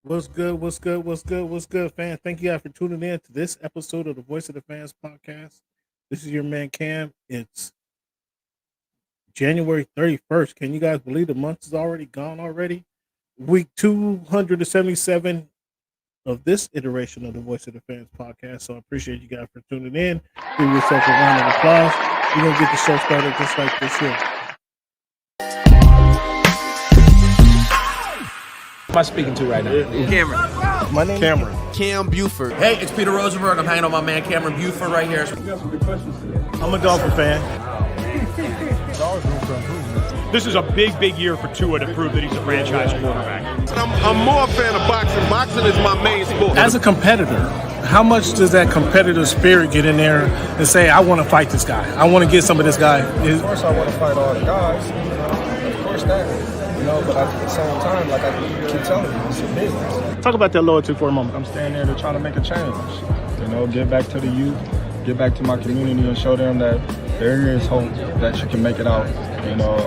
What's good? What's good? What's good? What's good, fans? Thank you guys for tuning in to this episode of the Voice of the Fans podcast. This is your man Cam. It's January 31st. Can you guys believe the month is already gone already? Week 277 of this iteration of the Voice of the Fans podcast. So I appreciate you guys for tuning in. Give yourself a round of applause. We're going to get the show started just like this here. Am I speaking to right now? Cameron. My name is Cameron. Cam Buford. Hey, it's Peter Rosenberg. I'm hanging on my man Cameron Buford right here. I'm a Dolphin fan. This is a big year for Tua to prove that he's a franchise quarterback. I'm more a fan of boxing. Boxing is my main sport. As a competitor, how much does that competitive spirit get in there and say, I want to fight this guy? I want to get some of this guy. Of course, I want to fight all the guys. Of course, that. But at the same time, like I keep telling you, it's a business. Talk about that loyalty for a moment. I'm staying there to try to make a change. Get back to the youth, get back to my community and show them that there is hope that you can make it out.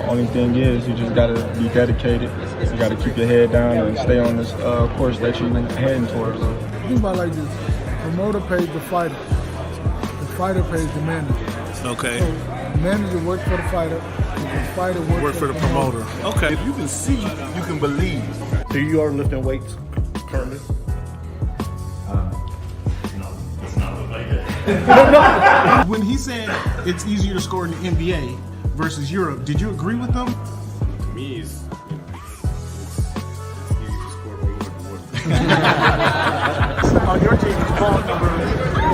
Only thing is you just got to be dedicated. You got to keep your head down and stay on this course that you're heading towards. Think about it like this. The promoter pays the fighter. The fighter pays the manager. Okay. So the manager works for the fighter. The fighter works for the promoter. Okay. If you can see, you can believe. So you are lifting weights currently? When he said it's easier to score in the NBA versus Europe, did you agree with them? To me, it's easy to score when you work the On your team, his phone number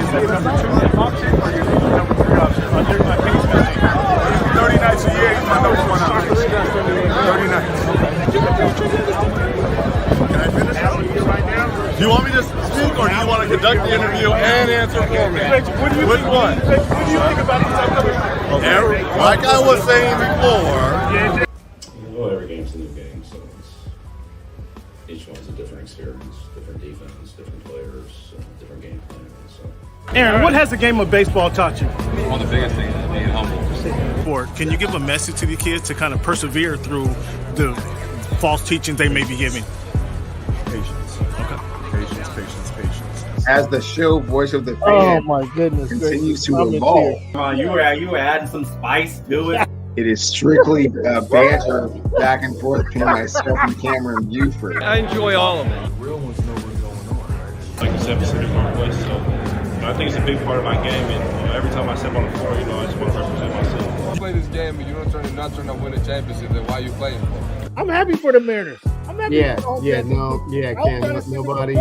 is he number 2 option or your number 3 option? On your team's team. 30 nights a year, he's my number one option. 30 nights. Can I finish? Do you want me to speak or do you want to conduct the interview and answer for me? Which one? What do you think about this upcoming? Like I was saying before. Well, every game's a new game, so each one's a different experience, different defense, different players, different game plan. So, Aaron, what has the game of baseball taught you? one of the biggest things is being humble. Can you give a message to the kids to kind of persevere through the false teachings they may be giving? Patience. Okay. Patience. As the show Voice of the Fan Oh my goodness! continues to I'm in evolve, You were adding some spice to it. it is strictly banter back and forth between myself and Cameron Buford. I enjoy all of it. Real ones know what's going on. Like you said, we sit in our voice, so I think it's a big part of my game. And every time I step on the floor, I just want to represent myself. You play this game and you don't not trying to win a championship, then why are you playing for? I'm happy for the Mariners. I'm happy for the Nobody.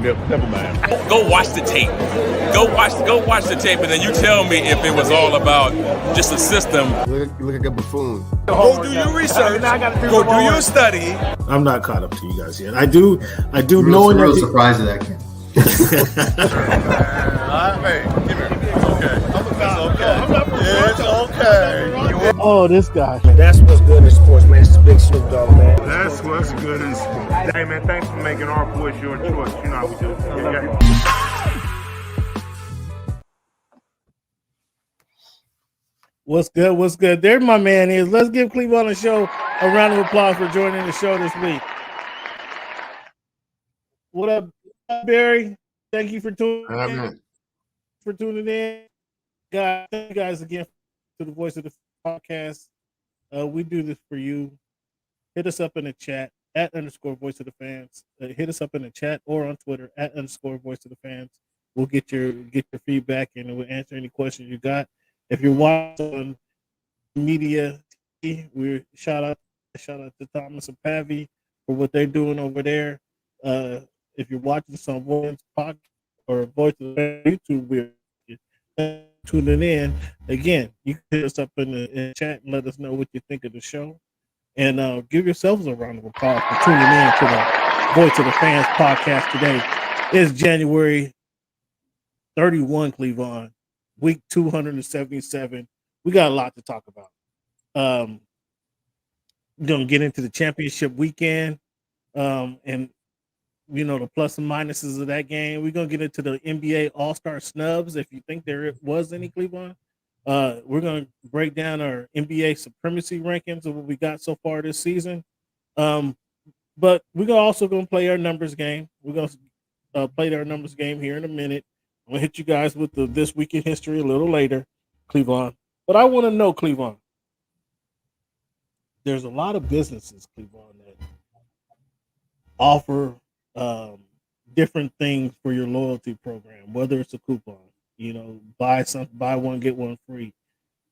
Never mind. Go watch the tape. Go watch the tape, and then you tell me if it was all about just a system. Look like a buffoon. Go do your research. Go do your study. I'm not caught up to you guys yet. I do Knowing real surprised at that, Ken. Hey, give here. It's okay. Oh, this guy. That's what's good in sports, man. It's Big Snoop Dogg, man. That's what's good in sports. Hey, man, thanks for making our voice your choice. You know how we do. Okay. What's good? What's good? There my man is. Let's give Cleveland a show a round of applause for joining the show this week. What up, Barry? Thank you for tuning in. God, thank you guys again to the Voice of the Podcast. We do this for you. Hit us up in the chat at _Voice of the Fans. Hit us up in the chat or on Twitter at _Voice of the Fans. We'll get your feedback and we'll answer any questions you got. If you're watching on media, we shout out to Thomas and Pavi for what they're doing over there. If you're watching some Voice podcast or Voice of the YouTube, we're tuning in. Again, you can hit us up in the chat and let us know what you think of the show. And give yourselves a round of applause for tuning in to the Voice of the Fans podcast today. It's January 31, Cleveland, week 277. We got a lot to talk about. We're going to get into the championship weekend and the plus and minuses of that game. We're going to get into the NBA All-Star snubs, if you think there was any, Cleveland. We're going to break down our NBA supremacy rankings of what we got so far this season. But we're also gonna play our numbers game. We're gonna play our numbers game here in a minute. I'm gonna hit you guys with the this week in history a little later, Cleveland. But I want to know, Cleveland. There's a lot of businesses, Cleveland, that offer different things for your loyalty program. Whether it's a coupon, buy one get one free.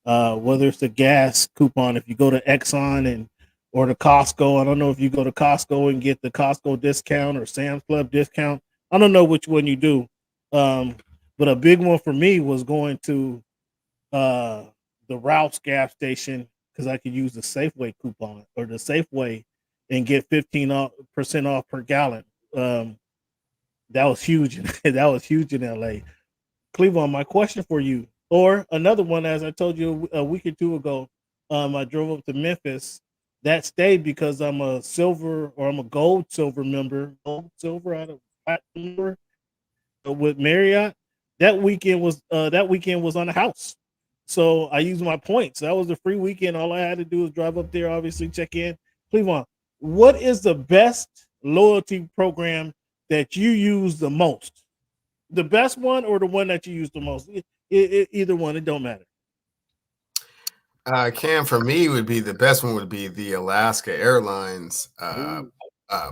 Whether it's a gas coupon, if you go to Exxon or to Costco. I don't know if you go to Costco and get the Costco discount or Sam's Club discount. I don't know which one you do. But a big one for me was going to the Ralph's gas station because I could use the Safeway coupon or the Safeway and get 15% off per gallon. That was huge. That was huge in LA. Cleveland, my question for you, or another one, as I told you a week or two ago, I drove up to Memphis. That stayed because I'm a gold silver member, gold silver out of platinum member with Marriott. That weekend was on the house, so I used my points. That was a free weekend. All I had to do was drive up there, obviously check in. Cleveland, what is the best loyalty program that you use the most? The best one or the one that you use the most? Either one, it don't matter. Cam, for me, would be the best one would be the Alaska Airlines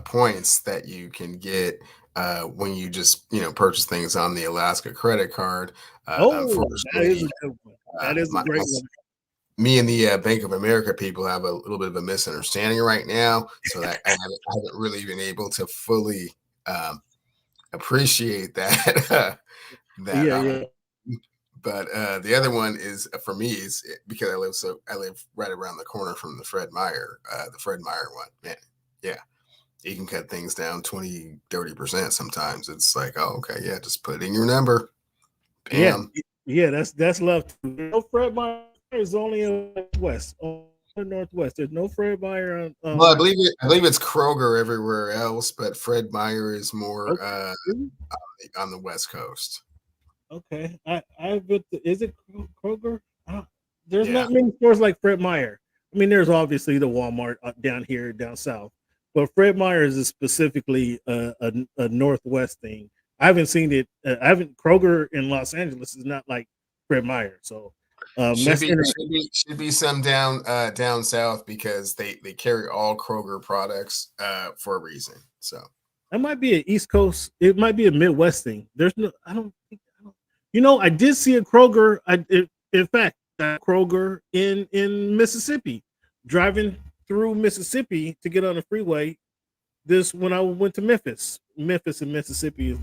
points that you can get when you just purchase things on the Alaska credit card. That is a good one. That is a great one. Me and the Bank of America people have a little bit of a misunderstanding right now, so that I haven't really been able to fully appreciate that. Yeah. But the other one is for me is because I live right around the corner from the Fred Meyer one. Man, yeah, you can cut things down 20-30% sometimes. It's like, oh, okay, yeah, just put in your number. Bam. Yeah, that's love. No Fred Meyer is only in West, Northwest. There's no Fred Meyer on. Well, I believe it's Kroger everywhere else, but Fred Meyer is more on the West Coast. Okay, is it Kroger? There's not many stores like Fred Meyer. I mean, there's obviously the Walmart down here, down south, but Fred Meyer's is specifically a Northwest thing. I haven't seen it. Kroger in Los Angeles is not like Fred Meyer, so should be some down south because they carry all Kroger products for a reason. So that might be an East Coast. It might be a Midwest thing. I did see a Kroger. In fact, Kroger in Mississippi, driving through Mississippi to get on the freeway. When I went to Memphis and Mississippi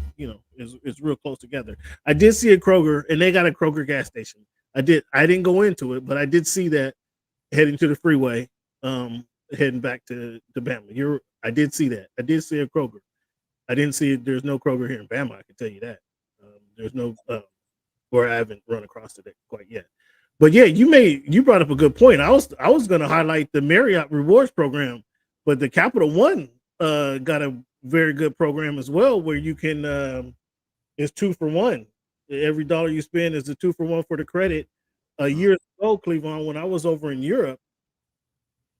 is real close together. I did see a Kroger, and they got a Kroger gas station. I didn't go into it, but I did see that heading to the freeway, heading back to Bama. I did see that. I did see a Kroger. I didn't see it. There's no Kroger here in Bama. I can tell you that. There's no, or I haven't run across it quite yet. But yeah, you brought up a good point. I was going to highlight the Marriott Rewards program, but the Capital One got a very good program as well, where you can it's 2 for 1. Every dollar you spend is a 2 for 1 for the credit. Years ago, Cleveland, when I was over in Europe,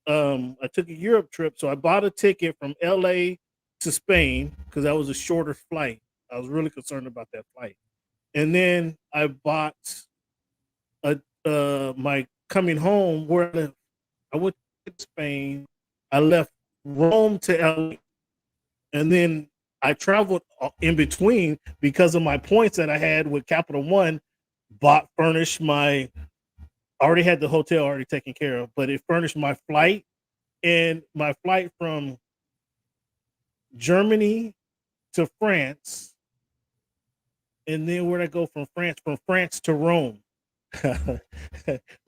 I took a Europe trip, so I bought a ticket from LA to Spain because that was a shorter flight. I was really concerned about that flight. And then I bought my coming home where I went to Spain. I left Rome to LA. And then I traveled in between because of my points that I had with Capital One, furnished I already had the hotel already taken care of, but it furnished my flight, and my flight from Germany to France. And then where'd I go from France? From France to Rome.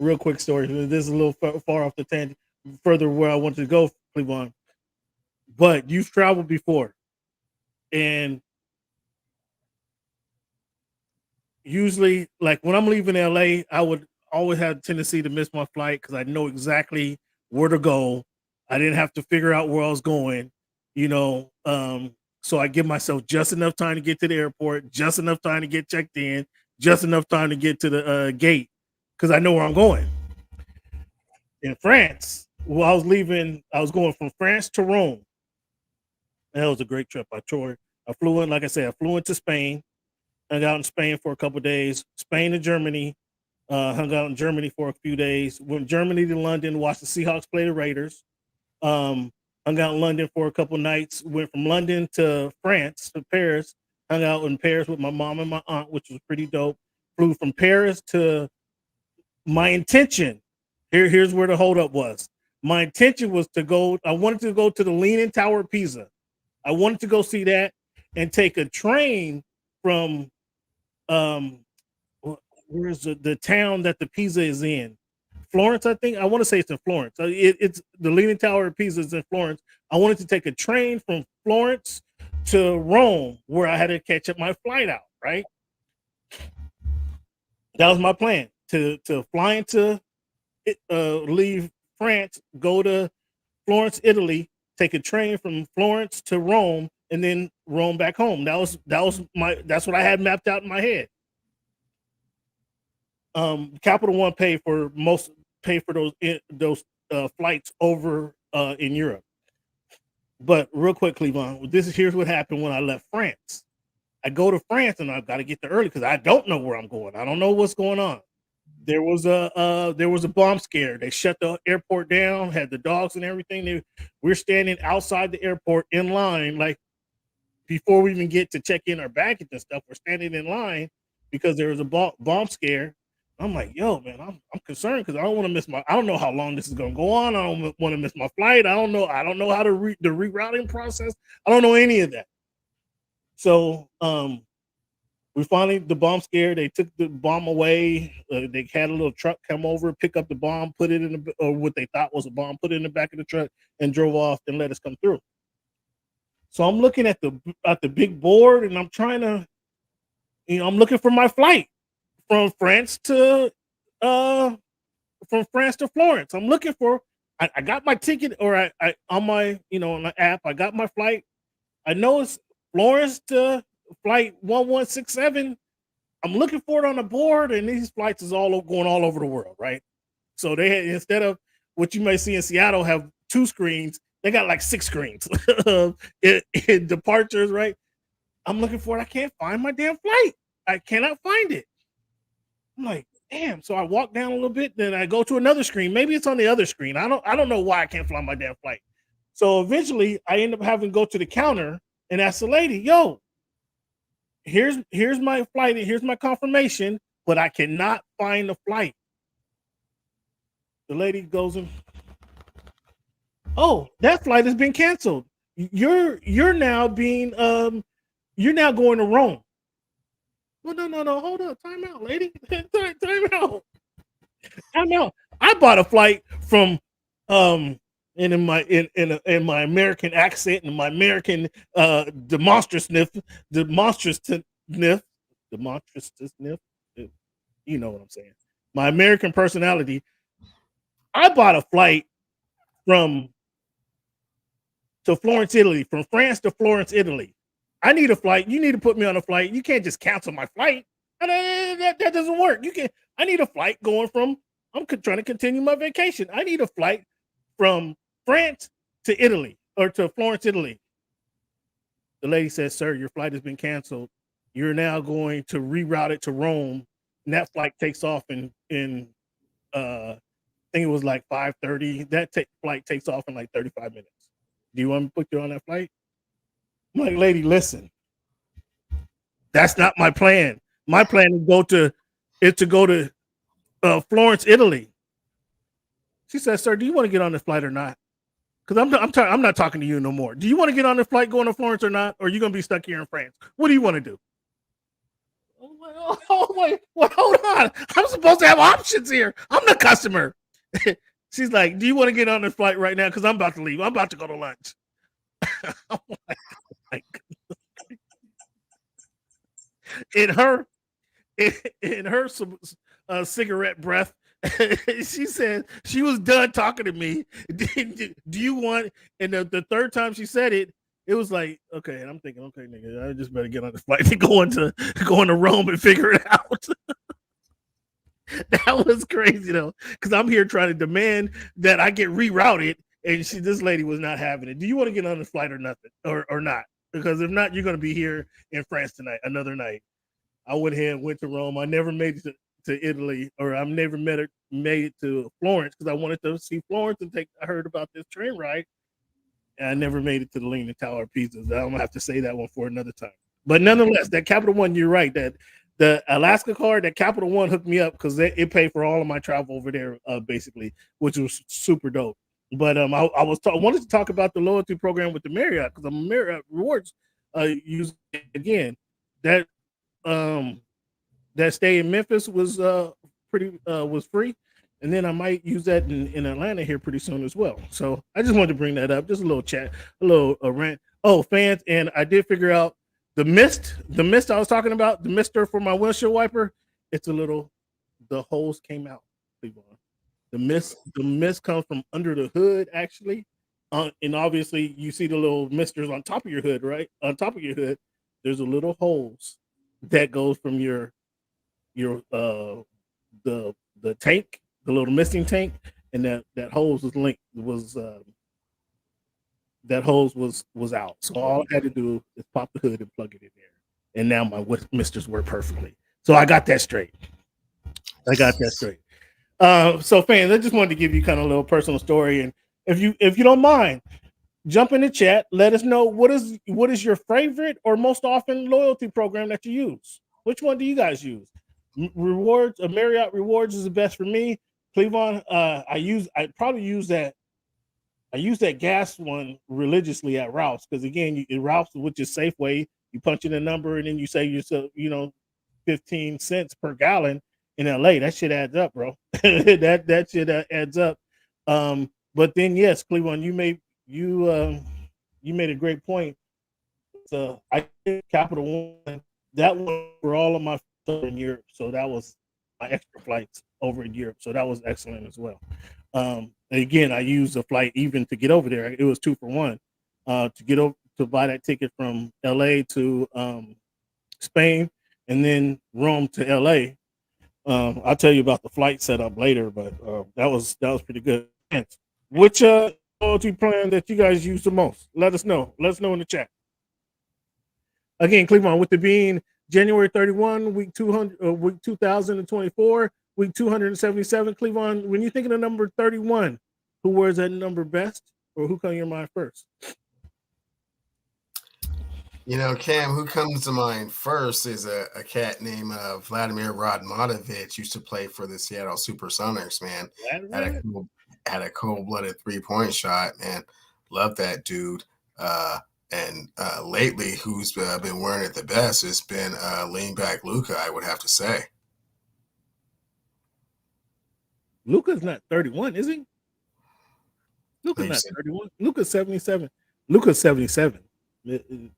Real quick story. This is a little far off the tangent, further where I wanted to go, Cleveland. But you've traveled before. And usually, like when I'm leaving LA, I would always have a tendency to miss my flight because I know exactly where to go. I didn't have to figure out where I was going, so I give myself just enough time to get to the airport, just enough time to get checked in, just enough time to get to the gate because I know where I'm going. In France, I was going from France to Rome. That was a great trip. I flew in, like I said, I flew into Spain, hung out in Spain for a couple of days, Spain to Germany, hung out in Germany for a few days, went Germany to London, watched the Seahawks play the Raiders, hung out in London for a couple of nights, went from London to France, to Paris, hung out in Paris with my mom and my aunt, which was pretty dope. Flew from Paris to my intention. Here's where the holdup was. My intention was to go, I wanted to go to the Leaning Tower of Pisa. I wanted to go see that and take a train from where's the town that the Pisa is in? Florence, I think. I want to say it's in Florence. It's the Leaning Tower of Pisa is in Florence. I wanted to take a train from Florence to Rome, where I had to catch up my flight out, right? That was my plan, to fly into leave France, go to Florence, Italy, take a train from Florence to Rome, and then Rome back home. That's what I had mapped out in my head. Capital One paid for those flights over in Europe. But real quick, Cleavon, here's what happened when I left France. I go to France and I've got to get there early because I don't know where I'm going. I don't know what's going on. There was a bomb scare. They shut the airport down, had the dogs and everything. We're standing outside the airport in line, like before we even get to check in our baggage and stuff. We're standing in line because there was a bomb scare. I'm like, yo, man, I'm concerned because I don't want to miss I don't know how long this is going to go on. I don't want to miss my flight. I don't know how to the rerouting process. I don't know any of that. So we finally, the bomb scare, they took the bomb away. They had a little truck come over, pick up the bomb, put it in or what they thought was a bomb, put it in the back of the truck and drove off and let us come through. So I'm looking at the big board and I'm trying to, I'm looking for my flight from France to Florence. I'm looking for, I got my ticket, or I on my, on the app, I got my flight. I know it's Florence to flight 1167. I'm looking for it on the board, and these flights is going all over the world, right? So they had, instead of what you may see in Seattle have 2 screens, they got like 6 screens in departures, right? I'm looking for it. I can't find my damn flight. I cannot find it. I'm like, damn. So I walk down a little bit, then I go to another screen. Maybe it's on the other screen. I don't know why I can't find my damn flight. So eventually I end up having to go to the counter and ask the lady, yo, here's my flight and here's my confirmation, but I cannot find the flight. The lady goes in, oh, that flight has been canceled. You're now being you're now going to Rome. Well, no, hold up, time out, lady. time out. I bought a flight from and in my American accent and my American demonstrativeness, you know what I'm saying. My American personality. I bought a flight to Florence, Italy, from France to Florence, Italy. I need a flight. You need to put me on a flight. You can't just cancel my flight. That doesn't work. I need a flight going from, I'm trying to continue my vacation. I need a flight from France to Italy, or to Florence, Italy. The lady says, sir, your flight has been canceled. You're now going to reroute it to Rome. And that flight takes off in I think it was like 5:30. That flight takes off in like 35 minutes. Do you want me to put you on that flight? I'm like, lady, listen. That's not my plan. My plan is to go to Florence, Italy. She said, sir, do you want to get on the flight or not? Because I'm not talking to you no more. Do you want to get on the flight going to Florence or not? Or are you going to be stuck here in France? What do you want to do? Oh, wait, well, hold on. I'm supposed to have options here. I'm the customer. She's like, do you want to get on the flight right now? Because I'm about to leave. I'm about to go to lunch. In her cigarette breath, she said she was done talking to me. Do you want? And the third time she said it, it was like, okay. And I'm thinking, okay, nigga, I just better get on the flight and go into Rome and figure it out. That was crazy though, because I'm here trying to demand that I get rerouted, and this lady was not having it. Do you want to get on the flight or nothing, or not? Because if not, you're going to be here in France tonight, another night. I went ahead and went to Rome. I never made it to Italy, or I've never made it to Florence because I wanted to see Florence and I heard about this train ride, and I never made it to the Leaning Tower of Pisa. So I'm gonna have to say that one for another time. But nonetheless, that Capital One, you're right. That the Alaska card, that Capital One hooked me up because it paid for all of my travel over there, basically, which was super dope. But I wanted to talk about the loyalty program with the Marriott because I'm a Marriott Rewards user again. That stay in Memphis was was free, and then I might use that in Atlanta here pretty soon as well. So I just wanted to bring that up, just a little chat, a little rant. Oh, fans, and I did figure out the mist I was talking about, the mister for my windshield wiper. It's the hose came out. The mist comes from under the hood actually, and obviously you see the little misters on top of your hood, right? On top of your hood, there's a little hose that goes from your the tank, the little misting tank, and that hose was out. So all I had to do is pop the hood and plug it in there, and now my misters work perfectly. So I got that straight. So fans, I just wanted to give you kind of a little personal story, and if you don't mind, jump in the chat. Let us know what is your favorite or most often loyalty program that you use. Which one do you guys use? Rewards, Marriott Rewards is the best for me. Cleveland, I probably use that. I use that gas one religiously at Ralph's because again, Ralph's, which is Safeway, you punch in a number and then you say yourself, 15 cents per gallon. In LA, that shit adds up, bro. that shit adds up. But then yes, Cleveland, you made a great point. So I did Capital One. That one for all of my stuff in Europe. So that was my extra flights over in Europe. So that was excellent as well. Again, I used a flight even to get over there. It was 2 for 1. To get over to buy that ticket from LA to Spain and then Rome to LA. I'll tell you about the flight setup later, but that was pretty good. Which loyalty plan that you guys use the most? Let us know. Let us know in the chat. Again, Cleveland, with it being January 31, week 2024, week 277, Cleveland, when you think of the number 31, who wears that number best, or who comes to your mind first? Cam, who comes to mind first is a cat named Vladimir Radmanovich, used to play for the Seattle Supersonics, man. Had a cold-blooded 3-point shot, man. Love that dude. And lately, who's been wearing it the best has been lean back Luka, I would have to say. Luka's not 31, is he? Luka's not 31. Luka's 77. Luka's 77.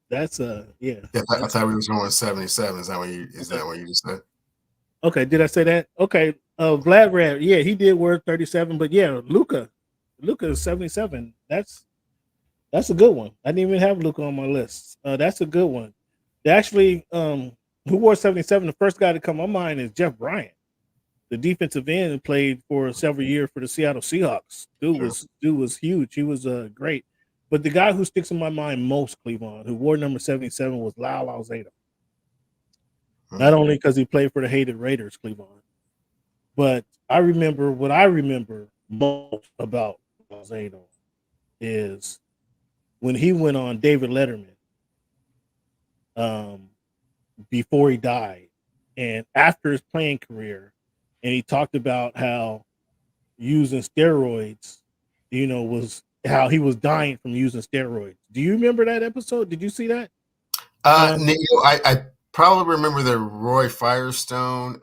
That's yeah. I thought we was going with 77. Is that what you just said? Okay, did I say that? Okay. Vlad, yeah, he did wear 37, but yeah, Luka is 77. That's a good one. I didn't even have Luka on my list. That's a good one. Actually, who wore 77? The first guy to come to my mind is Jeff Bryant, the defensive end, played for several years for the Seattle Seahawks. Dude was huge. He was great. But the guy who sticks in my mind most, Cleveland, who wore number 77 was Lyle Alzado. Not only because he played for the hated Raiders, Cleveland, but I remember most about Alzado is when he went on David Letterman before he died and after his playing career, and he talked about how using steroids, was how he was dying from using steroids. Do you remember that episode? Did you see that? I probably remember the Roy Firestone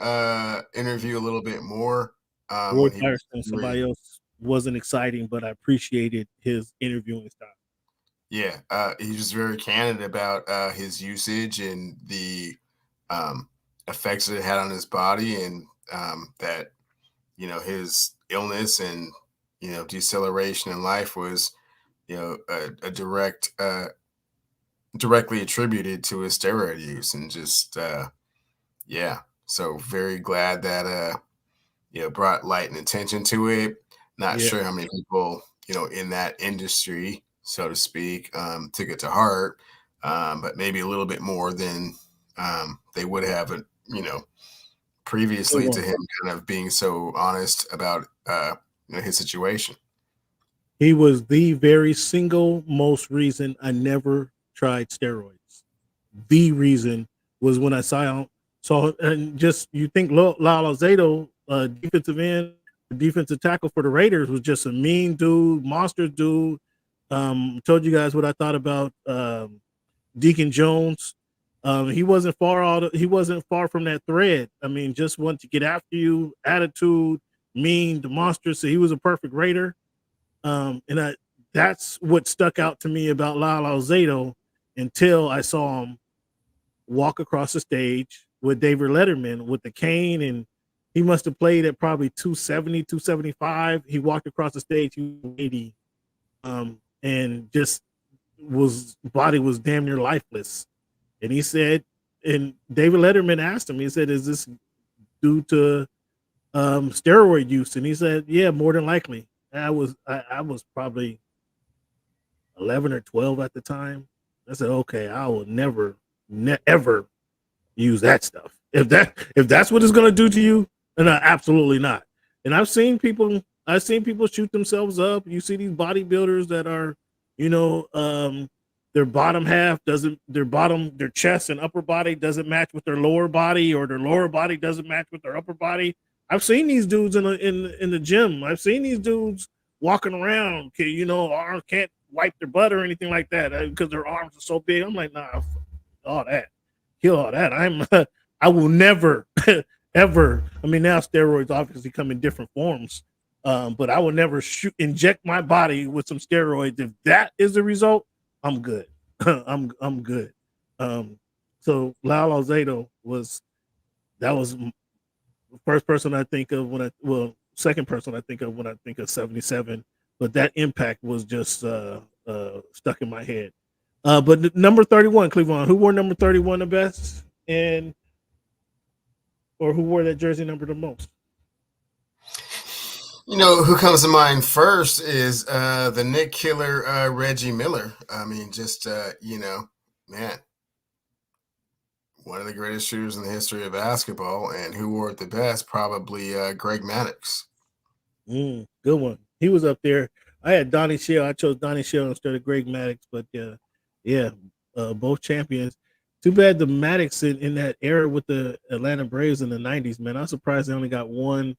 interview a little bit more. Roy Firestone, somebody else, wasn't exciting, but I appreciated his interviewing style. Yeah, he was very candid about his usage and the effects that it had on his body, and that his illness and deceleration in life was a directly attributed to his steroid use, and just so very glad that brought light and attention to it. Not sure how many people in that industry, so to speak, took it to heart, but maybe a little bit more than they would have, previously to him kind of being so honest about his situation. He was the very single most reason I never tried steroids. The reason was when I saw and just you think Lalo Zato, defensive end, defensive tackle for the Raiders, was just a mean dude, monster dude. Told you guys what I thought about Deacon Jones. He wasn't far from that thread. I mean, just wanted to get after you, attitude, mean, the monster. So he was a perfect Raider. And that's what stuck out to me about Lalo Zato until I saw him walk across the stage with David Letterman with the cane, and he must have played at probably 270, 275. He walked across the stage, he was 80, and just body was damn near lifeless. And he said, and David Letterman asked him, he said, "Is this due to steroid use?" And he said, "Yeah, more than likely." I was probably 11 or 12 at the time. I said, "Okay, I will never ever use that stuff. If that's what it's gonna do to you, then absolutely not." And I've seen people shoot themselves up. You see these bodybuilders that are, their bottom half their chest and upper body doesn't match with their lower body, or their lower body doesn't match with their upper body. I've seen these dudes in the gym. I've seen these dudes walking around, arms can't wipe their butt or anything like that because their arms are so big. I'm like, nah, all that, kill all that. I will never ever. I mean, now steroids obviously come in different forms, but I will never inject my body with some steroids. If that is the result, I'm good. I'm good. So Lalo Zato was first person I think of second person I think of when I think of 77, but that impact was just stuck in my head. But number 31, Cleveland, who wore number 31 the best, or who wore that jersey number the most? Who comes to mind first is the Nick Killer, Reggie Miller. I mean, just man, one of the greatest shooters in the history of basketball, and who wore it the best? Probably Greg Maddux. Good one. He was up there. I had Donnie Shell. I chose Donnie Shell instead of Greg Maddux, but both champions. Too bad the Maddux in that era with the Atlanta Braves in the 90s, man. I'm surprised they only got one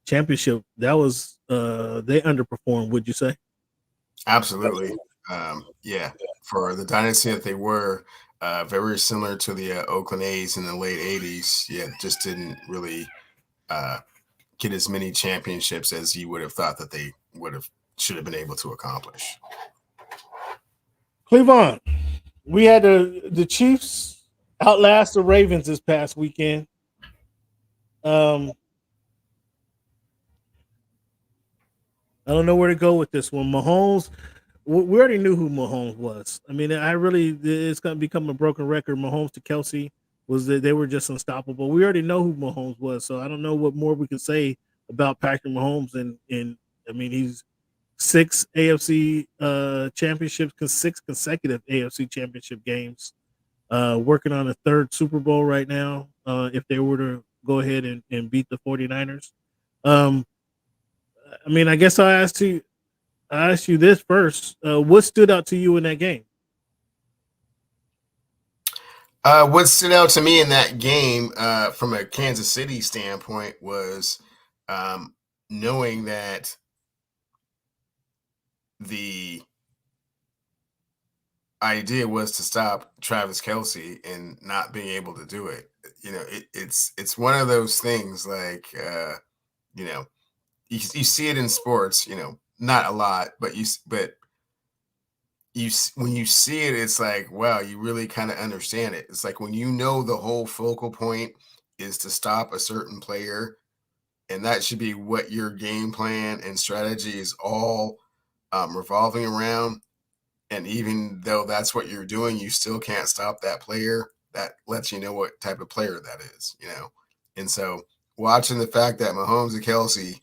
championship. That was they underperformed, would you say? Absolutely. For the dynasty that they were, very similar to the Oakland A's in the late 80s. Yeah, just didn't really get as many championships as you would have thought that they should have been able to accomplish. Cleveland, we had the Chiefs outlast the Ravens this past weekend. I don't know where to go with this one. Mahomes, we already knew who Mahomes was. I mean, it's going to become a broken record. Mahomes to Kelsey was that they were just unstoppable. We already know who Mahomes was, so I don't know what more we can say about Patrick Mahomes. And I mean, he's 6 AFC championships, 6 consecutive AFC championship games. Working on a 3rd Super Bowl right now. If they were to go ahead and beat the 49ers. I mean, I guess I'll ask you this first. What stood out to you in that game? What stood out to me in that game from a Kansas City standpoint was knowing that the idea was to stop Travis Kelce and not being able to do it. It's one of those things like, you see it in sports, not a lot, but when you see it, it's like, wow, you really kind of understand it. It's like when the whole focal point is to stop a certain player, and that should be what your game plan and strategy is all revolving around. And even though that's what you're doing, you still can't stop that player. That lets you know what type of player that is, And so watching the fact that Mahomes and Kelsey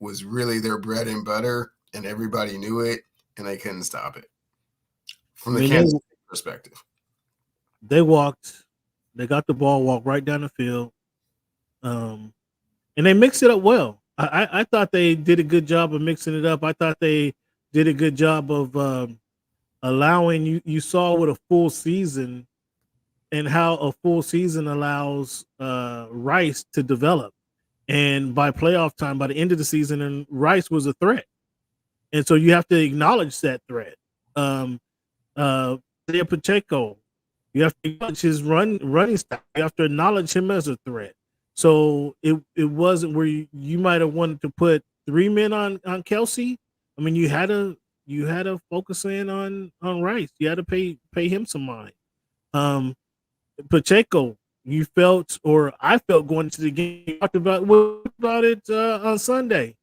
was really their bread and butter, and everybody knew it, and they couldn't stop it. From I the mean, Kansas City perspective, they got the ball, walked right down the field, and they mixed it up well. I thought they did a good job of mixing it up. I thought they did a good job of allowing you saw with a full season and how a full season allows Rice to develop. And by playoff time, by the end of the season, and Rice was a threat. And so you have to acknowledge that threat. Pacheco, you have to acknowledge his running style. You have to acknowledge him as a threat. So it wasn't where you might have wanted to put 3 men on Kelsey. I mean, you had to focus in on Rice. You had to pay him some mind. Pacheco, you felt, or I felt going into the game, we talked about it on Sunday.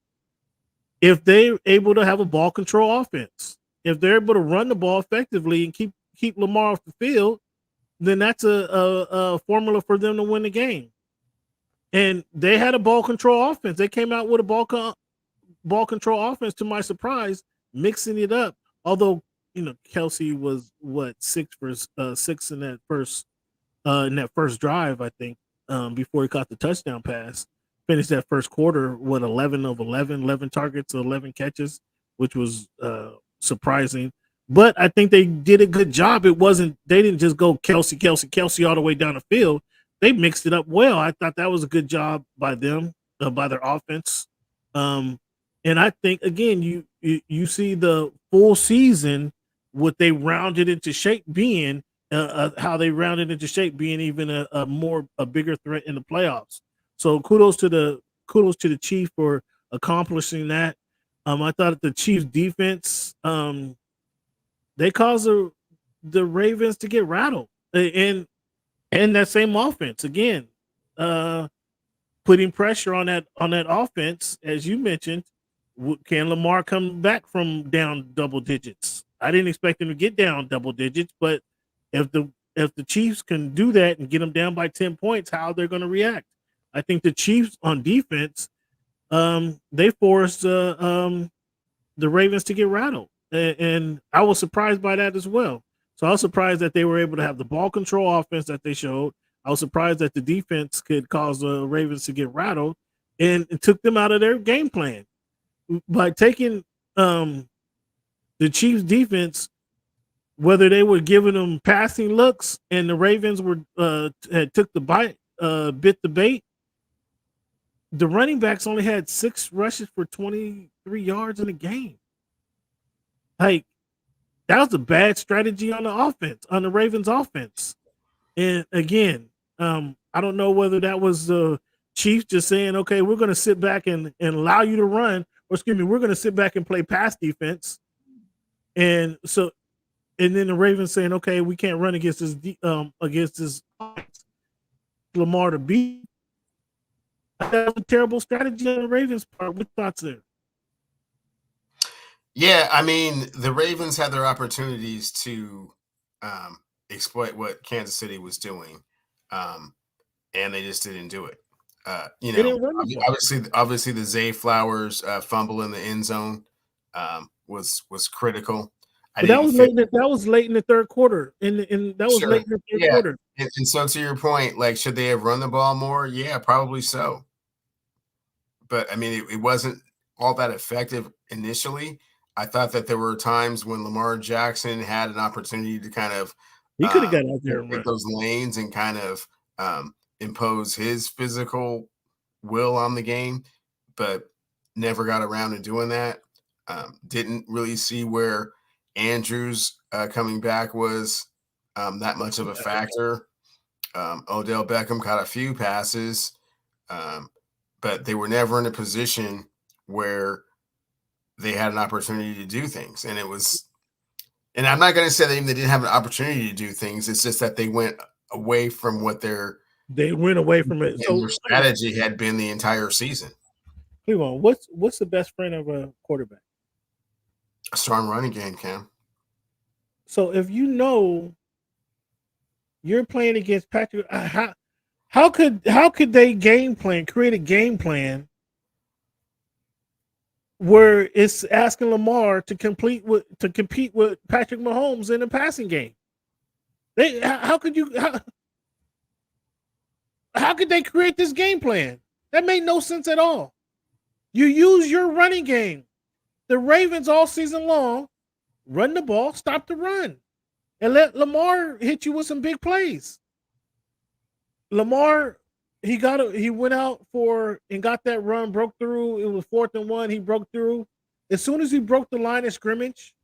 If they're able to have a ball control offense, if they're able to run the ball effectively and keep Lamar off the field, then that's a formula for them to win the game. And they had a ball control offense. They came out with a ball control offense, to my surprise, mixing it up. Although, Kelsey was 6 for 6 in that first drive, I think, before he caught the touchdown pass. Finished that first quarter with 11 of 11 targets, 11 catches, which was surprising. But I think they did a good job. They didn't just go Kelsey all the way down the field. They mixed it up well. I thought that was a good job by them, by their offense. And I think, again, you see the full season, what they rounded into shape being, how they rounded into shape being even a bigger threat in the playoffs. So kudos to the Chiefs for accomplishing that. I thought the Chiefs defense, they caused the Ravens to get rattled, and that same offense again, putting pressure on that offense, as you mentioned. Can Lamar come back from down double digits? I didn't expect him to get down double digits, but if the Chiefs can do that and get them down by 10 points, how they're going to react? I think the Chiefs on defense, they forced the Ravens to get rattled, and I was surprised by that as well. So I was surprised that they were able to have the ball control offense that they showed. I was surprised that the defense could cause the Ravens to get rattled, and it took them out of their game plan by taking the Chiefs defense. Whether they were giving them passing looks and the Ravens were had took the bite, bit the bait. The running backs only had 6 rushes for 23 yards in the game. Like, that was a bad strategy on the offense, on the Ravens offense. And again, I don't know whether that was the Chiefs just saying, okay, we're going to sit back and allow you to run, or excuse me, we're going to sit back and play pass defense. And then the Ravens saying, okay, we can't run against this Lamar to beat. That was a terrible strategy on the Ravens' part. What thoughts there? Yeah, I mean, the Ravens had their opportunities to exploit what Kansas City was doing, and they just didn't do it. Obviously, the Zay Flowers fumble in the end zone was critical. But that was late in the third quarter. Late in the third quarter. And so, to your point, like, should they have run the ball more? Yeah, probably so. But I mean, it wasn't all that effective initially. I thought that there were times when Lamar Jackson had an opportunity to kind of he could have got out there and hit those lanes and kind of impose his physical will on the game, but never got around to doing that. Didn't really see where Andrews coming back was that much of a factor. Odell Beckham caught a few passes, but they were never in a position where they had an opportunity to do things. And I'm not going to say that even they didn't have an opportunity to do things. It's just that they went away from what they went away from it. So their strategy had been the entire season. Cleveland, what's the best friend of a quarterback? A strong running game, Cam. So if you know you're playing against Patrick, how could they create a game plan where it's asking Lamar to compete with Patrick Mahomes in the passing game. How could they create this game plan? That made no sense at all. You use your running game. The Ravens all season long run the ball, stop the run, and let Lamar hit you with some big plays. Lamar, he went out and got that run, broke through. It was 4th and 1. He broke through. As soon as he broke the line of scrimmage,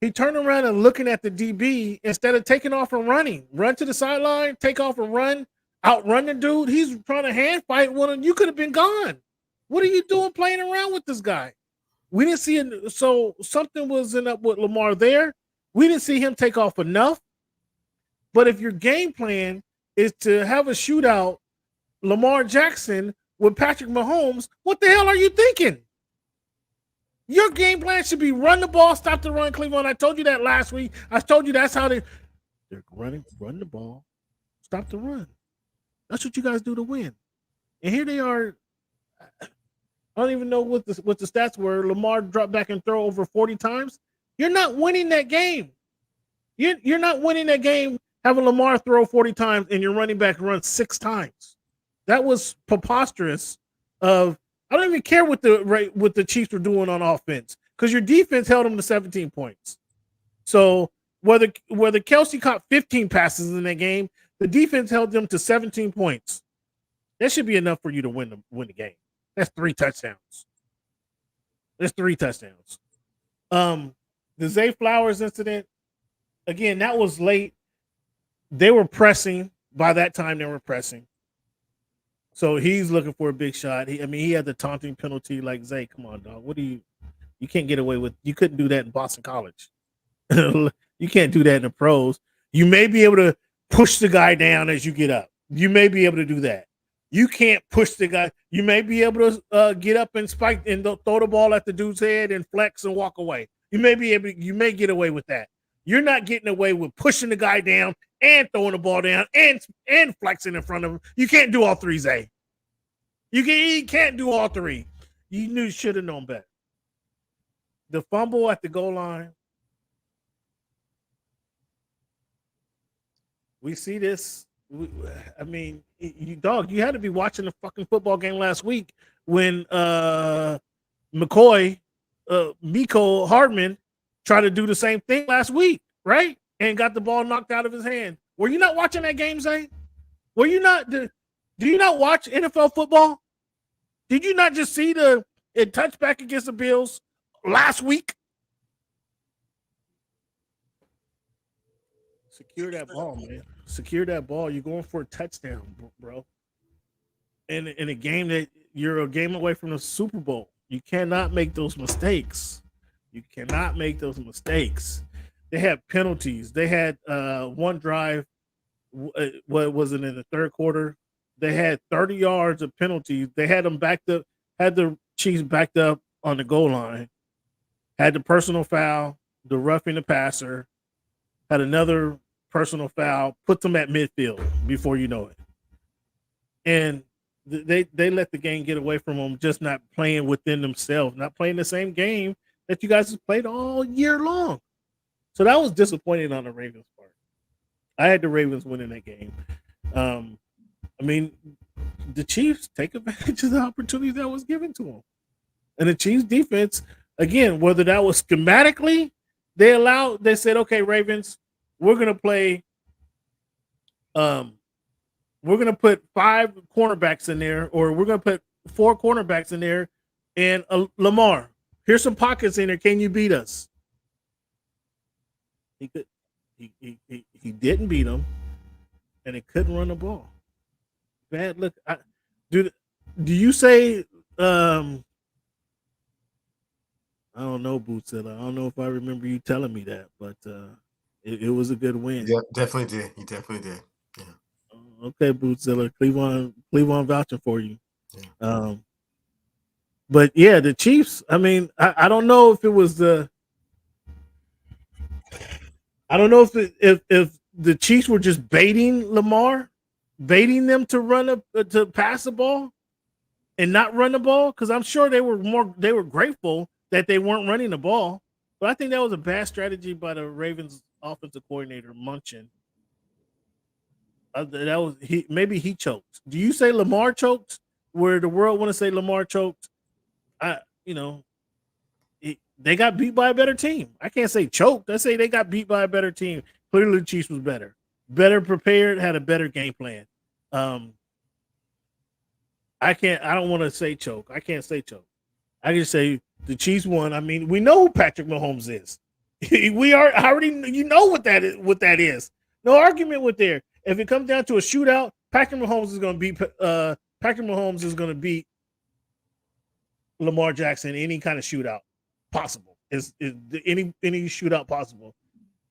he turned around and looking at the DB instead of taking off and running. Run to the sideline, take off and run, outrun the dude. He's trying to hand fight one, and you could have been gone. What are you doing playing around with this guy? We didn't see it. So something was up with Lamar there. We didn't see him take off enough. But if your game plan is to have a shootout, Lamar Jackson with Patrick Mahomes, what the hell are you thinking? Your game plan should be run the ball, stop the run, Cleveland. I told you that last week. I told you that's how they're run the ball, stop the run. That's what you guys do to win. And here they are. I don't even know what the stats were. Lamar dropped back and throw over 40 times. You're not winning that game. You're not winning that game having Lamar throw 40 times and your running back run 6 times. That was preposterous. I don't even care what the Chiefs were doing on offense because your defense held them to 17 points. So whether Kelsey caught 15 passes in that game, the defense held them to 17 points. That should be enough for you to win the game. That's 3 touchdowns. That's 3 touchdowns. The Zay Flowers incident, again, that was late. They were pressing. By that time, they were pressing. So he's looking for a big shot. He had the taunting penalty. Like, Zay, come on, dog. What do you can't get away with? You couldn't do that in Boston College. You can't do that in the pros. You may be able to push the guy down as you get up. You may be able to do that. You can't push the guy. You may be able to get up and spike and throw the ball at the dude's head and flex and walk away. You may get away with that. You're not getting away with pushing the guy down and throwing the ball down and flexing in front of him. You can't do all 3, Zay. You can't do all 3. You should have known better. The fumble at the goal line. We see this. You had to be watching the fucking football game last week when Miko Hardman tried to do the same thing last week, right? And got the ball knocked out of his hand. Were you not watching that game, Zay? Were you not? Do you not watch NFL football? Did you not just see the touchback against the Bills last week? Secure that ball, man. Secure that ball. You're going for a touchdown, bro. In a game that you're a game away from the Super Bowl. You cannot make those mistakes. You cannot make those mistakes. They had penalties. They had one drive. What was it in the third quarter? They had 30 yards of penalties. They had them backed up. Had the Chiefs backed up on the goal line. Had the personal foul. The roughing the passer. Had another personal foul. Put them at midfield before you know it. And they let the game get away from them, just not playing within themselves, not playing the same game that you guys have played all year long. So that was disappointing on the Ravens' part. I had the Ravens winning that game. The Chiefs take advantage of the opportunity that was given to them. And the Chiefs defense, again, whether that was schematically, they said, okay, Ravens, we're going to play, we're going to put 5 cornerbacks in there, or we're going to put 4 cornerbacks in there, and Lamar, here's some pockets in there. Can you beat us? He could. He didn't beat them, and he couldn't run the ball. Bad look. Do you say? I don't know, Bootzilla. I don't know if I remember you telling me that, but it was a good win. Yeah, definitely did. You definitely did. Yeah. Okay, Bootzilla. Cleveland vouching for you. Yeah. But yeah, the Chiefs. I don't know if it was the. I don't know if the Chiefs were just baiting Lamar, baiting them to to pass the ball, and not run the ball? Because I'm sure they were grateful that they weren't running the ball. But I think that was a bad strategy by the Ravens offensive coordinator, Munchin. Maybe he choked. Do you say Lamar choked? Where the world want to say Lamar choked? They got beat by a better team. I can't say choked. I say they got beat by a better team. Clearly, the Chiefs was better prepared, had a better game plan. I don't want to say choke. I can't say choke. I can say the Chiefs won. I mean, we know who Patrick Mahomes is. You know what that is. No argument with there. If it comes down to a shootout, Patrick Mahomes is going to beat Lamar Jackson in any kind of shootout possible. Is any shootout possible?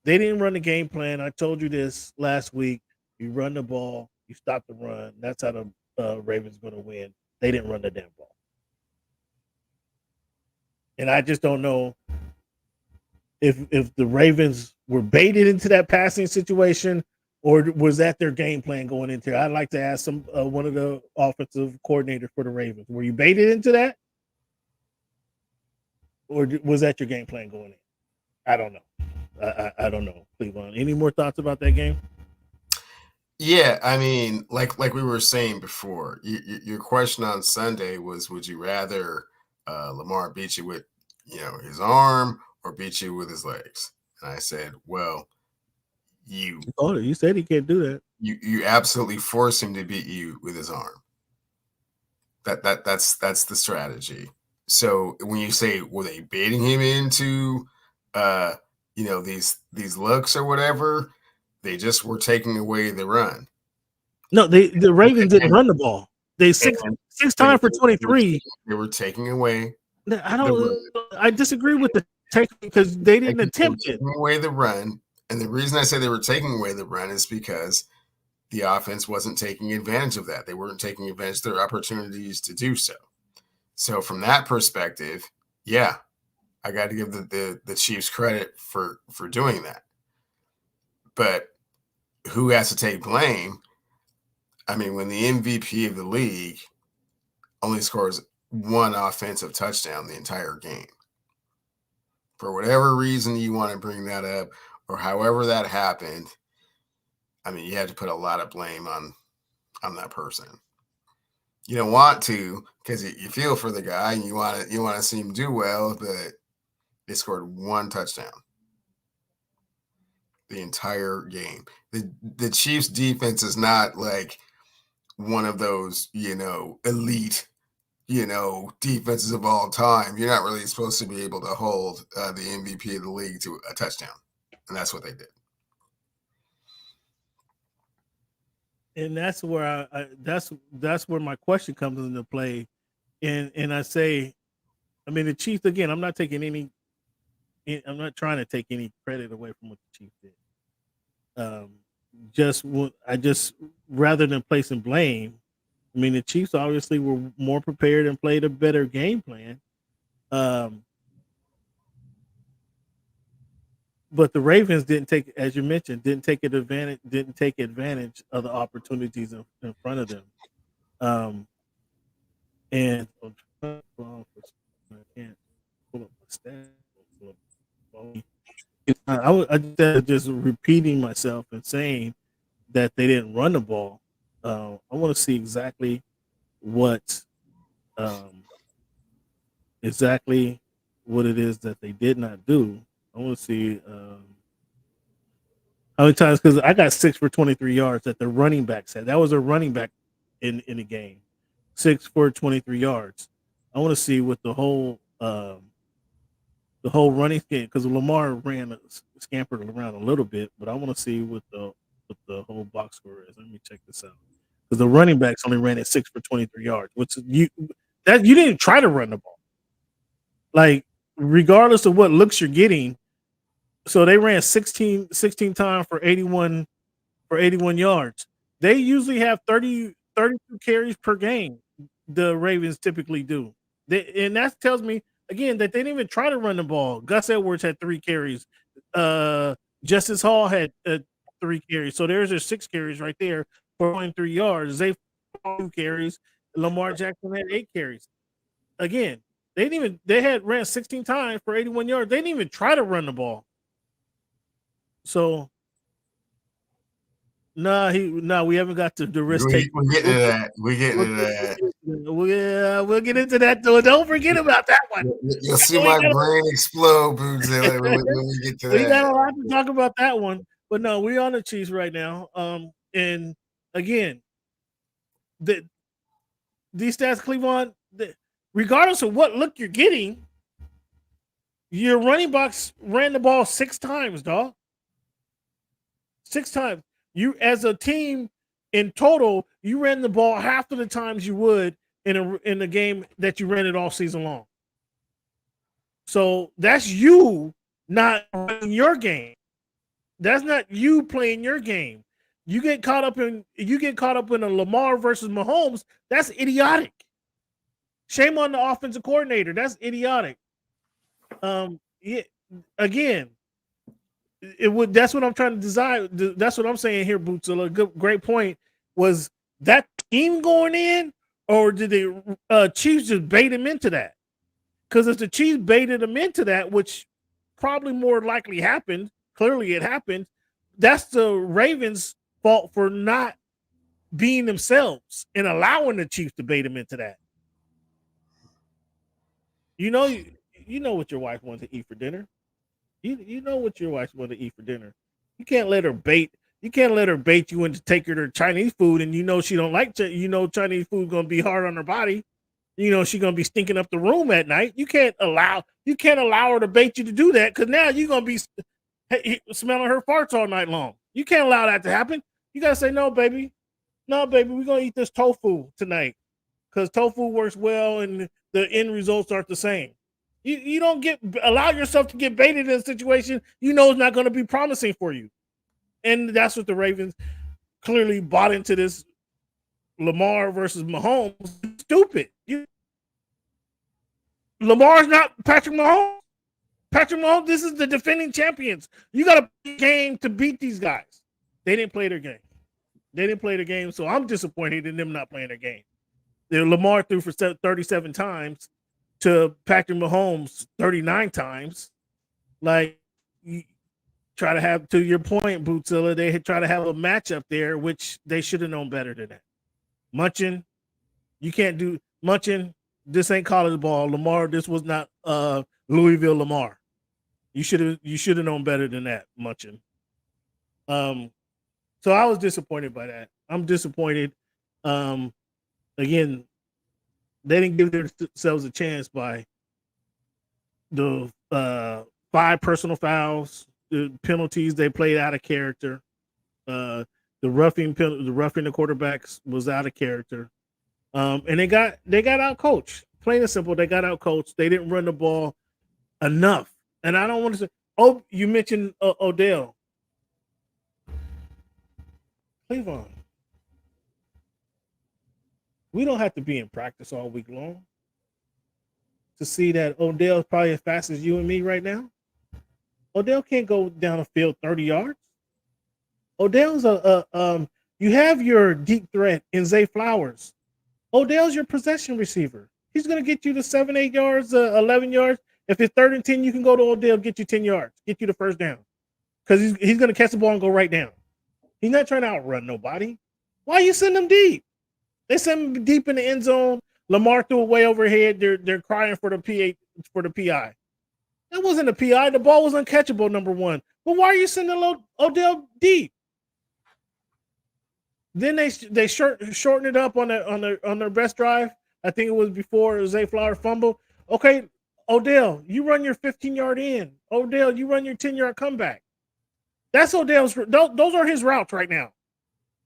They didn't run the game plan. I told you this last week. You run the ball, you stop the run. That's how the Ravens going to win. They didn't run the damn ball. And I just don't know if the Ravens were baited into that passing situation, or was that their game plan going into it? I'd like to ask one of the offensive coordinators for the Ravens. Were you baited into that? Or was that your game plan going in? I don't know. I don't know. Cleveland. Any more thoughts about that game? Yeah, I mean, like we were saying before, your question on Sunday was, would you rather Lamar beat you with, his arm or beat you with his legs? And I said, well, you said he can't do that. You absolutely force him to beat you with his arm. That's the strategy. So when you say, were they baiting him into these looks or whatever, they just were taking away the run. No, the Ravens didn't run the ball. They six times for 23. They were taking away. I disagree with the take because they didn't attempt it. Taking away the run, and the reason I say they were taking away the run is because the offense wasn't taking advantage of that. They weren't taking advantage of their opportunities to do so. So from that perspective, yeah, I got to give the Chiefs credit for doing that. But who has to take blame? I mean, when the MVP of the league only scores one offensive touchdown the entire game, for whatever reason you want to bring that up or however that happened, I mean, you have to put a lot of blame on that person. You don't want to because you feel for the guy and you want to see him do well, but they scored one touchdown the entire game. The Chiefs defense is not like one of those, elite, defenses of all time. You're not really supposed to be able to hold the MVP of the league to a touchdown. And that's what they did. And that's where that's where my question comes into play. And I say, I mean, the Chiefs, again, I'm not trying to take any credit away from what the Chiefs did. Rather than placing blame, I mean, the Chiefs obviously were more prepared and played a better game plan. But the Ravens didn't take, as you mentioned, didn't take advantage of the opportunities in front of them. And I can't pull up my stats. I just repeating myself and saying that they didn't run the ball. I want to see exactly what it is that they did not do. I want to see how many times, because I got 6 for 23 yards that the running back said. That was a running back in the game. 6 for 23 yards. I want to see what the whole running game, because Lamar scampered around a little bit, but I want to see what the whole box score is. Let me check this out. Because the running backs only ran at 6 for 23 yards, which you didn't try to run the ball. Like, regardless of what looks you're getting, so they ran 16 times for 81 yards. They usually have 32 carries per game. The Ravens typically do. And that tells me, again, that they didn't even try to run the ball. Gus Edwards had 3 carries. Justice Hall had 3 carries. So there's their 6 carries right there for 23 yards. They 2 carries. Lamar Jackson had 8 carries. Again, they had ran 16 times for 81 yards. They didn't even try to run the ball. So we haven't got to the risk take. We're getting to that. We're getting to that. We'll get into that. Don't forget about that one. You'll see my brain explode, Boozilla, when we get to that. We got a lot to talk about that one. But no, we're on the Chiefs right now. And again, these stats, Cleveland, regardless of what look you're getting, your running backs ran the ball 6 times, dog. 6 times. You, as a team in total, you ran the ball half of the times you would in a game that you ran it all season long. So that's you not running your game. That's not you playing your game. You get caught up in a Lamar versus Mahomes. That's idiotic. Shame on the offensive coordinator. That's idiotic. Again. That's what I'm trying to design. That's what I'm saying here, Bootzilla. Great point. Was that team going in, or did the Chiefs just bait him into that? Because if the Chiefs baited him into that, which probably more likely happened, clearly it happened, that's the Ravens' fault for not being themselves and allowing the Chiefs to bait him into that. You know what your wife wants to eat for dinner. You know what your wife wants to eat for dinner. You can't let her bait. You can't let her bait you into take her to Chinese food, and she don't like. Chinese food gonna be hard on her body. She's gonna be stinking up the room at night. You can't allow her to bait you to do that, because now you're gonna be smelling her farts all night long. You can't allow that to happen. You gotta say, no, baby, we're gonna eat this tofu tonight, because tofu works well, and the end results aren't the same. You don't allow yourself to get baited in a situation it's not going to be promising for you. And that's what the Ravens clearly bought into, this Lamar versus Mahomes. Stupid. Lamar's not Patrick Mahomes. Patrick Mahomes, this is the defending champions. You got to play a game to beat these guys. They didn't play their game. So I'm disappointed in them not playing their game. Lamar threw for 37 times. To Patrick Mahomes 39 times. Like, you try to have, to your point, Bootzilla, they had tried to have a matchup there, which they should have known better than that. Munchin, you can't do Munchin. This ain't college ball. Lamar, this was not Louisville Lamar. You should have known better than that, Munchin. So I was disappointed by that. I'm disappointed. Again, they didn't give themselves a chance by the 5 personal fouls, the penalties they played out of character. The roughing the quarterbacks was out of character. And they got out coached. Plain and simple, they got out coached. They didn't run the ball enough. And I don't want to say, oh, you mentioned Odell. Cleveland. We don't have to be in practice all week long to see that Odell's probably as fast as you and me right now. Odell can't go down the field 30 yards. Odell's you have your deep threat in Zay Flowers. Odell's your possession receiver. He's going to get you to 7, 8 yards, 11 yards. If it's 3rd and 10, you can go to Odell, get you 10 yards, get you the first down. Because he's going to catch the ball and go right down. He's not trying to outrun nobody. Why you send him deep? They send him deep in the end zone. Lamar threw it way overhead. They're crying for the PI. That wasn't a PI. The ball was uncatchable, number one. But why are you sending Odell deep? Then they shortened it up on their best drive. I think it was before Zay Flower fumble. Okay, Odell, you run your 15-yard in. Odell, you run your 10-yard comeback. That's Odell's. Those are his routes right now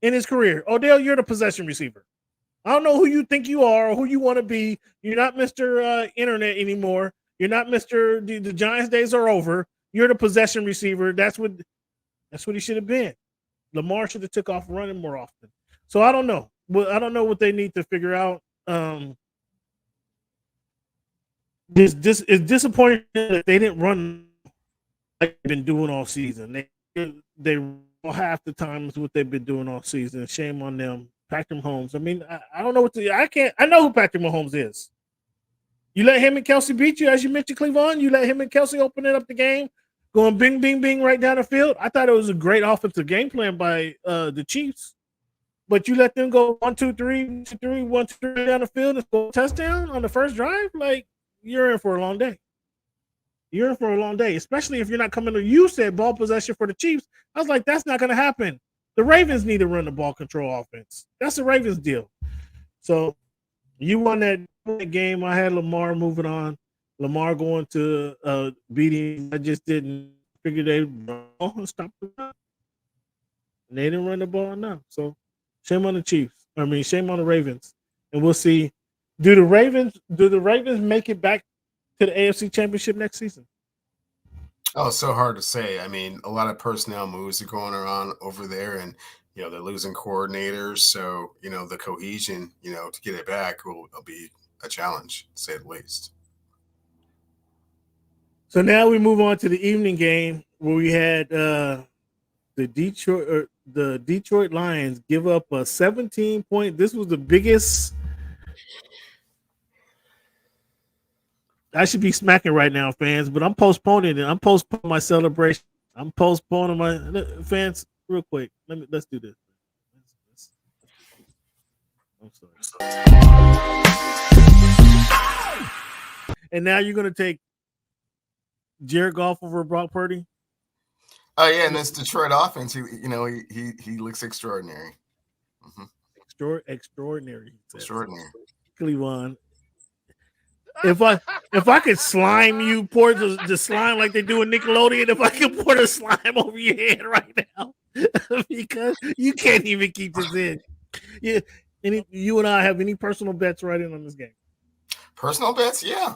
in his career. Odell, you're the possession receiver. I don't know who you think you are or who you want to be. You're not Mr. Internet anymore. You're not Mr. The Giants days are over. You're the possession receiver. That's what he should have been. Lamar should have took off running more often. So I don't know. Well, I don't know what they need to figure out. This is disappointing that they didn't run like they've been doing all season. They half the times what they've been doing all season. Shame on them. Patrick Mahomes. I mean, I don't know what to. I know who Patrick Mahomes is. You let him and Kelsey beat you, as you mentioned, Cleveland. You let him and Kelsey open it up the game, going bing, bing, bing right down the field. I thought it was a great offensive game plan by the Chiefs. But you let them go 1, 2, 3, 1, 2, 3, 1, 2, 3 down the field and score a touchdown on the first drive. Like, you're in for a long day. You're in for a long day, especially if you're not coming to. You said ball possession for the Chiefs. I was like, that's not going to happen. The Ravens need to run the ball control offense. That's the Ravens deal. So you won that game. I had Lamar moving on. Lamar going to beating. I just didn't figure they stop the run. And they didn't run the ball enough. So shame on the Chiefs. I mean, shame on the Ravens. And we'll see. Do the Ravens make it back to the AFC Championship next season? Oh, so hard to say. I mean, a lot of personnel moves are going on over there, and they're losing coordinators. So the cohesion, to get it back will be a challenge, to say the least. So now we move on to the evening game where we had the Detroit Lions give up a 17-point. This was the biggest. I should be smacking right now, fans, but I'm postponing it. I'm postponing my celebration. I'm postponing my fans real quick. Let's do this. I'm sorry. And now you're gonna take Jared Goff over Brock Purdy? Oh yeah, and this Detroit offense, he looks extraordinary. Mm-hmm. Extraordinary. Extraordinary. Cleveland. If I could slime you, pour the slime like they do in Nickelodeon, if I could pour the slime over your head right now, because you can't even keep this in. Yeah, you and I have any personal bets right in on this game? Personal bets? Yeah.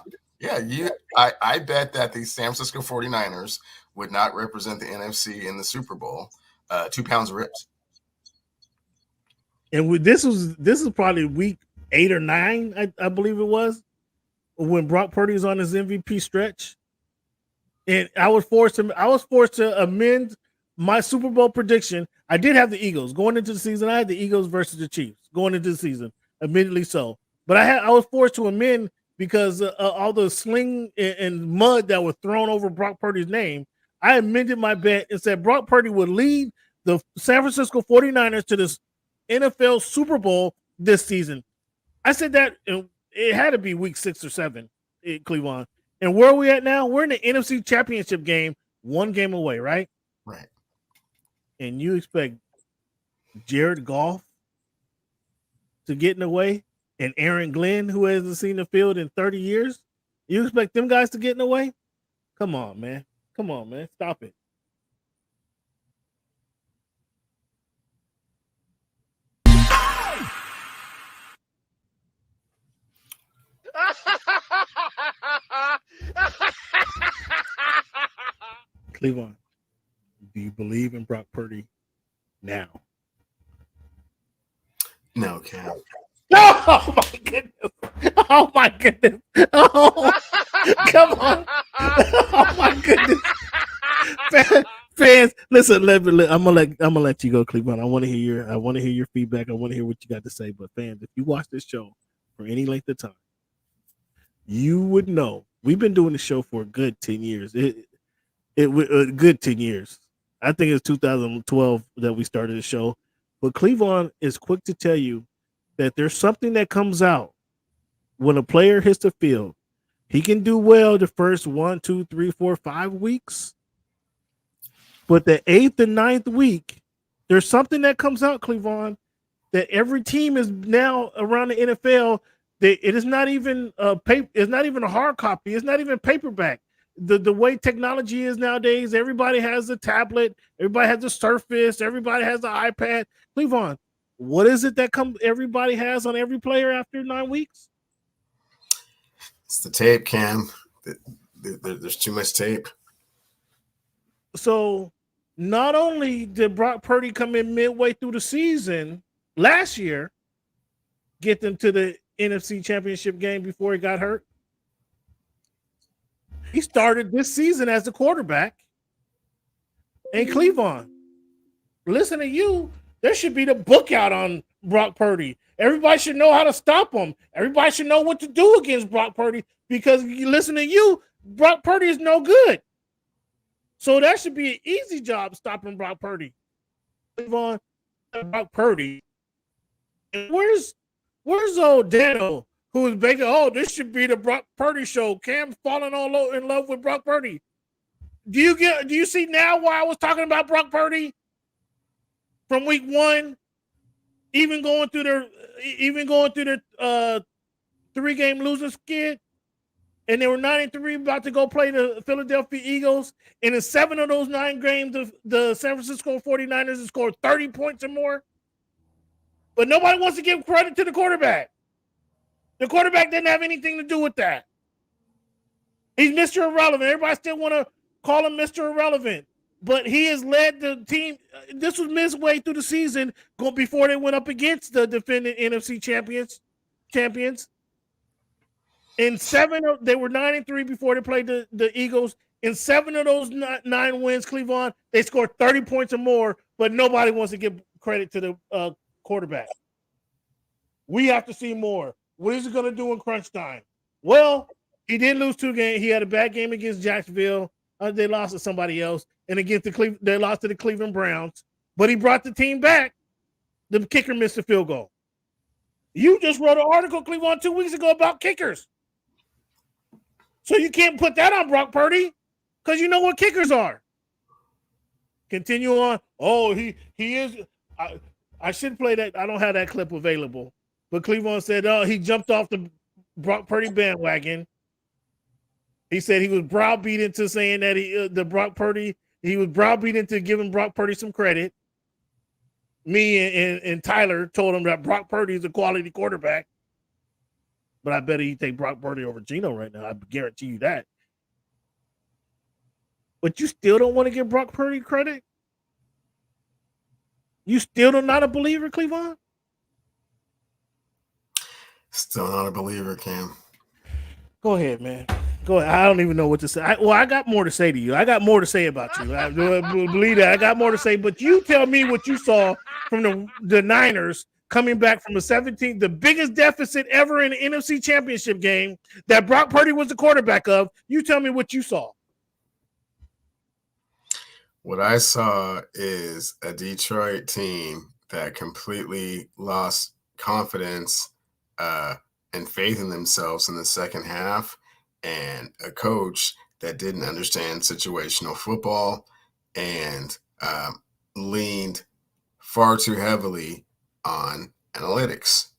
I bet that the San Francisco 49ers would not represent the NFC in the Super Bowl. 2 pounds of ribs. And this is probably week 8 or 9, I believe it was, when Brock Purdy was on his MVP stretch, and I was forced to amend my Super Bowl prediction. I did have the Eagles going into the season. I had the Eagles versus the Chiefs going into the season, admittedly so. But I was forced to amend because all the sling and mud that was thrown over Brock Purdy's name. I amended my bet and said Brock Purdy would lead the San Francisco 49ers to this NFL Super Bowl this season. I said that it had to be week 6 or 7 in Cleveland. And where are we at now? We're in the NFC Championship game, 1 game away, right? Right. And you expect Jared Goff to get in the way and Aaron Glenn, who hasn't seen the field in 30 years? You expect them guys to get in the way? Come on, man. Stop it. Cleveland, do you believe in Brock Purdy now? No, Cam. Oh my goodness! Oh my goodness! Oh, come on! Oh my goodness! Fans, listen. I'm gonna let you go, Cleveland. I want to hear your feedback. I want to hear what you got to say. But fans, if you watch this show for any length of time, you would know we've been doing the show for a good 10 years. A good 10 years. I think it's 2012 that we started the show. But Cleveland is quick to tell you that there's something that comes out when a player hits the field. He can do well the first 1, 2, 3, 4, 5 weeks. But the 8th and 9th week, there's something that comes out, Cleveland, that every team is now around the NFL. It is not even it's not even a hard copy. It's not even paperback. The way technology is nowadays, everybody has a tablet, everybody has a Surface, everybody has an iPad. Cleveland, what is it that everybody has on every player after 9 weeks? It's the tape, Cam. There's too much tape. So not only did Brock Purdy come in midway through the season last year, get them to the NFC Championship game before he got hurt, he started this season as the quarterback. And Cleveland, listen to you, there should be the book out on Brock Purdy. Everybody should know how to stop him. Everybody should know what to do against Brock Purdy because you listen to you, Brock Purdy is no good. So that should be an easy job stopping Brock Purdy. On Brock Purdy. And where's old Dano, who is making, this should be the Brock Purdy show. Cam's falling all in love with Brock Purdy. Do you see now why I was talking about Brock Purdy from week 1, even going through their 3-game losing skid, and they were 9-3 about to go play the Philadelphia Eagles, and in 7 of those 9 games, the San Francisco 49ers have scored 30 points or more. But nobody wants to give credit to the quarterback. The quarterback didn't have anything to do with that. He's Mr. Irrelevant. Everybody still want to call him Mr. Irrelevant. But he has led the team. This was midway through the season before they went up against the defending NFC champions. In 7, they were 9-3 before they played the Eagles. In 7 of those 9 wins, Cleveland, they scored 30 points or more, but nobody wants to give credit to the quarterback. We have to see more. What is he going to do in crunch time? Well, he did lose 2 games. He had a bad game against Jacksonville. They lost to somebody else. And against they lost to the Cleveland Browns. But he brought the team back. The kicker missed a field goal. You just wrote an article, Cleveland, 2 weeks ago about kickers. So you can't put that on Brock Purdy because you know what kickers are. Continue on. Oh, he is. I should play that. I don't have that clip available. But Cleveland said, he jumped off the Brock Purdy bandwagon. He said he was browbeat into saying that he was browbeat into giving Brock Purdy some credit. Me and Tyler told him that Brock Purdy is a quality quarterback. But I bet he'd take Brock Purdy over Geno right now. I guarantee you that. But you still don't want to give Brock Purdy credit? You still not a believer, Cleveland? Still not a believer, Cam. Go ahead, man. Go ahead. I don't even know what to say. I got more to say to you. I got more to say about you. I believe that. I got more to say. But you tell me what you saw from the Niners coming back from the biggest deficit ever in the NFC Championship game that Brock Purdy was the quarterback of. You tell me what you saw. What I saw is a Detroit team that completely lost confidence and faith in themselves in the second half, and a coach that didn't understand situational football and leaned far too heavily on analytics.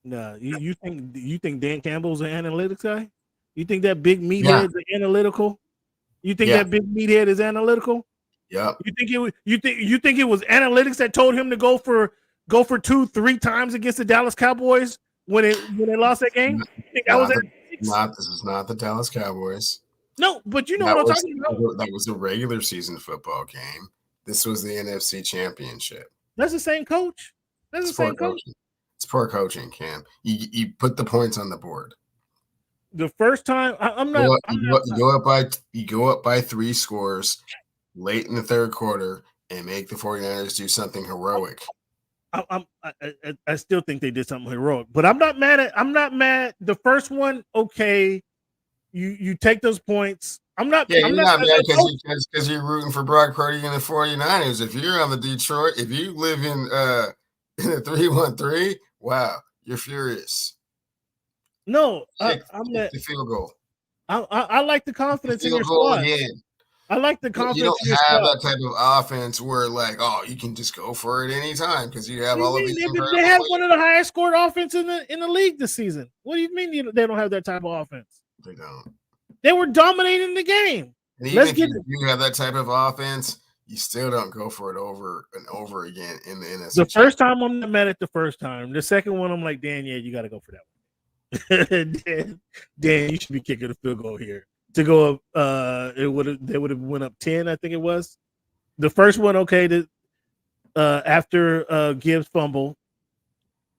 No, you think Dan Campbell's an analytics guy? You think that big meathead is analytical? You think that big meathead is analytical? Yeah. You think it was analytics that told him to go for 2-3 times against the Dallas Cowboys when they lost that game? This is not the Dallas Cowboys. No, but you know what I'm talking about. That was a regular season football game. This was the NFC Championship. That's the same coach. That's the same coach. It's poor coaching, Cam. You put the points on the board. The first time you go up by 3 scores late in the third quarter and make the 49ers do something heroic. I still think they did something heroic, but I'm not mad. The first one, okay, you take those points. I'm not mad because you're rooting for Brock Purdy and the 49ers. If you're on the Detroit, if you live in the 3-1-3, wow, you're furious. No, I'm the field goal. I like the confidence in your squad. Again. I like the confidence. You don't have that type of offense where you can just go for it anytime because you have all of these. They have one of the highest scored offense in the league this season. What do you mean they don't have that type of offense? They don't. They were dominating the game. And even if you have that type of offense, you still don't go for it over and over again in the NFC. The first time I'm not mad at the first time. The second one I'm like, Dan, you got to go for that one. Dan, you should be kicking a field goal here. To go up, they would have went up 10, I think it was. The first one, okay, after Gibbs fumble,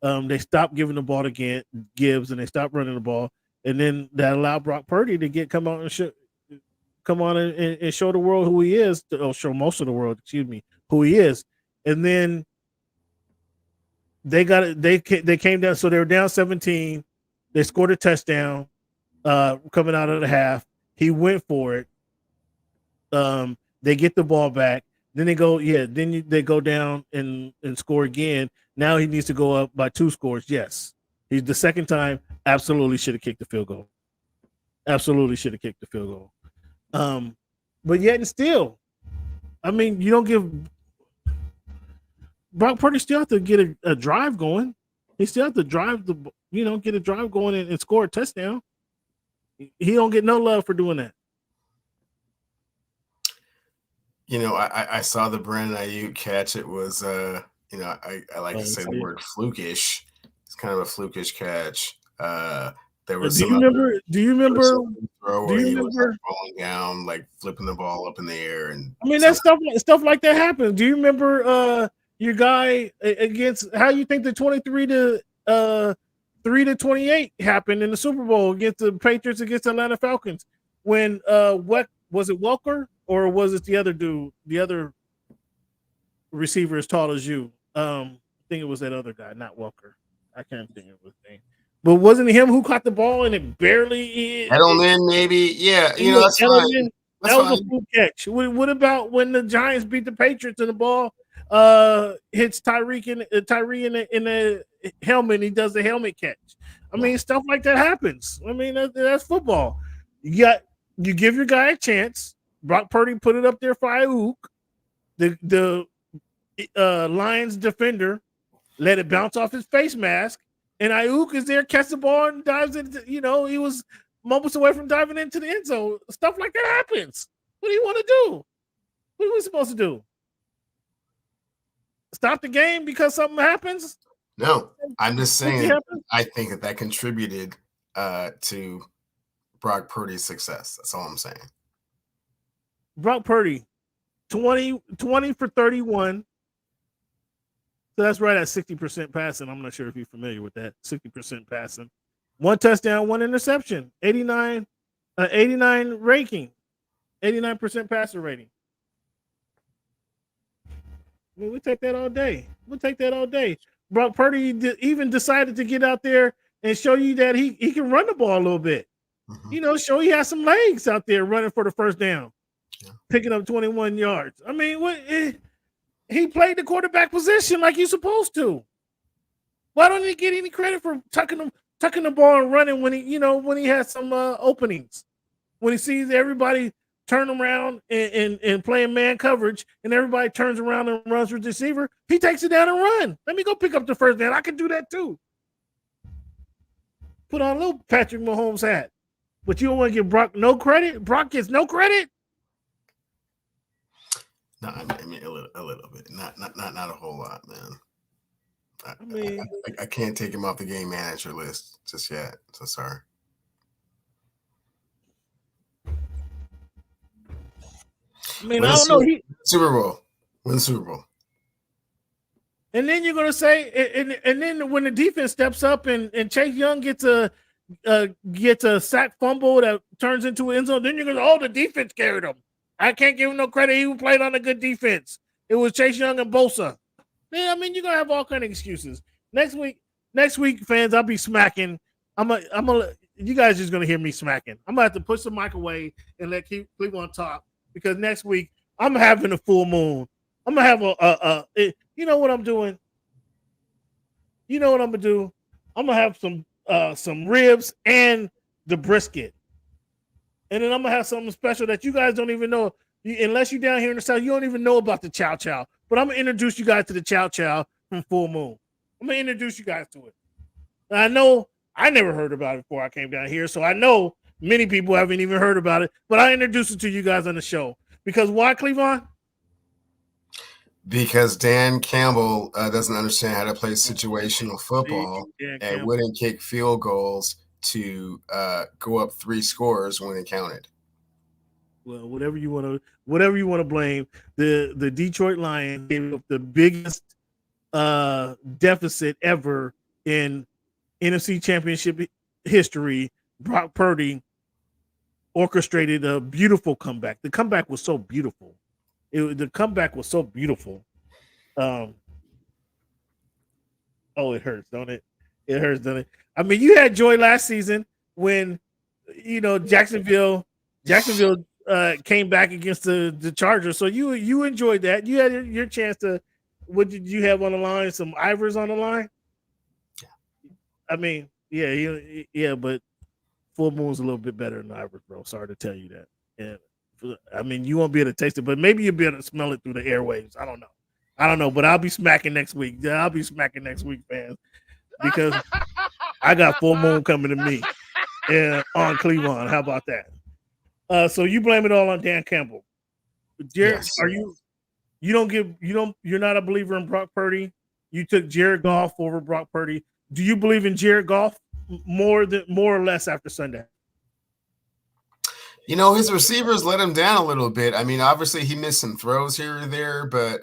they stopped giving the ball to Gibbs and they stopped running the ball, and then that allowed Brock Purdy to come on and show the world who he is, or show most of the world, who he is, and then They got it. They came down, so they were down 17. They scored a touchdown coming out of the half. He went for it. They get the ball back. Then they go, they go down and score again. Now he needs to go up by 2 scores. Yes. He's the second time, absolutely should have kicked the field goal. Absolutely should have kicked the field goal. But yet and still, I mean, you don't give Brock Purdy still have to get a drive going. He still have to drive get a drive going and score a touchdown. He don't get no love for doing that. I saw the Brandon Ayuk catch. It was, I like to say the word flukish. It's kind of a flukish catch. There was Do you remember falling down, like flipping the ball up in the air, and I mean that stuff like that happens. Do you remember your guy against how you think the 3-28 happened in the Super Bowl against the Patriots against the Atlanta Falcons when what was it, Welker, or was it the other dude, the other receiver as tall as you? I think it was that other guy, not Welker. I can't think of his name. But wasn't it him who caught the ball and it barely Edelman, maybe? Yeah, that's fine. That was a full catch. What about when the Giants beat the Patriots and the ball hits Tyree in the helmet and he does the helmet catch? I mean, stuff like that happens. I mean, that's football. You give your guy a chance. Brock Purdy put it up there for Ayuk. The Lions defender let it bounce off his face mask, and Ayuk is there, catch the ball and dives into. He was moments away from diving into the end zone. Stuff like that happens. What do you want to do? What are we supposed to do? Stop the game because something happens? No, I'm just saying. I think that contributed to Brock Purdy's success. That's all I'm saying. Brock Purdy, 20 for 31. So that's right at 60% passing. I'm not sure if you're familiar with that. 60% passing. 1 touchdown, 1 interception. 89 ranking. 89% passer rating. I mean, we take that all day. We'll take that all day. Brock Purdy even decided to get out there and show you that he can run the ball a little bit. Mm-hmm. Show he has some legs out there running for the first down. Yeah. Picking up 21 yards. I mean, he played the quarterback position like he's supposed to. Why don't he get any credit for tucking the ball and running when he has some openings? When he sees everybody turn around and playing man coverage and everybody turns around and runs with the receiver, he takes it down and run. Let me go pick up the first down. I can do that too. Put on a little Patrick Mahomes hat. But you don't want to give Brock no credit? Brock gets no credit? No, I mean a little bit, not a whole lot, man. I can't take him off the game manager list just yet. So sorry. I mean, I don't know. Super Bowl. Win the Super Bowl. And then you're gonna say, and then when the defense steps up and Chase Young gets a sack fumble that turns into an end zone, then you're gonna, the defense carried him. I can't give him no credit. He played on a good defense. It was Chase Young and Bosa. Yeah, I mean, you're gonna have all kind of excuses. Next week, fans, I'll be smacking. You guys just gonna hear me smacking. I'm gonna have to push the mic away and let Cleveland talk because next week I'm having a full moon. I'm gonna have you know what I'm doing? You know what I'm gonna do? I'm gonna have some ribs and the brisket. And then I'm going to have something special that you guys don't even know. Unless you're down here in the South, you don't even know about the Chow Chow. But I'm going to introduce you guys to the Chow Chow from Full Moon. I'm going to introduce you guys to it. And I know I never heard about it before I came down here, so I know many people haven't even heard about it. But I introduced it to you guys on the show. Because why, Cleveland? Because Dan Campbell doesn't understand how to play situational football and wouldn't kick field goals to go up 3 scores when it counted. Well, whatever you want to blame, the Detroit Lions gave up the biggest deficit ever in NFC Championship history. Brock Purdy orchestrated a beautiful comeback. The comeback was so beautiful. The comeback was so beautiful. Oh, it hurts, don't it? It hurts, don't it? I mean, you had joy last season when Jacksonville came back against the Chargers. So you enjoyed that. You had your chance to. What did you have on the line? Some Ivers on the line. I mean, yeah, but Full Moon's a little bit better than Ivers, bro. Sorry to tell you that. And I mean, you won't be able to taste it, but maybe you'll be able to smell it through the airwaves. I don't know, but I'll be smacking next week. Yeah, I'll be smacking next week, fans, because I got Full Moon coming to me on Cleveland. How about that? So you blame it all on Dan Campbell. Jared, Yes. you're not a believer in Brock Purdy. You took Jared Goff over Brock Purdy. Do you believe in Jared Goff more or less after Sunday? His receivers let him down a little bit. I mean, obviously he missed some throws here or there, but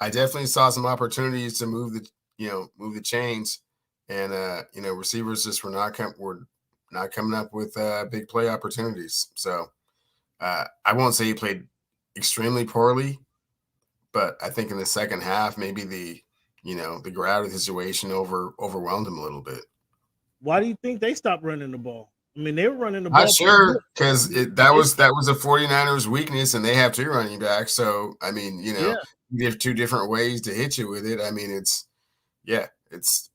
I definitely saw some opportunities to move the chains, and receivers just were not coming up with big play opportunities. So I won't say he played extremely poorly, but I think in the second half, maybe the gravity situation overwhelmed him a little bit. Why do you think they stopped running the ball? I mean, they were running the ball. Not sure, because that was a 49ers weakness, and they have two running backs. So I mean, you have two different ways to hit you with it. I mean, it's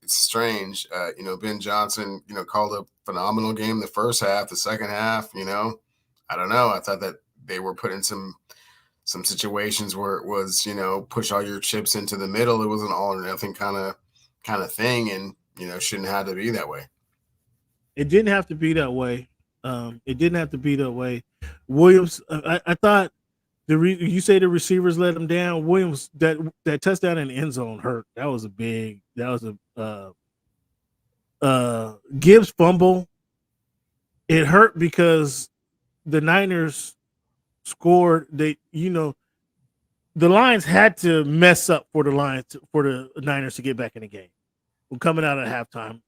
strange. Ben Johnson, called a phenomenal game the first half. The second half, I don't know. I thought that they were put in some situations where it was, push all your chips into the middle. It was an all or nothing kind of thing, and shouldn't have to be that way. It didn't have to be that way. It didn't have to be that way. Williams, I thought you say the receivers let him down. Williams, that touchdown in the end zone hurt. That was a Gibbs fumble. It hurt because the Niners scored. The Lions had to mess up for the Niners to get back in the game. When coming out at halftime,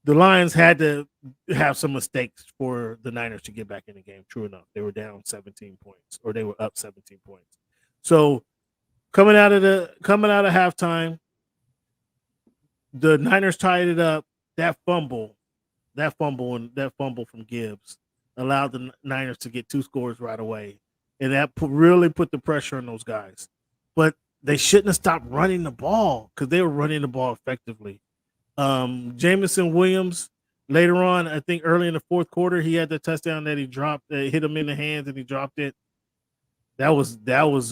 the Lions had to have some mistakes for the Niners to get back in the game. True enough, they were down 17 points, or they were up 17 points. So coming out of halftime, the Niners tied it up. That fumble from Gibbs allowed the Niners to get two scores right away, and that really put the pressure on those guys. But they shouldn't have stopped running the ball, because they were running the ball effectively. Jameson Williams, later on, I think early in the fourth quarter, he had the touchdown that he dropped, hit him in the hands, and he dropped it. That was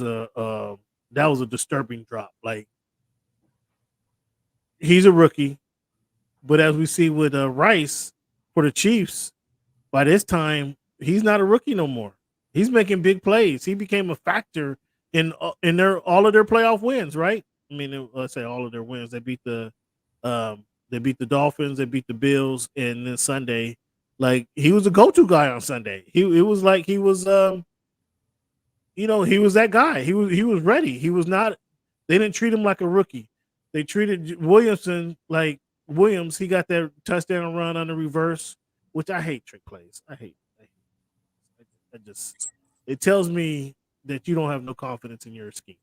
a disturbing drop. Like, he's a rookie, but as we see with Rice for the Chiefs, by this time he's not a rookie no more. He's making big plays. He became a factor in all of their playoff wins, right? I mean, let's say all of their wins. They beat the Dolphins, they beat the Bills, and then Sunday, like, he was a go-to guy on Sunday. It was like he was he was that guy. He was ready. He was not. They didn't treat him like a rookie. They treated Williamson like Williams. He got that touchdown run on the reverse, which I hate trick plays. I hate. It tells me that you don't have no confidence in your scheme.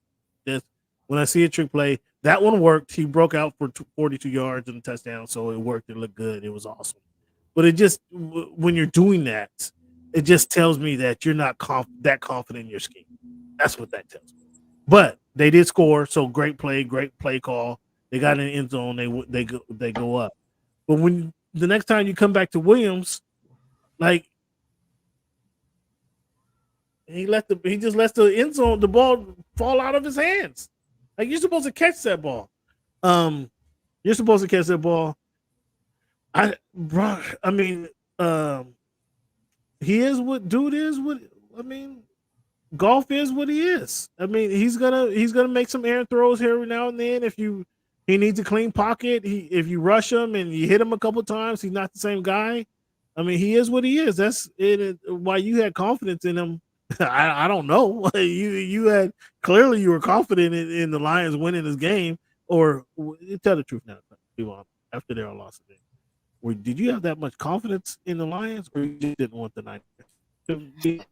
When I see a trick play, that one worked. He broke out for 42 yards and a touchdown, so it worked. It looked good. It was awesome. But it just, when you're doing that, it just tells me that you're not that confident in your scheme. That's what that tells me. But they did score, so great play call. They got in the end zone. They go up. But when the next time you come back to Williams, like, he just lets the end zone, the ball fall out of his hands. Like, you're supposed to catch that ball. You're supposed to catch that ball. He is what dude is. Golf is what he is. I mean, he's gonna make some errant throws here every now and then. If he needs a clean pocket, if you rush him and you hit him a couple times, he's not the same guy. I mean, he is what he is. That's it. Why you had confidence in him? I don't know. You had, clearly you were confident in the Lions winning this game. Or tell the truth now, after they all lost the game. Did you have that much confidence in the Lions, or you just didn't want the Niners?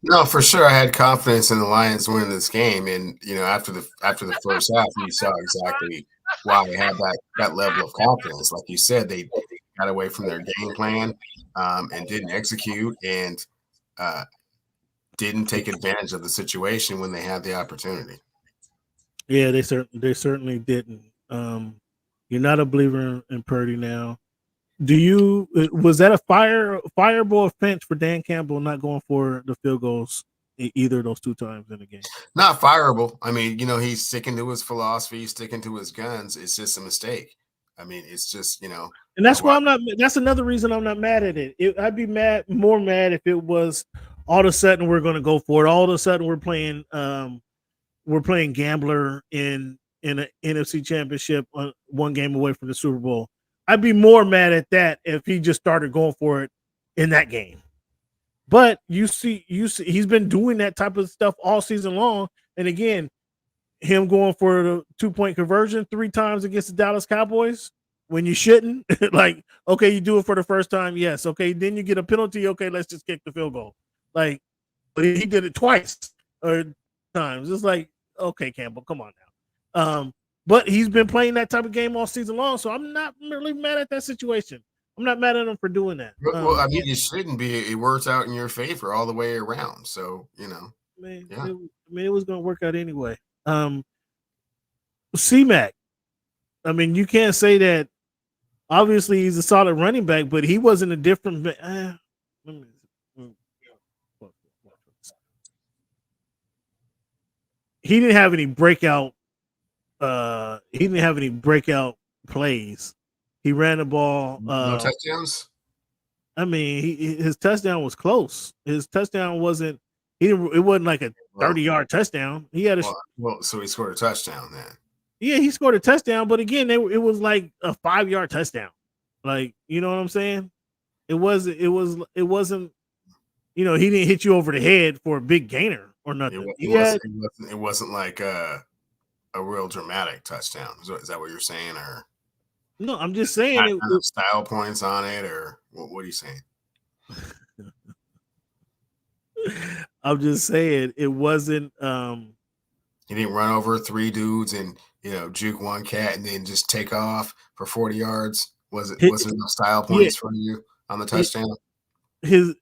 No, for sure, I had confidence in the Lions winning this game, and after the first half, you saw exactly why they had that level of confidence. Like you said, they got away from their game plan and didn't execute and didn't take advantage of the situation when they had the opportunity. Yeah, they certainly didn't. You're not a believer in Purdy now. Was that a fireable offense for Dan Campbell not going for the field goals either of those 2 times in the game? Not fireable. I mean, he's sticking to his philosophy, he's sticking to his guns. It's just a mistake. I mean, it's just, and that's why I'm not. That's another reason I'm not mad at it. I'd be more mad if it was all of a sudden we're going to go for it. All of a sudden we're playing gambler in an NFC Championship, 1 game away from the Super Bowl. I'd be more mad at that if he just started going for it in that game. But you see, he's been doing that type of stuff all season long. And again, him going for the 2-point conversion 3 times against the Dallas Cowboys when you shouldn't. Like, okay, you do it for the first time, yes. Okay, then you get a penalty. Okay, let's just kick the field goal. Like, but he did it twice or times. It's like, okay, Campbell, come on now. But he's been playing that type of game all season long, so I'm not really mad at that situation. I'm not mad at him for doing that. Well, I mean, you shouldn't be. It works out in your favor all the way around. So, it was going to work out anyway. C-Mac, I mean, you can't say that. Obviously, he's a solid running back, but he wasn't a different. He didn't have any breakout. He didn't have any breakout plays. He ran the ball. No touchdowns. I mean, his touchdown was close. His touchdown wasn't. It wasn't like a 30-yard touchdown. He had a. So he scored a touchdown then. Yeah, he scored a touchdown, but again, it was like a 5-yard touchdown. Like, you know what I'm saying? It wasn't. He didn't hit you over the head for a big gainer or nothing. It wasn't like a real dramatic touchdown. Is that what you're saying, or? No, I'm just saying it style points on it, or what are you saying? I'm just saying it wasn't. He didn't run over 3 dudes and juke 1 cat and then just take off for 40 yards. Was it enough style points for you on the touchdown? His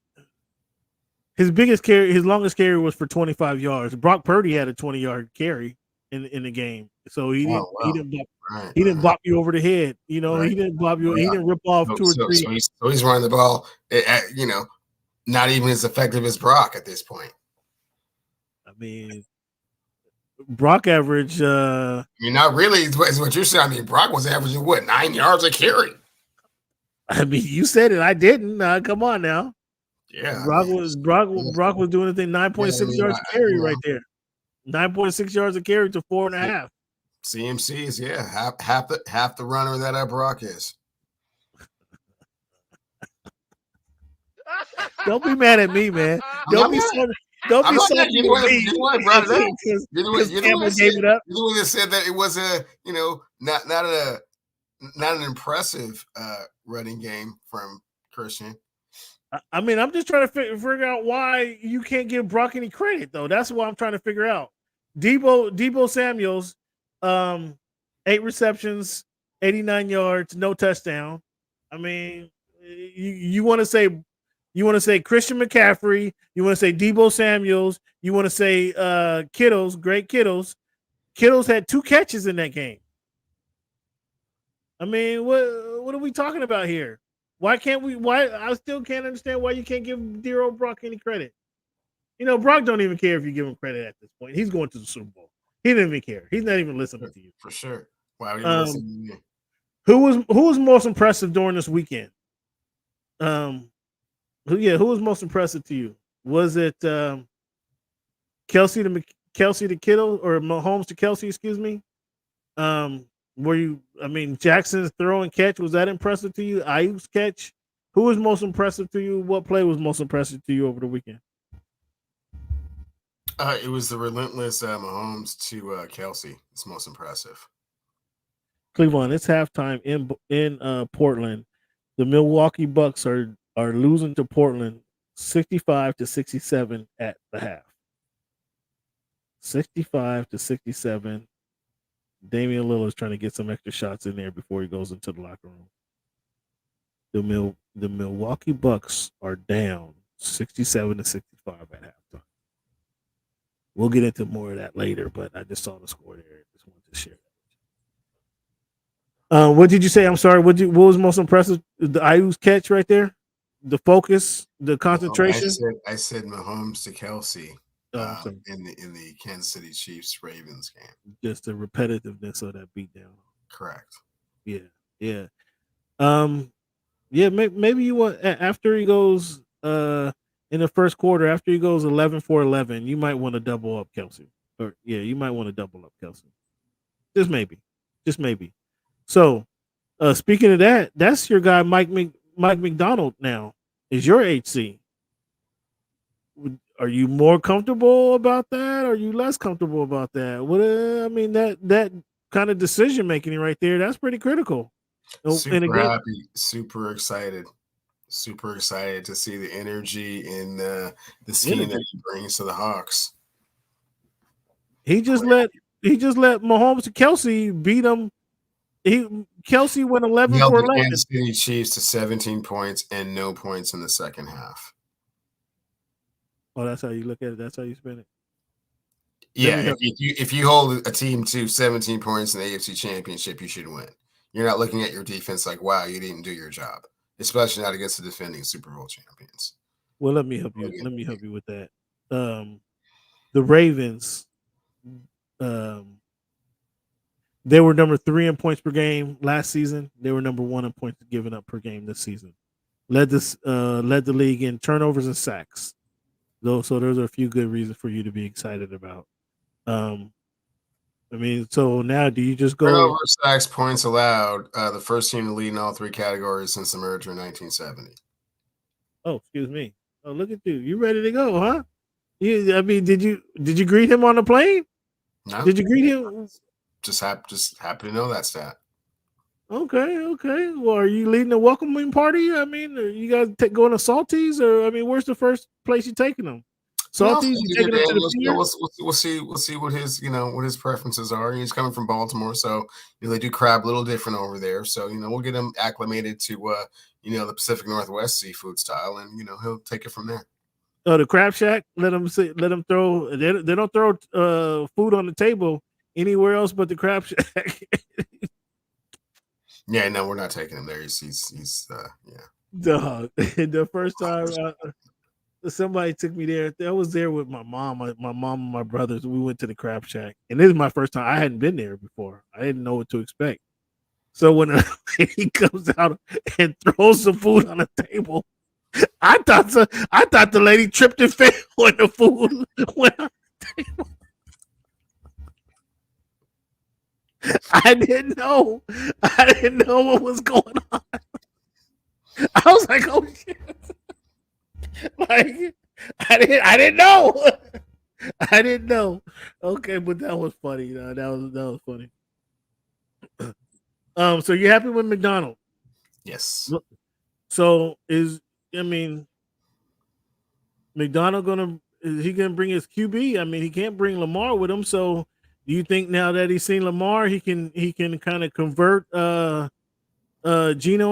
biggest carry, his longest carry was for 25 yards. Brock Purdy had a 20-yard carry in the game, so he didn't bop you over the head. He didn't bop you. He didn't rip off 2 or 3. So he's running the ball. Not even as effective as Brock at this point. I mean, Brock average. Not really. Is what you're saying. I mean, Brock was averaging 9 yards a carry. I mean, you said it. I didn't. Come on now. Yeah. Brock was doing the thing. 9.6 yards a carry right there. 9.6 yards a carry to 4.5. CMCs, yeah, half the runner that Brock is. Don't be mad at me, man. Don't be salty with me. You're the one that said that it was not an impressive running game from Christian. I mean, I'm just trying to figure out why you can't give Brock any credit, though. That's what I'm trying to figure out. Deebo Samuels, 8 receptions, 89 yards, no touchdown. I mean, you want to say Christian McCaffrey, you want to say Deebo Samuels, you want to say Kittles, great Kittles. Kittles had 2 catches in that game. I mean, what are we talking about here? Why I still can't understand why you can't give Dero Brock any credit. Brock don't even care if you give him credit at this point. He's going to the Super Bowl. He didn't even care. He's not even listening to you. For sure. Wow, you're listening to me. Who was most impressive during this weekend? Who was most impressive to you? Was it Kelsey to Kittle or Mahomes to Kelsey? Excuse me. Jackson's throw and catch, was that impressive to you? Ayuk's catch. Who was most impressive to you? What play was most impressive to you over the weekend? It was the relentless Mahomes to Kelsey. It's most impressive. Cleveland, it's halftime in Portland. The Milwaukee Bucks are losing to Portland 65-67 at the half. 65-67 Damian Lillard's trying to get some extra shots in there before he goes into the locker room. The Milwaukee Bucks are down 67-65 at halftime. We'll get into more of that later, but I just saw the score there. Just wanted to share that. What did you say? I'm sorry. What was most impressive? The Ayuk's catch right there, the focus, the concentration. I said Mahomes to Kelsey in the Kansas City Chiefs Ravens game. Just the repetitiveness of that beatdown. Correct. Yeah. Yeah, maybe you want after he goes in the first quarter, after he goes 11-for-11, you might want to double up Kelsey. Or you might want to double up Kelsey. Just maybe. So, speaking of that, that's your guy Mike McDonald now is your HC. Are you more comfortable about that? Or are you less comfortable about that? What I mean that kind of decision making right there, that's pretty critical. Super happy, super excited to see the energy and the scheme that he brings to the Hawks. He just let Mahomes and Kelsey beat him. Kelsey went 11-for-11. The Kansas City Chiefs to 17 points and no points in the second half. Oh, that's how you look at it. That's how you spin it. Yeah, if you hold a team to 17 points in the AFC Championship, you should win. You're not looking at your defense like, wow, you didn't do your job, especially not against the defending Super Bowl champions. Well, let me help you. Let me help you with that. The Ravens, they were number 3 in points per game last season. They were number 1 in points given up per game this season. Led the league in turnovers and sacks. So those are a few good reasons for you to be excited about. I mean, so now do you just go turnover, sacks, points allowed? The first team to lead in all 3 categories since the merger in 1970. Oh, excuse me. Oh, look at you! You ready to go, huh? Did you greet him on the plane? No. Did you greet him? Just happy to know that stat. Okay. Well, are you leading a welcoming party? I mean, are you guys going to Salties, or where's the first place you're taking them? Salties, we'll see what his preferences are. He's coming from Baltimore, so they do crab a little different over there. So we'll get him acclimated to the Pacific Northwest seafood style, and he'll take it from there. Oh, the Crab Shack. Let them throw. They don't throw food on the table anywhere else but the Crab Shack. Yeah, no, we're not taking him there. He's Dog. The first time somebody took me there, I was there with my mom and my brothers. We went to the Crab Shack, and this is my first time. I hadn't been there before. I didn't know what to expect. So when he comes out and throws some food on the table, I thought the lady tripped and fell when the food went on the table. I didn't know what was going on. I was like, oh shit. Like I didn't know. I didn't know. Okay, but that was funny. That was funny. So you're happy with McDonald? Yes. So McDonald is he gonna bring his QB? I mean, he can't bring Lamar with him. So do you think now that he's seen Lamar, he can kind of convert Geno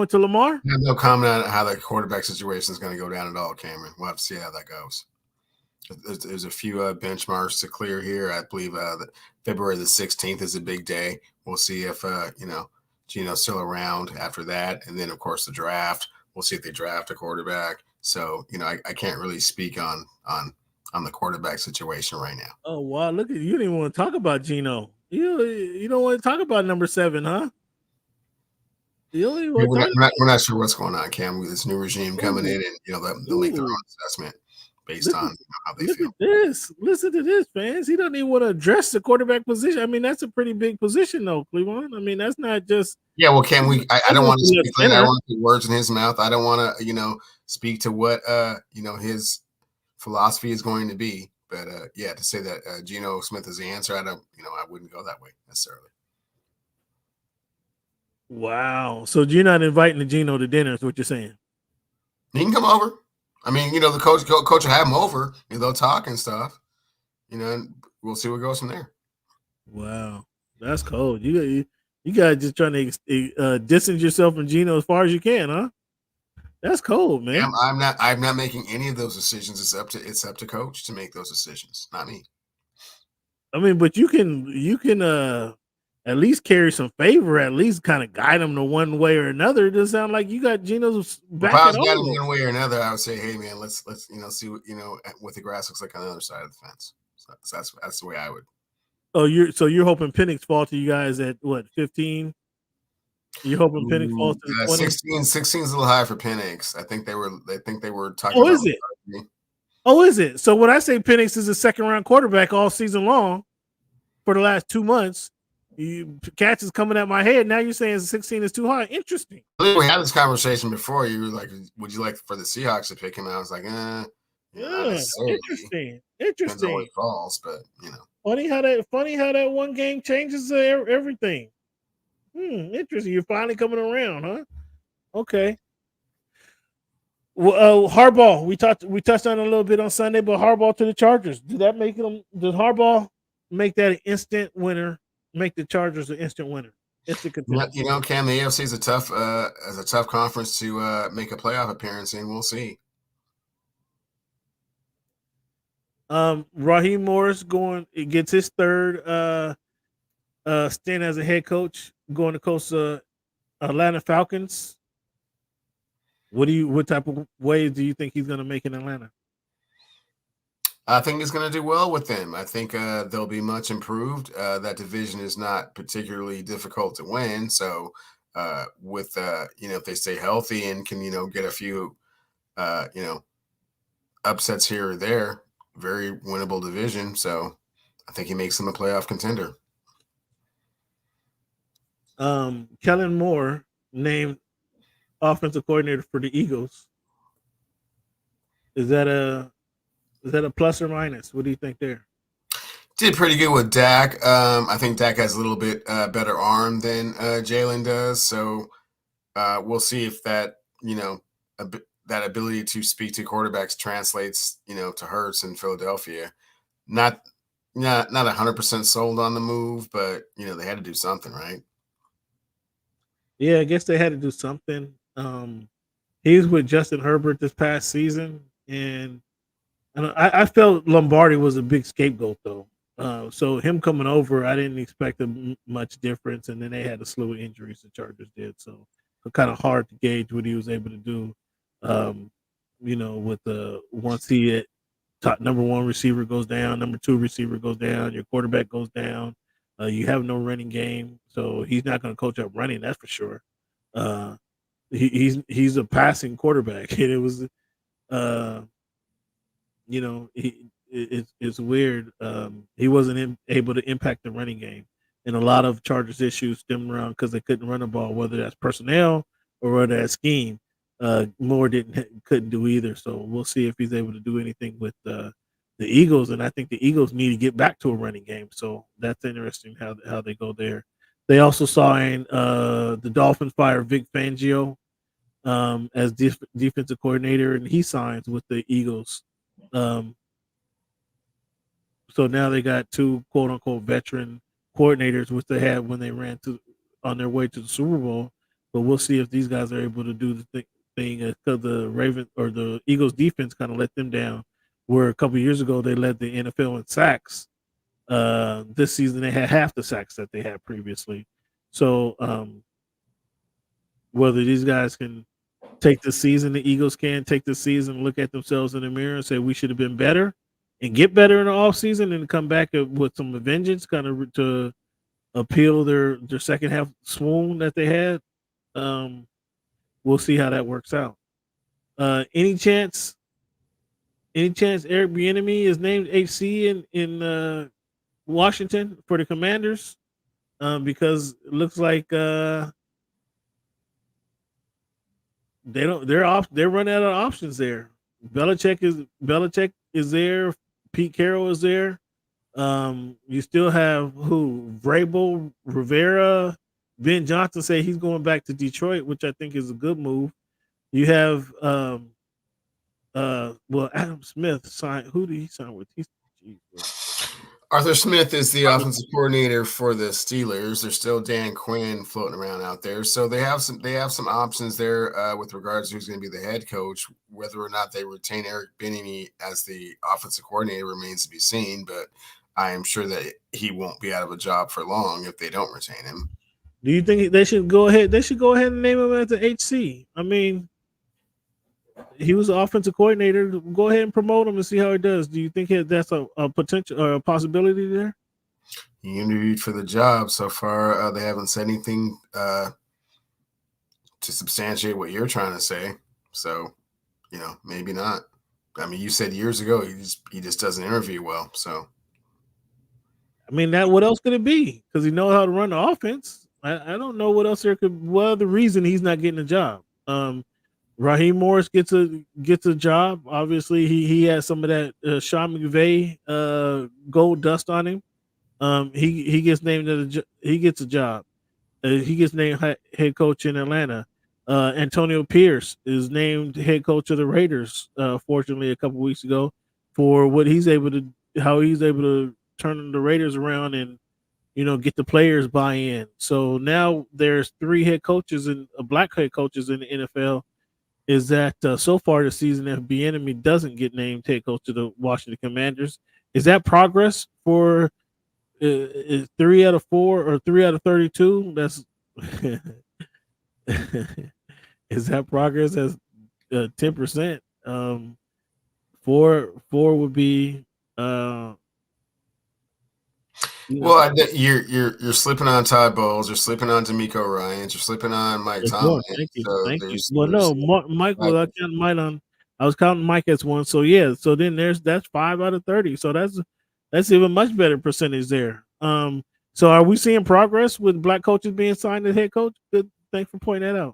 into Lamar? I have no comment on how the quarterback situation is going to go down at all, Cameron. We'll have to see how that goes. There's a few benchmarks to clear here. I believe that February the 16th is a big day. We'll see if Geno's still around after that, and then of course the draft. We'll see if they draft a quarterback. So I can't really speak on the quarterback situation right now. Oh wow! Look at you! Didn't even want to talk about Geno. You don't want to talk about number 7, huh? We're not sure what's going on, Cam. With this new regime coming in, and they'll make their own assessment based on how they feel. Look at this! Listen to this, fans. He doesn't even want to address the quarterback position. I mean, that's a pretty big position, though, Cleveland. I mean, that's not just. Yeah, well, Cam, I don't want to speak. I don't want to put words in his mouth. I don't want to, speak to what his philosophy is going to be. But to say that Geno Smith is the answer, I wouldn't go that way necessarily. Wow. So you're not inviting the Geno to dinner is what you're saying? He can come over. I mean, the coach will have him over, and they'll talk and stuff. And we'll see what goes from there. Wow. That's cold. You guys just trying to distance yourself from Geno as far as you can, huh? That's cold, man. I'm not making any of those decisions. It's up to coach to make those decisions, not me. I mean, but you can at least carry some favor, at least kind of guide them to one way or another. It doesn't sound like you got Geno's back If I at was guiding all. one way or another, I would say, hey man, let's see what the grass looks like on the other side of the fence. So that's the way I would. Oh, you're hoping Penix falls to you guys at what 15? You're hoping Penix falls to the 20? 16 is a little high for Penix. I think they were talking Oh, about. is it? Oh, is it? So when I say Penix is a second round quarterback all season long for the last 2 months, catch is coming at my head. Now you're saying 16 is too high. Interesting. We had this conversation before. You were like, "Would you like for the Seahawks to pick him?" And I was like, Yeah, interesting. Depends on where he falls, but Funny how that one game changes everything. Interesting. You're finally coming around, huh? Okay. Well, Harbaugh. We touched on it a little bit on Sunday, but Harbaugh to the Chargers. Does Harbaugh make that an instant winner? Make the Chargers an instant winner? Instant contender. Cam, the AFC is a tough conference to make a playoff appearance in. We'll see. Raheem Morris gets his third stint as a head coach, going to coach Atlanta Falcons. What type of ways do you think he's going to make in Atlanta? I think he's going to do well with them. I think they'll be much improved. That division is not particularly difficult to win. So if they stay healthy and can, get a few, upsets here or there, very winnable division. So I think he makes them a playoff contender. Kellen Moore named offensive coordinator for the Eagles. Is that a plus or minus? What do you think there? Did pretty good with Dak. I think Dak has a little bit better arm than Jalen does. So we'll see if that, that ability to speak to quarterbacks translates, to Hurts in Philadelphia. Not 100% sold on the move, but they had to do something, right? Yeah, I guess they had to do something. He was with Justin Herbert this past season, and I felt Lombardi was a big scapegoat though. So him coming over, I didn't expect much difference, and then they had a slew of injuries the Chargers did, so kind of hard to gauge what he was able to do. With once he top number one receiver goes down, number two receiver goes down, your quarterback goes down, you have no running game, so he's not going to coach up running, that's for sure. He's a passing quarterback, and it was, it's weird. He wasn't able to impact the running game, and a lot of Chargers issues stem around because they couldn't run the ball, whether that's personnel or whether that's scheme. Moore couldn't do either, so we'll see if he's able to do anything with the Eagles. And I think the Eagles need to get back to a running game, so that's interesting how they go there. They also signed the Dolphins fire Vic Fangio as defensive coordinator, and he signs with the Eagles. So now they got two quote unquote veteran coordinators, which they had when they ran on their way to the Super Bowl. But we'll see if these guys are able to do the thing because the Ravens or the Eagles defense kind of let them down. Where a couple of years ago they led the NFL in sacks. This season they had half the sacks that they had previously. So whether these guys can take the season, the Eagles can take the season, look at themselves in the mirror and say we should have been better and get better in the offseason and come back with some vengeance, kind of to appeal their second half swoon that they had. We'll see how that works out. Any chance Eric Bieniemy is named HC in Washington for the Commanders? Because it looks like they're running out of options there. Belichick is there. Pete Carroll is there. You still have Vrabel, Rivera, Ben Johnson say he's going back to Detroit, which I think is a good move. You have Adam Smith signed. Who did he sign with? Arthur Smith is the offensive coordinator for the Steelers. There's still Dan Quinn floating around out there, so they have some options there with regards to who's going to be the head coach. Whether or not they retain Eric Bieniemy as the offensive coordinator remains to be seen, but I am sure that he won't be out of a job for long if they don't retain him. Do you think they should go ahead? They should go ahead and name him as the HC. I mean, he was the offensive coordinator. Go ahead and promote him and see how he does. Do you think that's a potential or a possibility there? He interviewed for the job. So far, they haven't said anything to substantiate what you're trying to say. So, maybe not. I mean, you said years ago he just doesn't interview well. So, I mean, what else could it be? Because he knows how to run the offense. I don't know what else there could. What other reason he's not getting a job? Raheem Morris gets a job. Obviously, he has some of that Sean McVay gold dust on him. He gets named he gets a job. He gets named head coach in Atlanta. Antonio Pierce is named head coach of the Raiders. Fortunately, a couple weeks ago, for how he's able to turn the Raiders around and get the players buy-in. So now there's 3 head coaches and black head coaches in the NFL. Is that so far this season, if Bieniemy doesn't get named head coach of the Washington Commanders, is that progress for 3 out of 4 or 3 out of 32? That's is that progress as 10%? 4 would be. Well, you're slipping on Todd Bowles, you're slipping on D'Amico Ryans, you're slipping on Mike Tomlin. Thank you. So Thank you. Well, no, Mike. Well, I was counting Mike as one. So yeah. So then that's 5 out of 30. So that's even much better percentage there. So are we seeing progress with black coaches being signed as head coach? Good. Thanks for pointing that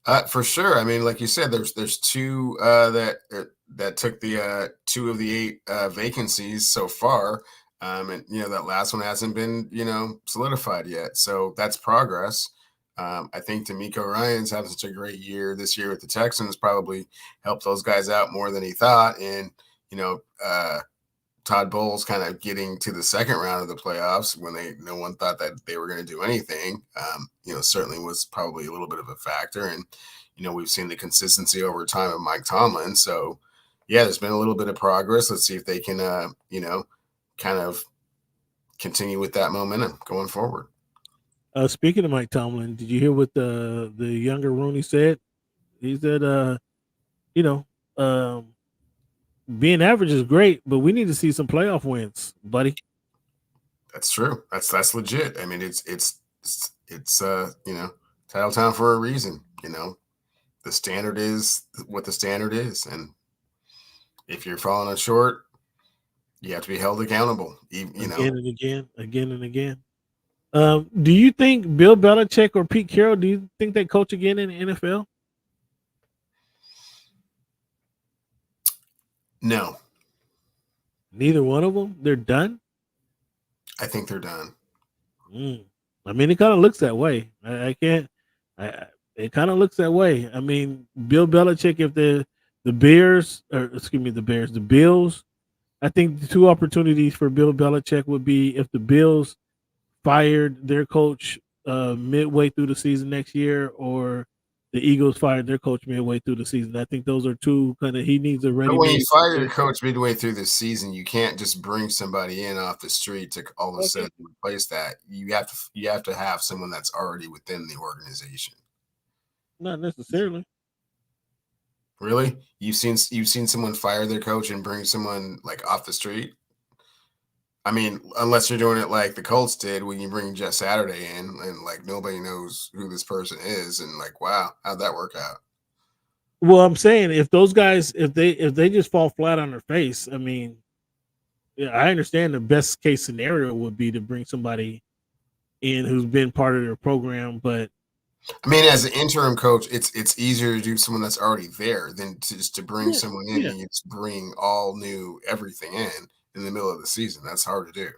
out. For sure. I mean, like you said, there's 2 that took the 2 of the 8 vacancies so far. And that last one hasn't been solidified yet, so that's progress. I think D'Amico Ryans having such a great year this year with the Texans probably helped those guys out more than he thought, and Todd Bowles kind of getting to the second round of the playoffs when no one thought that they were going to do anything. Certainly was probably a little bit of a factor, and we've seen the consistency over time of Mike Tomlin. So yeah, there's been a little bit of progress. Let's see if they can kind of continue with that momentum going forward. Speaking of Mike Tomlin, did you hear what the younger Rooney said? He said, being average is great, but we need to see some playoff wins, buddy. That's true. That's legit. I mean, it's title time for a reason. The standard is what the standard is, and if you're falling short, you have to be held accountable. Again and again. Do you think Bill Belichick or Pete Carroll, do you think they coach again in the NFL? No. Neither one of them? They're done? I think they're done. I mean, it kind of looks that way. It kind of looks that way. I mean, Bill Belichick, if the Bills, I think the 2 opportunities for Bill Belichick would be if the Bills fired their coach midway through the season next year, or the Eagles fired their coach midway through the season. I think those are 2 kind of. He needs a ready. When you fire your coach midway through the season, you can't just bring somebody in off the street to all of a sudden replace that. You have to have someone that's already within the organization. Not necessarily. Really? You've seen someone fire their coach and bring someone like off the street? I mean, unless you're doing it like the Colts did when you bring Jeff Saturday in and like nobody knows who this person is, and like, wow, how'd that work out? Well, I'm saying if those guys, if they just fall flat on their face, I mean, yeah, I understand the best case scenario would be to bring somebody in who's been part of their program, but I mean, as an interim coach, it's easier to do someone that's already there than to bring someone in and you just bring all new everything in the middle of the season. That's hard to do.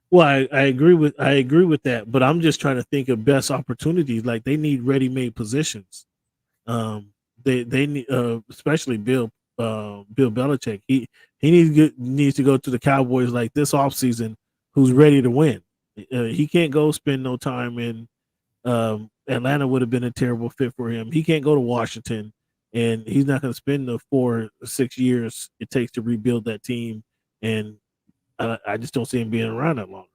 Well, I agree with that, but I'm just trying to think of best opportunities. Like they need ready-made positions. They need, especially Bill Belichick. He He needs to go to the Cowboys like this offseason, who's ready to win. He can't go spend no time in Atlanta. Would have been a terrible fit for him. He can't go to Washington, and he's not going to spend the 4 or 6 years it takes to rebuild that team. And I just don't see him being around that long.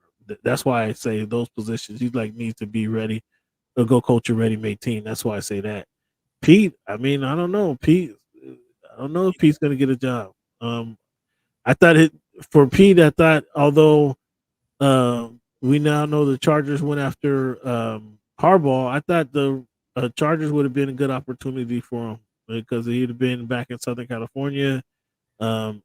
That's why I say those positions he needs to be ready, or go coach a ready-made team. That's why I say that. Pete, I mean, I don't know. Pete, I don't know if Pete's going to get a job. I thought for Pete. I thought, although we now know the Chargers went after Harbaugh, I thought the Chargers would have been a good opportunity for him because he'd have been back in Southern California.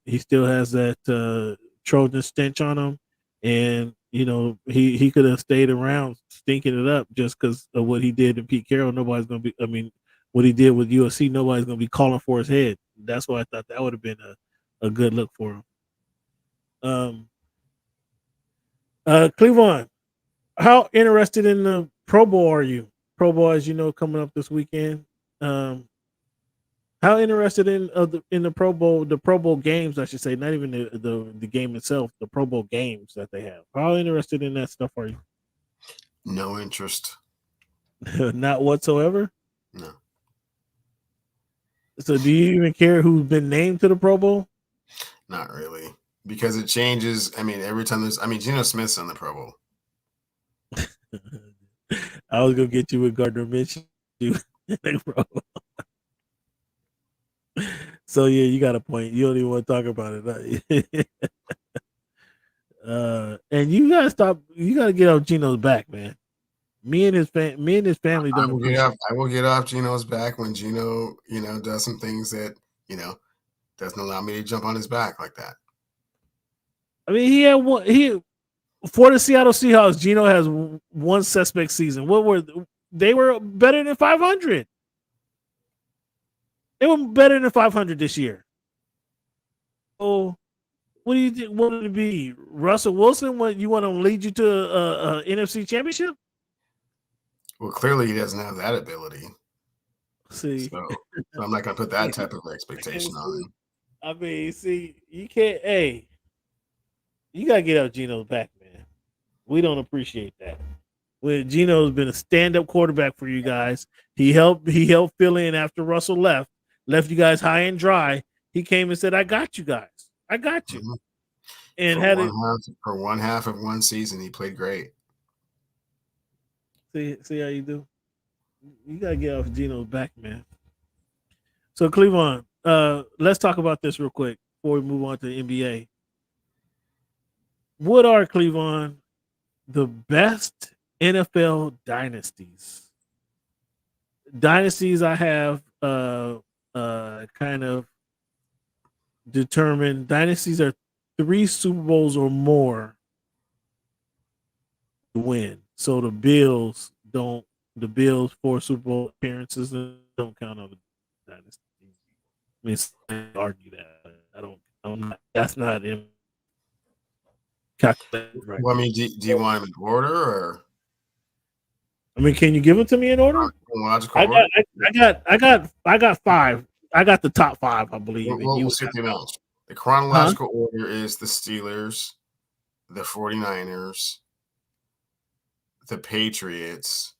He still has that Trojan stench on him, and he could have stayed around stinking it up just because of what he did in Pete Carroll. Nobody's going to be. I mean, what he did with USC, nobody's going to be calling for his head. That's why I thought that would have been a good look for him. Cleveland, how interested in the Pro Bowl are you? Pro Bowl, as you know, coming up this weekend. How interested in the Pro Bowl, the Pro Bowl games, I should say, not even the game itself, the Pro Bowl games that they have. How interested in that stuff are you? No interest. Not whatsoever? No. So do you even care who's been named to the Pro Bowl? Not really. Because it changes. I mean, every time Geno Smith's on the Pro Bowl. I was going to get you with Gardner Minshew in the Pro Bowl. So yeah, you got a point. You don't even want to talk about it. And you gotta stop. You gotta get off Geno's back, man. Me and his family don't. I will get off Geno's back when Geno, does some things that doesn't allow me to jump on his back like that. I mean, he had one. For the Seattle Seahawks, Geno has one suspect season. They were better than 500. They were better than 500 this year. Oh, what do you think? What would it be? Russell Wilson? What you want to lead you to a NFC Championship? Well, clearly he doesn't have that ability. See, so I'm not going to put that type of expectation on him. I mean, see, you can't. Hey, you gotta get out Geno's back, man. We don't appreciate that. When Geno's been a stand-up quarterback for you guys, he helped fill in after Russell left you guys high and dry. He came and said, "I got you guys. I got you." Mm-hmm. And for one half of one season, he played great. See how you do. You gotta get off Geno's back, man. So Cleveland, let's talk about this real quick before we move on to the NBA. What are, Cleveland, the best NFL dynasties? Dynasties I have kind of determined. Dynasties are 3 Super Bowls or more to win. So the Bills 4 Super Bowl appearances don't count on the dynasty. I mean, I argue that. That's not in calculated right. Well, I mean, do you want them in order, or? I mean, can you give it to me in order? I got 5. I got the top 5, I believe. We'll see the amounts. The chronological order is the Steelers, the 49ers, the Patriots.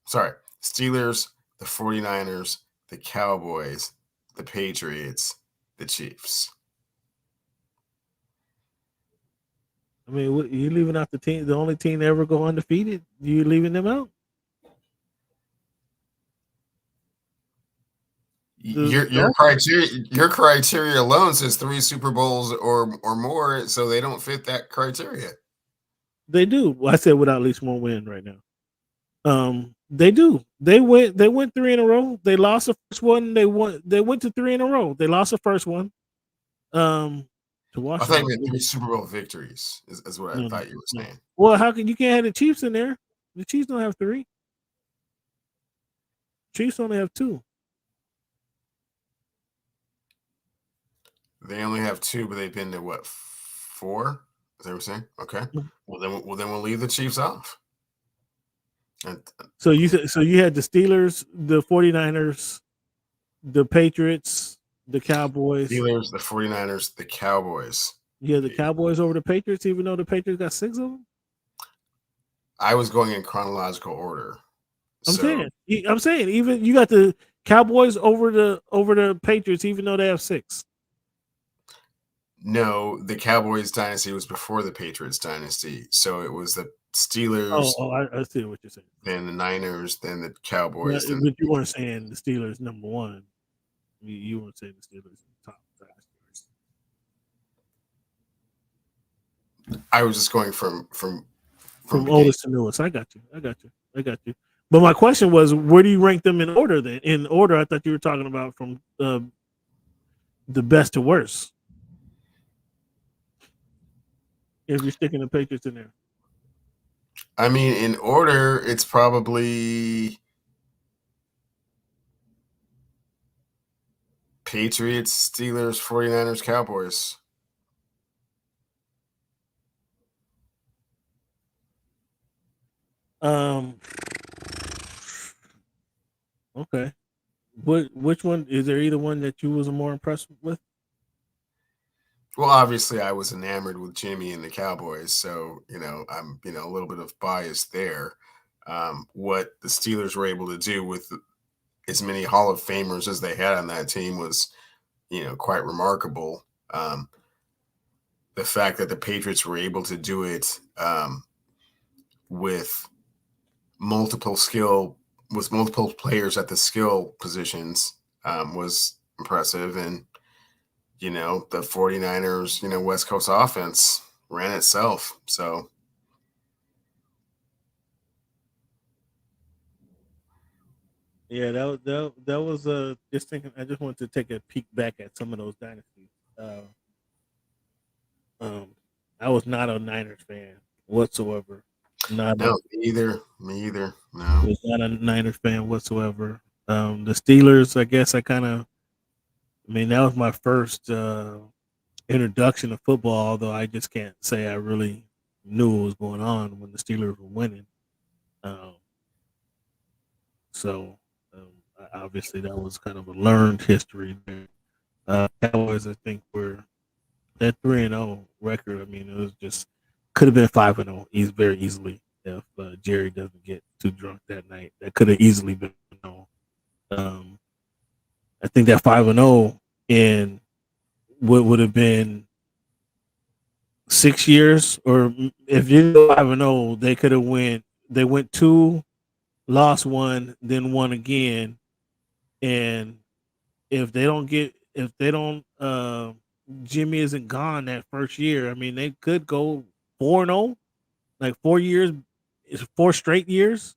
Sorry, Steelers, the 49ers, the Cowboys, the Patriots, the Chiefs. I mean, you leaving out the only team to ever go undefeated? You leaving them out? Your criteria alone says 3 Super Bowls or more, so they don't fit that criteria. They do. Well, I said without at least one win right now. They do. They went 3 in a row. They lost the first one. They went to 3 in a row. They lost the first one. To Washington. I thought you meant 3 Super Bowl victories is what I thought you were saying. Well, how can you can't have the Chiefs in there? The Chiefs don't have 3. Chiefs only have 2. They only have 2, but they've been to what, 4? Is that what you're saying? Okay. Well, then we'll leave the Chiefs off. So you had the Steelers, the 49ers, the Patriots, The Cowboys. Steelers, the 49ers, the Cowboys. Yeah, the Cowboys over the Patriots, even though the Patriots got 6 of them. I was going in chronological order. I'm saying even you got the Cowboys over the Patriots, even though they have 6. No, the Cowboys dynasty was before the Patriots dynasty, so it was the Steelers. I see what you're saying. Then the Niners, then the Cowboys. But you weren't saying the Steelers number 1. You weren't saying the Steelers top dynasty. I was just going from oldest to newest. I got you. But my question was, where do you rank them in order? Then in order, I thought you were talking about from the best to worst. If you're sticking the Patriots in there, I mean, in order, it's probably Patriots, Steelers, 49ers, Cowboys. Okay. Which one is there? Either one that you was more impressed with? Well, obviously, I was enamored with Jimmy and the Cowboys, so I'm a little bit of bias there. What the Steelers were able to do with as many Hall of Famers as they had on that team was, quite remarkable. The fact that the Patriots were able to do it with multiple players at the skill positions was impressive. And, the 49ers, West Coast offense ran itself. So. Yeah, that was just thinking. I just wanted to take a peek back at some of those dynasties. I was not a Niners fan whatsoever. Me either. No, I was not a Niners fan whatsoever. The Steelers, I guess, that was my first introduction to football. Although I just can't say I really knew what was going on when the Steelers were winning. Obviously, that was kind of a learned history there. Cowboys, I think, were that 3-0 record. I mean, it was just could have been 5-0 very easily if Jerry doesn't get too drunk that night. That could have easily been. I think that 5-0 in what would have been 6 years, or if you 5-0, they could have went. They went 2, lost 1, then won again. And if Jimmy isn't gone that first year, I mean, they could go 4-0, like 4 years, 4 straight years,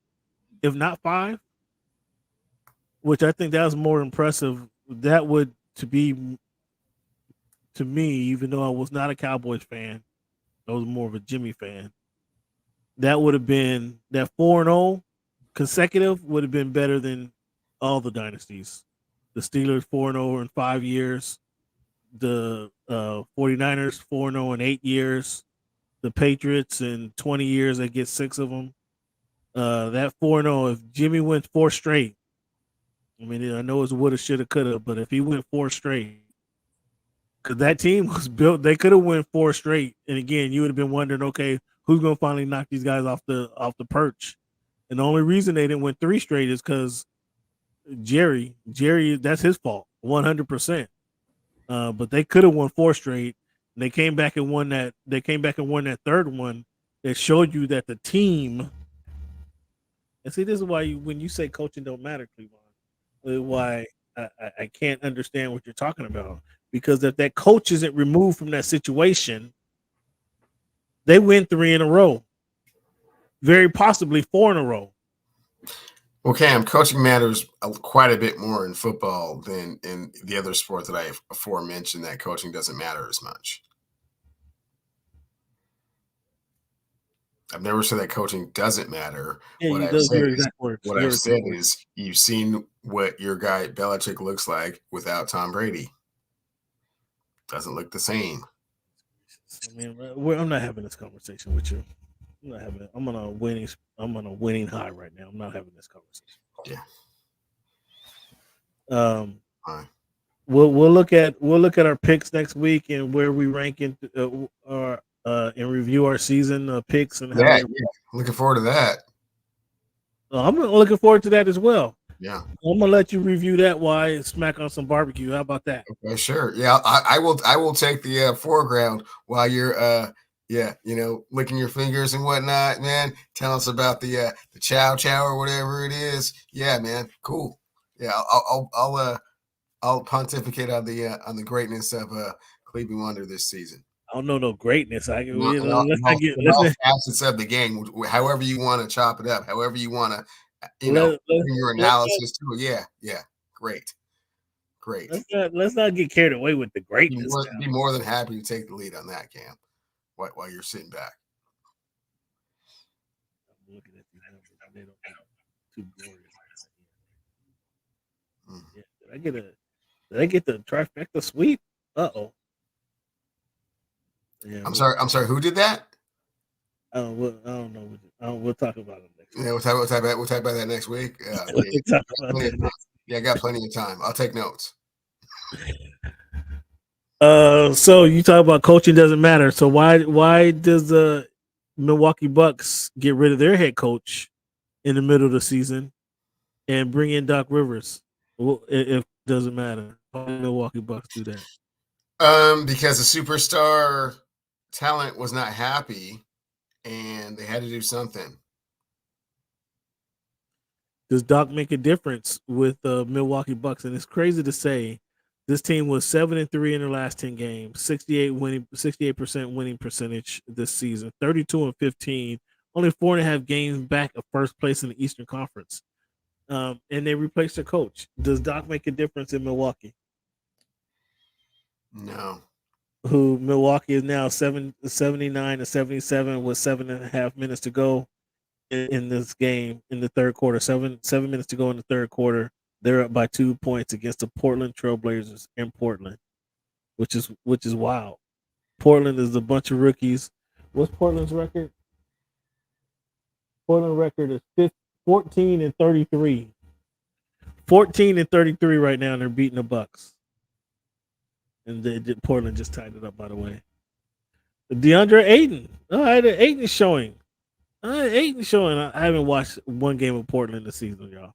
if not 5. Which I think that was more impressive. That would to me, even though I was not a Cowboys fan, I was more of a Jimmy fan. That would have been that 4-0 consecutive would have been better than all the dynasties. The Steelers 4-0 in 5 years, the 49ers 4-0 in 8 years, the Patriots in 20 years, they get 6 of them. That 4-0, if Jimmy went 4 straight, I mean, I know it's woulda, shoulda, coulda, but if he went 4 straight, because that team was built, they could have went 4 straight. And again, you would have been wondering, okay, who's gonna finally knock these guys off the perch? And the only reason they didn't win 3 straight is because Jerry, that's his fault, 100%. But they could have won 4 straight. And they came back and won that. They came back and won that third one. That showed you that the team. And see, this is why when you say coaching don't matter, Cleveland, why I can't understand what you're talking about. Because if that coach isn't removed from that situation, they win 3 in a row. Very possibly 4 in a row. Well, Cam, coaching matters quite a bit more in football than in the other sport that I aforementioned. That coaching doesn't matter as much. I've never said that coaching doesn't matter. Yeah, what I've said is you've seen what your guy Belichick looks like without Tom Brady. Doesn't look the same. I mean, I'm not having this conversation with you. I'm not having it. I'm on a winning high right now. I'm not having this conversation. Yeah. we'll look at our picks next week and where we rank in and review our season picks and how. Yeah, looking forward to that. I'm looking forward to that as well. Yeah, I'm gonna let you review that while I smack on some barbecue. How about that? Okay, sure. Yeah, I will take the foreground while you're licking your fingers and whatnot, man. Tell us about the chow or whatever it is. Yeah, man. Cool. Yeah, I'll pontificate on the greatness of Cleveland Wonder this season. I don't know no greatness. All Let's facets of the game, however you want to chop it up, however you want to, your analysis too. Yeah, great. Let's not get carried away with the greatness. Be more than happy to take the lead on that, Cam. While you're sitting back. I'm looking at these numbers. They don't look too glorious. Yeah, did I get the trifecta sweep? Uh-oh. Yeah, I'm sorry. Who did that? I don't know. We'll talk about it next week. Yeah, we'll talk about that next week. I got plenty of time. I'll take notes. So you talk about coaching doesn't matter. So why does the Milwaukee Bucks get rid of their head coach in the middle of the season and bring in Doc Rivers? Well, if it doesn't matter, why do Milwaukee Bucks do that? Because the superstar talent was not happy, and they had to do something. Does Doc make a difference with the Milwaukee Bucks? And it's crazy to say. This team was 7-3 in their last 10 games, 68% winning percentage this season, 32-15, only 4.5 games back of first place in the Eastern Conference. And they replaced their coach. Does Doc make a difference in Milwaukee? No. Milwaukee is now 79-77 with 7.5 minutes to go in this game in the third quarter. Seven minutes to go in the third quarter. They're up by 2 points against the Portland Trailblazers in Portland, which is wild. Portland is a bunch of rookies. What's Portland's record? Portland record is 14-33. 14-33 right now, and they're beating the Bucks. And Portland just tied it up, by the way. DeAndre Ayton. Ayton showing. I haven't watched one game of Portland this season, y'all.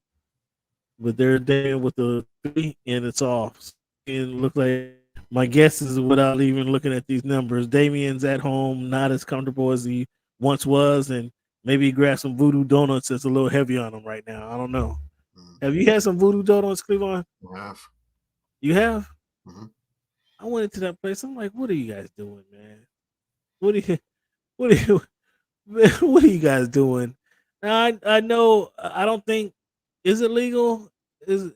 But they're there with the 3, and it's off. And it looks like my guess is, without even looking at these numbers, Damian's at home, not as comfortable as he once was, and maybe he grabbed some voodoo donuts that's a little heavy on him right now. I don't know. Have you had some voodoo donuts, Cleveland? I have. You have? Mm-hmm. I went into that place. I'm like, what are you guys doing, man? What are you guys doing? Now, I know. I don't think. Is it legal? Is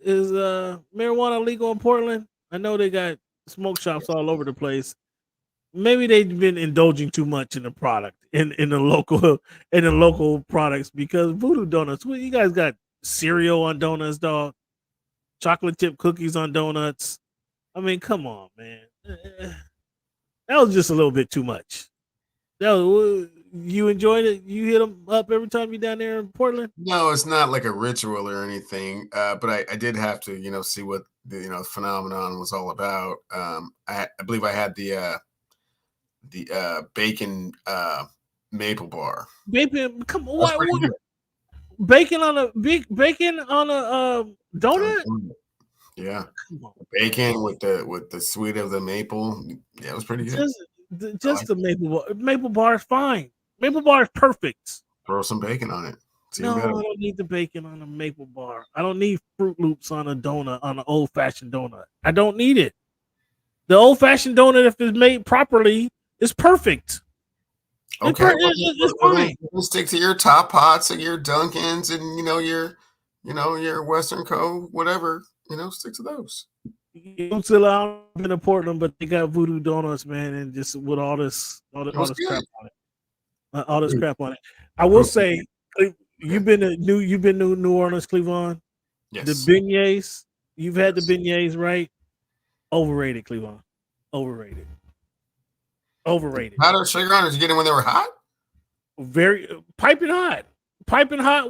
marijuana legal in Portland? I know they got smoke shops all over the place. Maybe they've been indulging too much in the product in the local products, because voodoo donuts. Well, you guys got cereal on donuts, dog. Chocolate chip cookies on donuts. I mean, come on, man. That was just a little bit too much. You enjoyed it? You hit them up every time you're down there in Portland? No, it's not like a ritual or anything. But I did have to, see what the phenomenon was all about. I believe I had the bacon maple bar. Bacon, come on, what? Bacon on a donut? Yeah, bacon with the sweet of the maple. Yeah, it was pretty good. Just the maple bar is fine. Maple bar is perfect. Throw some bacon on it. No, I don't need the bacon on a maple bar. I don't need Fruit Loops on a donut, on an old-fashioned donut. I don't need it. The old-fashioned donut, if it's made properly, is perfect. Okay, it's fine. We'll stick to your Top Pots and your Dunkins and your Western Cove, whatever. Stick to those. Until I've been to Portland, but they got voodoo donuts, man, and just with all this crap on it. All this crap on it. I will say, you've been to New Orleans, Cleveland. Yes. The beignets, you've had the beignets, right? Overrated, Cleveland. Overrated. Powdered sugar on it? Did you get them when they were hot? Very piping hot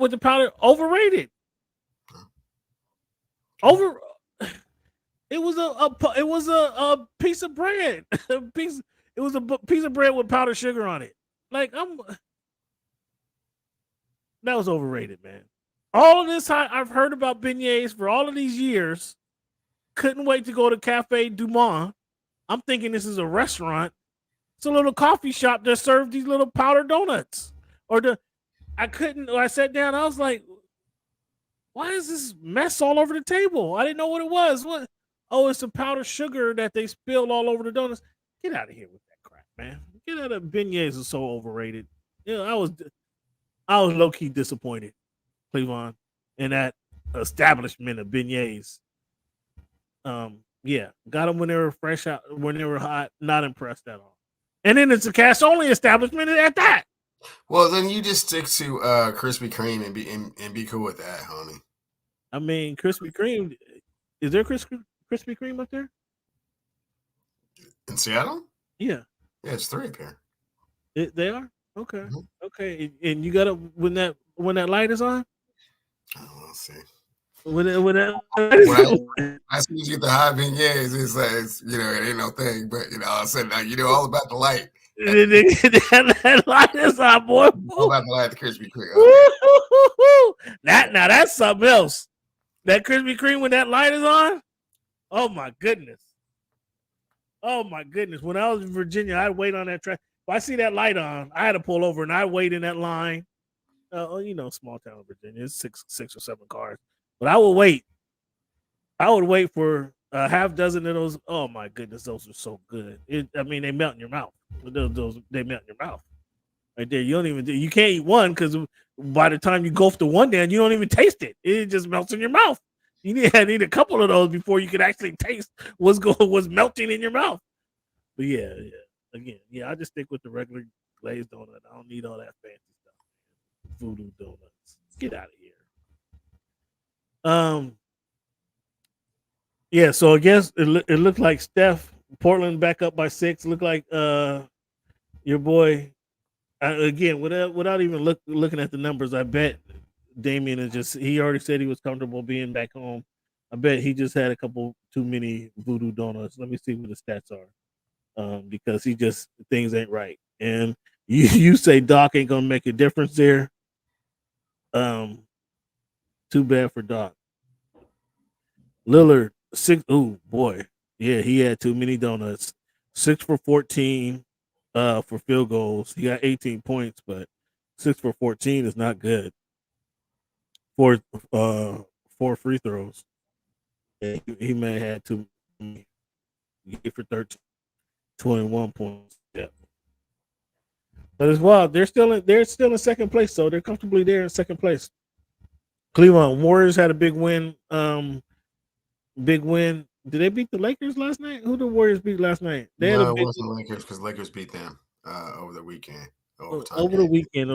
with the powder. Overrated. It was a piece of bread. It was a piece of bread with powdered sugar on it. Like that was overrated, man. All of this I've heard about beignets for all of these years. Couldn't wait to go to Cafe Du Monde. I'm thinking this is a restaurant. It's a little coffee shop that served these little powdered donuts. I sat down. I was like, why is this mess all over the table? I didn't know what it was. What? Oh, it's the powdered sugar that they spilled all over the donuts. Get out of here with that crap, man. Get out of beignets are so overrated. I was low key disappointed, Cleveland, in that establishment of beignets. Got them when they were fresh out, when they were hot. Not impressed at all. And then it's a cash only establishment at that. Well, then you just stick to Krispy Kreme and be cool with that, homie. I mean, Krispy Kreme. Is there Krispy Kreme up there in Seattle? Yeah, it's 3 up here. They are okay. Mm-hmm. Okay, and you got to when that light is on. Oh, let's see. When as soon as you get the hot beignets, it's like it ain't no thing. But all of a sudden, you know all about the light. that light is on, boy. All about the light, the Krispy Kreme. Okay. Now that's something else. That Krispy Kreme when that light is on. Oh my goodness. When I was in Virginia, I'd wait on that track. If I see that light on, I had to pull over and I'd wait in that line. Small town Virginia, it's six or 7 cars. But I would wait. I would wait for a half dozen of those. Oh my goodness, those are so good. They melt in your mouth. They melt in your mouth. Right there. You can't eat one because by the time you go the one down, you don't even taste it. It just melts in your mouth. You need a couple of those before you can actually taste what's melting in your mouth. But again, I just stick with the regular glazed donut. I don't need all that fancy stuff. Voodoo donuts. Get out of here. So I guess it looked like Steph, Portland back up by 6. Looked like your boy again without even looking at the numbers. I bet Damian he already said he was comfortable being back home. I bet he just had a couple too many voodoo donuts. Let me see what the stats are, because things ain't right. And you say Doc ain't gonna make a difference there. Too bad for Doc. Lillard 6. Oh boy, yeah, he had too many donuts. 6 for 14 for field goals. He got 18 points, but 6 for 14 is not good. 4 free throws. Yeah, he may have had too many. 8 for 13, 21 points. Yeah. But as well, they're still in second place, so they're comfortably there in second place. Cleveland Warriors had a big win. Did they beat the Lakers last night? Who did the Warriors beat last night? It wasn't the Lakers because Lakers beat them over the weekend. Over the weekend.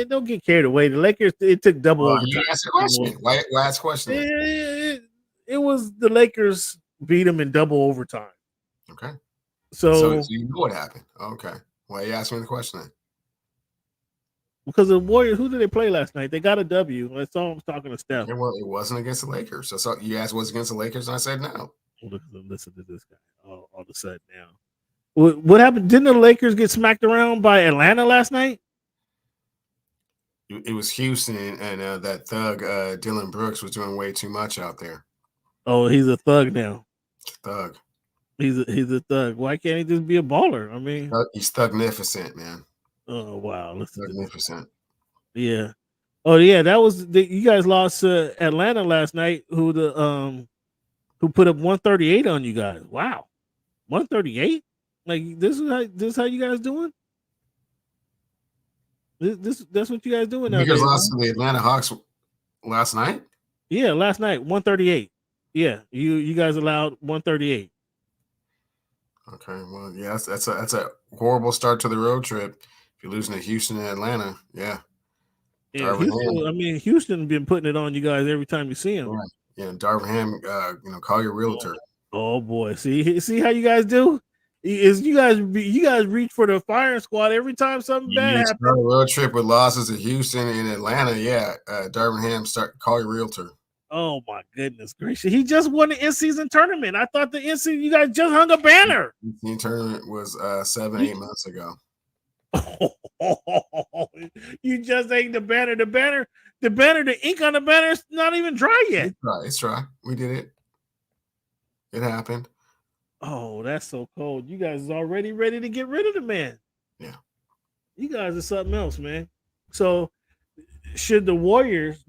Don't get carried away. The Lakers, it took double overtime. You asked a question. Why ask a question? It was the Lakers beat them in double overtime. Okay. So you know what happened. Okay. Why are you asking me the question then? Because the Warriors, who did they play last night? They got a W. I saw him talking to Steph. It wasn't against the Lakers. So you asked was against the Lakers, and I said no. Listen to this guy all of a sudden now. What happened? Didn't the Lakers get smacked around by Atlanta last night? It was Houston, and that thug Dylan Brooks was doing way too much out there. Oh, he's a thug now. Thug. He's a thug. Why can't he just be a baller? I mean, he's thugnificent, man. Oh wow, thugnificent. Yeah. Oh yeah, that was you guys lost to Atlanta last night. Who put up 138 on you guys? Wow, 138. Like this is how you guys doing? That's what you guys doing now. You guys lost to the Atlanta Hawks last night? Yeah, last night, 138. Yeah, you guys allowed 138. Okay, well, yeah, that's a horrible start to the road trip. If you're losing to Houston and Atlanta, yeah. Houston been putting it on you guys every time you see them. Right. Yeah, Darvin Ham, call your realtor. Oh boy, see how you guys do? You guys reach for the firing squad every time something bad happens. Road trip with losses to Houston and Atlanta. Yeah, Darvin Ham, call your realtor. Oh my goodness gracious! He just won the in-season tournament. I thought the in-season you guys just hung a banner. The tournament was 7-8 months ago. You just ain't the banner. The ink on the banner is not even dry yet. It's dry. We did it. It happened. Oh, that's so cold. You guys is already ready to get rid of the man. Yeah. You guys are something else, man. So should the Warriors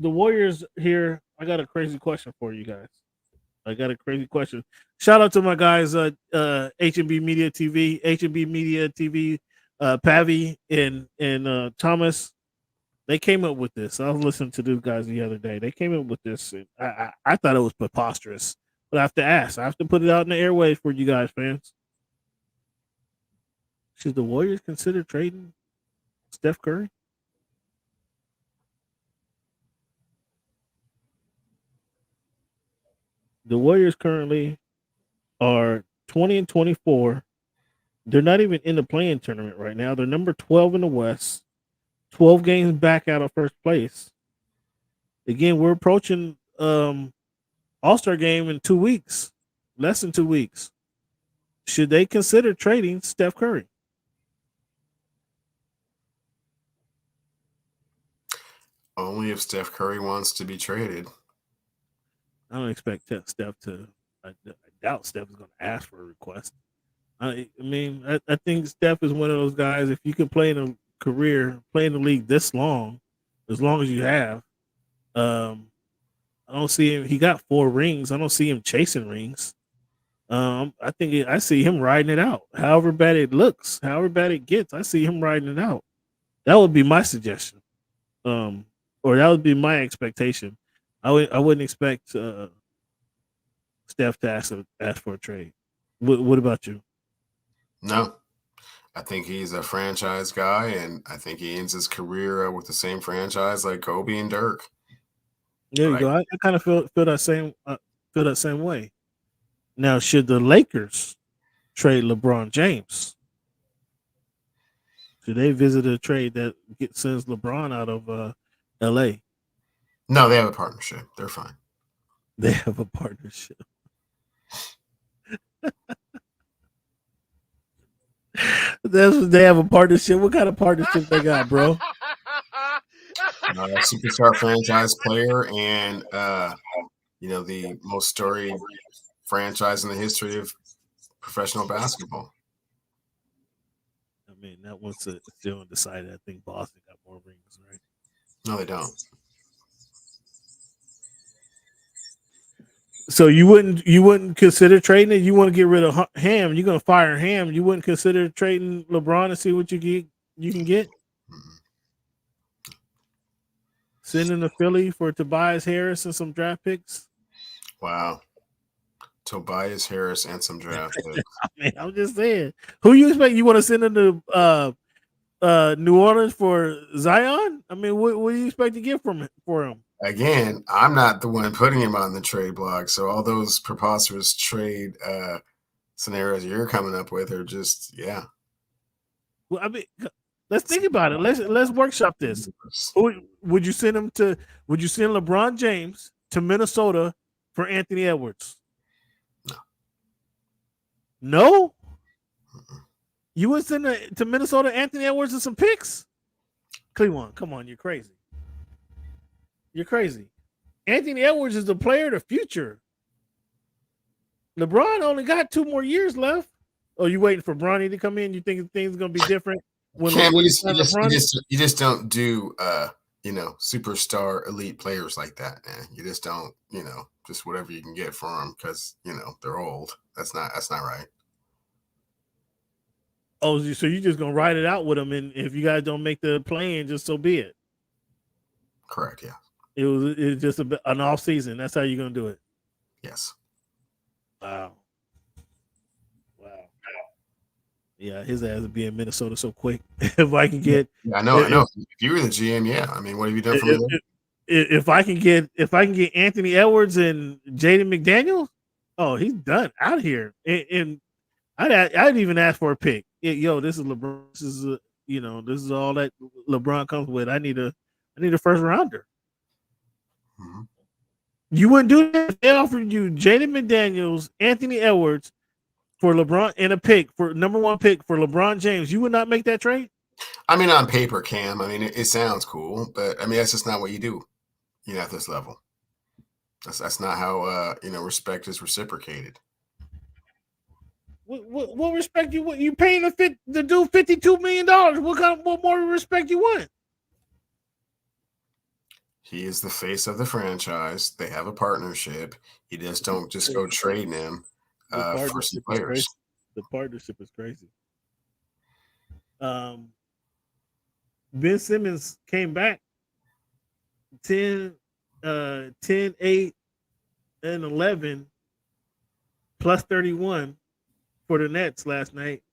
here, I got a crazy question for you guys. I got a crazy question. Shout out to my guys at H&B Media TV, Pavi and Thomas. They came up with this. I was listening to these guys the other day. They came up with this. And I thought it was preposterous. But I have to ask. I have to put it out in the airwaves for you guys, fans. Should the Warriors consider trading Steph Curry? The Warriors currently are 20-24. They're not even in the play-in tournament right now. They're number 12 in the West, 12 games back out of first place. Again, we're approaching All-Star game in 2 weeks, less than 2 weeks. Should they consider trading Steph Curry? Only if Steph Curry wants to be traded. I don't expect Steph to. I doubt Steph is going to ask for a request. I think Steph is one of those guys. If you can play in a career, play in the league this long, as long as you have, I don't see him. He got 4 rings. I don't see him chasing rings. I see him riding it out. However bad it looks, however bad it gets, I see him riding it out. That would be my suggestion, or that would be my expectation. I wouldn't expect Steph to ask for a trade. What about you? No, I think he's a franchise guy, and I think he ends his career with the same franchise like Kobe and Dirk. There you go. I kind of feel that same way. Now, should the Lakers trade LeBron James? Should they visit a trade that sends LeBron out of LA? No, they have a partnership. They're fine. They have a partnership. They have a partnership. What kind of partnership they got, bro? Superstar franchise player and the most storied franchise in the history of professional basketball. I mean, that one's still undecided. I think Boston got more rings, right? No, they don't. So you wouldn't consider trading it? You want to get rid of Ham? You're gonna fire Ham? You wouldn't consider trading LeBron and see what you can get? Sending to Philly for Tobias Harris and some draft picks? Wow. Tobias Harris and some draft picks. I'm just saying. Who you expect? You want to send him to New Orleans for Zion? I mean, what do you expect to get for him? Again, I'm not the one putting him on the trade block, so all those preposterous trade scenarios you're coming up with are just Well, I mean, let's think about it. Let's workshop this. Would you send him to? Would you send LeBron James to Minnesota for Anthony Edwards? No. No. You would send to Minnesota Anthony Edwards and some picks? Cleveland, come on, you're crazy. You're crazy. Anthony Edwards is the player of the future. LeBron only got 2 more years left. Oh, you waiting for Bronny to come in? You think things are going to be different? You just don't do superstar elite players like that, man. You just don't, just whatever you can get for them because they're old. That's not right. Oh, so you're just gonna ride it out with them, and if you guys don't make the play-in, just so be it. Correct. Yeah. It's just an off season. That's how you're gonna do it. Yes. Wow. Yeah, his ass would be in Minnesota so quick. If I can get, I know. If you were the GM, I mean, what have you done for me? If I can get Anthony Edwards and Jaden McDaniels, oh, he's done out here. And I'd even ask for a pick. Yo, this is LeBron. This is this is all that LeBron comes with. I need a first rounder. Mm-hmm. You wouldn't do that if they offered you Jaden McDaniels, Anthony Edwards for LeBron and a pick for number 1 pick for LeBron James. You would not make that trade? I mean, on paper, Cam. I mean, it sounds cool, but I mean, that's just not what you do. At this level, that's not how respect is reciprocated. What respect you want? You paying the dude $52 million? What more respect you want? He is the face of the franchise. They have a partnership. You just don't just go trading him for some players. The partnership is crazy. Ben Simmons came back 10, 8, and 11 plus 31 for the Nets last night,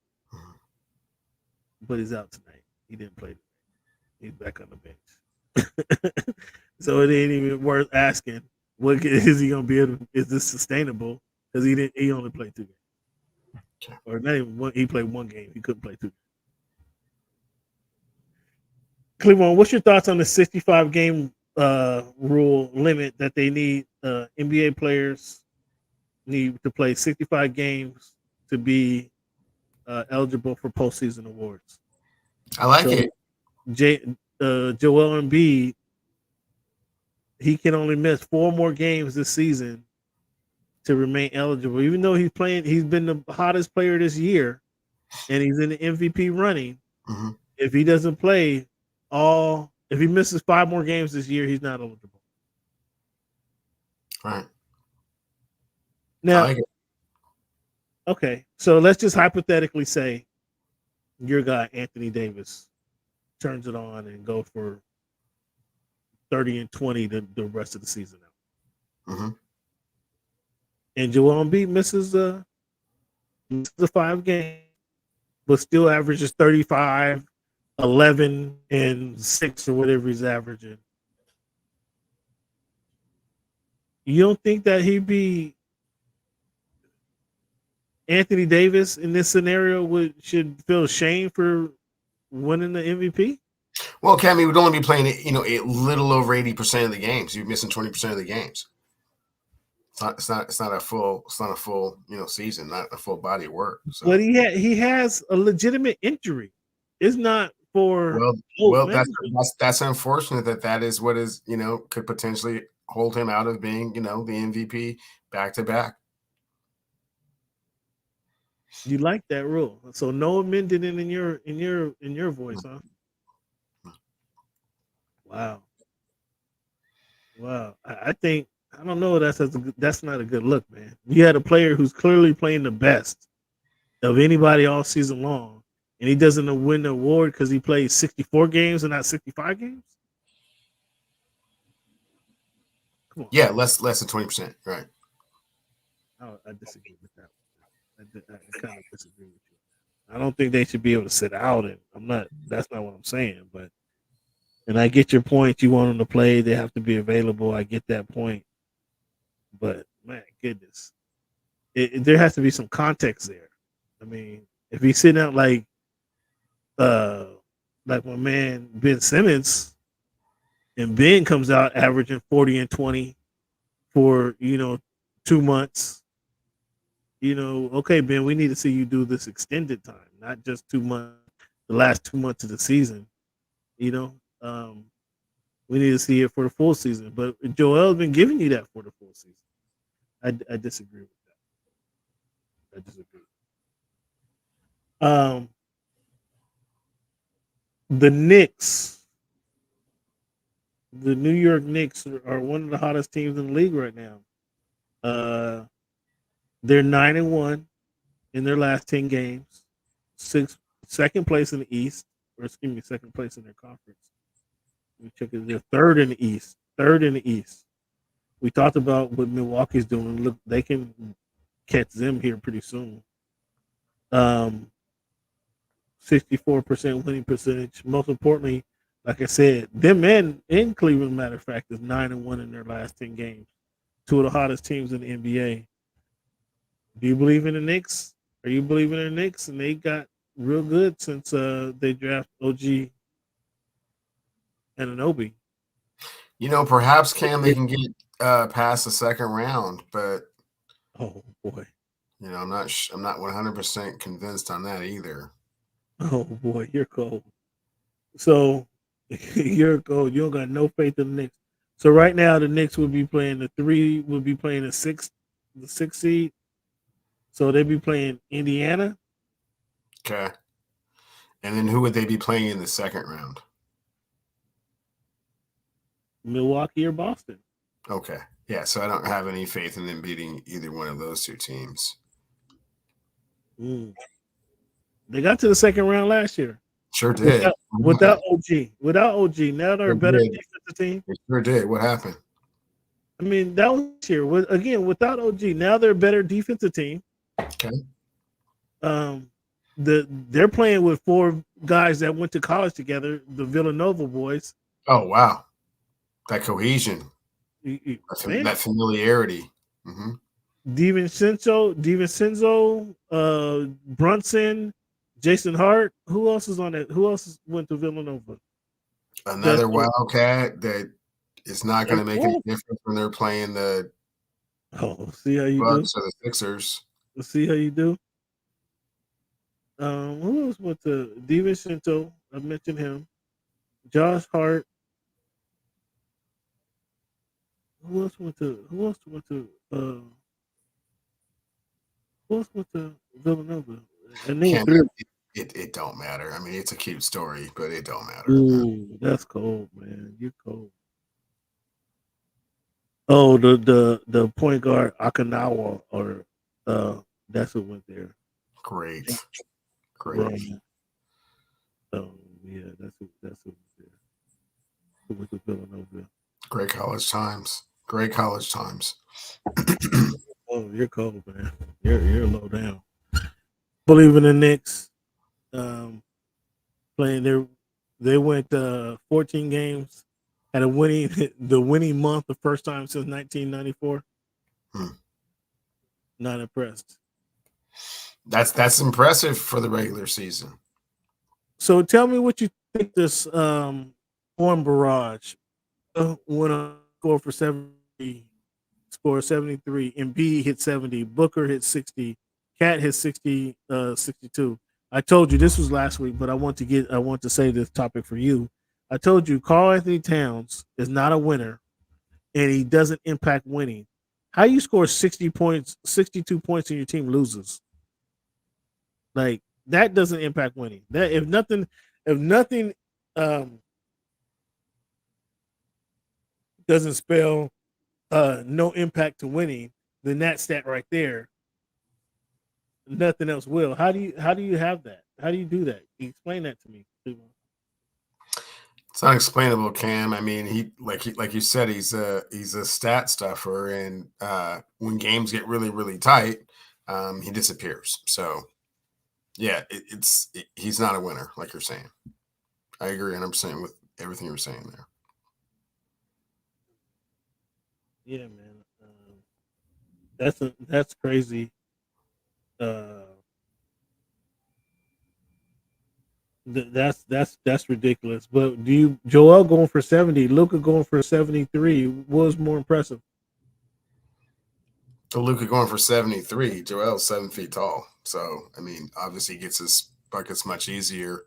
but he's out tonight. He didn't play tonight. He's back on the bench. So it ain't even worth asking. What is he gonna be able to, is this sustainable? Because he only played 2 games. Okay. Or not even one, he played 1 game. He couldn't play 2 games. Cleveland, what's your thoughts on the 65 game rule limit that they need? NBA players need to play 65 games to be eligible for postseason awards. I like it. Joel Embiid, he can only miss 4 more games this season to remain eligible. Even though he's been the hottest player this year, and he's in the MVP running. Mm-hmm. If he doesn't play if he misses 5 more games this year, he's not eligible. All right. Now, I like it. Okay, so let's just hypothetically say your guy Anthony Davis turns it on and goes for 30 and 20 the rest of the season now. Mm-hmm. And Joel Embiid misses the 5 games, but still averages 35, 11, and 6 or whatever he's averaging. You don't think that he'd be Anthony Davis in this scenario should feel shame for winning the MVP? Well, Cam, he would only be playing a little over 80% of the games. You're missing 20% of the games. It's not a full season, not a full body of work. So. But he has a legitimate injury. It's not for that's unfortunate that is what is could potentially hold him out of being the MVP back to back. You like that rule, so no amending it in your voice, huh? Wow. I think I don't know. That's not a good look, man. You had a player who's clearly playing the best of anybody all season long, and he doesn't win the award because he plays 64 games and not 65 games. Come on. Yeah, less than 20%, right? I disagree with that. I kind of disagree with you. I don't think they should be able to sit out, and that's not what I'm saying. And I get your point. You want them to play; they have to be available. I get that point. But man, goodness, there has to be some context there. I mean, if he's sitting out like my man Ben Simmons, and Ben comes out averaging 40 and 20 for 2 months. Okay, Ben, we need to see you do this extended time, not just 2 months, the last 2 months of the season. We need to see it for the full season. But Joel's been giving you that for the full season. I disagree with that. I disagree. The Knicks, the New York Knicks are one of the hottest teams in the league right now. They're 9-1 in their last 10 games. Second place in the East, second place in their conference. We check it. They're third in the East. We talked about what Milwaukee's doing. Look, they can catch them here pretty soon. 64% winning percentage. Most importantly, like I said, them in Cleveland, matter of fact, is 9-1 in their last 10 games. 2 of the hottest teams in the NBA. Do you believe in the Knicks? Are you believing in the Knicks? And they got real good since they drafted OG Anunoby. Perhaps Cam, they can get past the second round, but Oh boy. I'm not 100% convinced on that either. Oh boy, you're cold. So you're cold. You don't got no faith in the Knicks. So right now the Knicks would be playing the sixth seed. So they'd be playing Indiana. Okay. And then who would they be playing in the second round? Milwaukee or Boston. Okay. Yeah, so I don't have any faith in them beating either one of those two teams. They got to the second round last year. Sure did. Without OG. Without OG. Now they're a better defensive team. They sure did. What happened? I mean, that was this year. Again, without OG, now they're a better defensive team. Okay. They're playing with four guys that went to college together, the Villanova boys. Oh, wow. That cohesion. That familiarity. Mm-hmm. DiVincenzo, Brunson, Jason Hart. Who else is on it? Who else went to Villanova? Another Wildcat that is not going to make any difference when they're playing the see how you Bucks do? or the Sixers. See how you do? Who else went to DiVincenzo? I mentioned him. Josh Hart. Who else went to Villanova? And it don't matter. I mean, it's a cute story, but it don't matter. Ooh, that's cold, man. You're cold. Oh, the point guard Akinawa, or that's who went there. Great. So yeah, that's who was there. Who went to Villanova? Great college times. Oh, you're cold, man. You're low down. Believe in the Knicks. Playing they went 14 games, had the winning month the first time since 1994. Not impressed. That's impressive for the regular season. So tell me what you think this Horn Barrage went on score for 70, score 73, and B hit 70, Booker hit 60, Cat hit 60, 62. I told you this was last week, but I want to say this topic for you. I told you Karl Anthony Towns is not a winner, and he doesn't impact winning. How you score 60 points, 62 points, and your team loses? Like, that doesn't impact winning. That if nothing doesn't spell no impact to winning, then that stat right there, nothing else will. How do you have that? How do you do that? Explain that to me. It's unexplainable, Cam. I mean, he like you said, he's a stat stuffer, and when games get really, really tight, he disappears. So yeah, he's not a winner, like you're saying. I agree 100% with everything you're saying there. Yeah, man. That's crazy. That's ridiculous. But Joel going for 70, Luka going for 73 was more impressive. So Luka going for 73. Joel's 7 feet tall. So I mean, obviously he gets his buckets much easier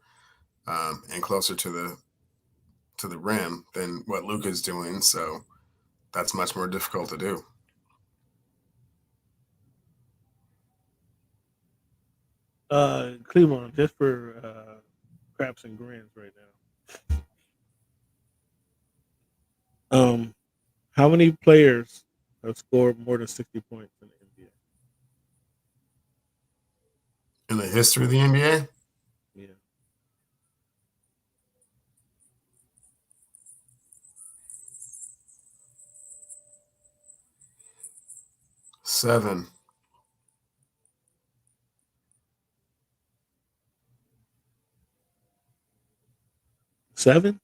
and closer to the rim than what Luka's doing. So that's much more difficult to do. Cleveland, just for craps and grins right now. How many players have scored more than 60 points in the NBA? In the history of the NBA? Yeah. Seven. Seven?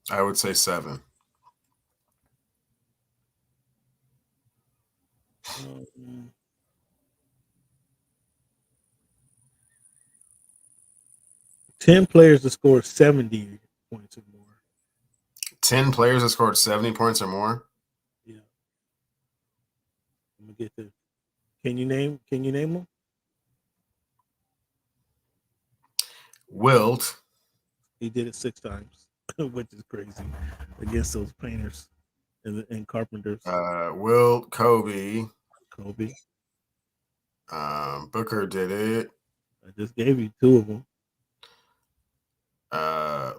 I would say 7. 10 players that scored 70 points or more. 10 players that scored 70 points or more? Yeah. get to. Can you name them? Wilt. He did it 6 times, which is crazy against those painters and carpenters. Wilt, Kobe. Booker did it. I just gave you 2 of them.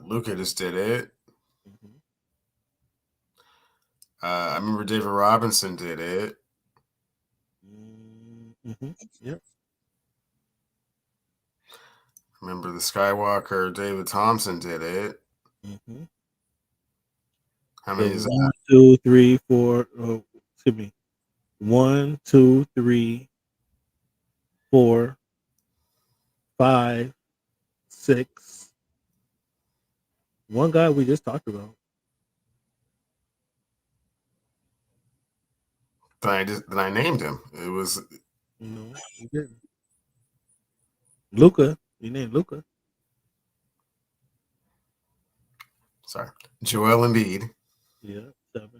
Luka just did it. I remember David Robinson did it. Yep. Remember the Skywalker, David Thompson did it. How many is that? 1, 2, 3, 4. Oh, excuse me. 1, 2, 3, 4, 5, 6. One guy we just talked about. Then I named him. It was No, you didn't. Luka. You named Luka. sorry, Joel Embiid. Yeah, 7.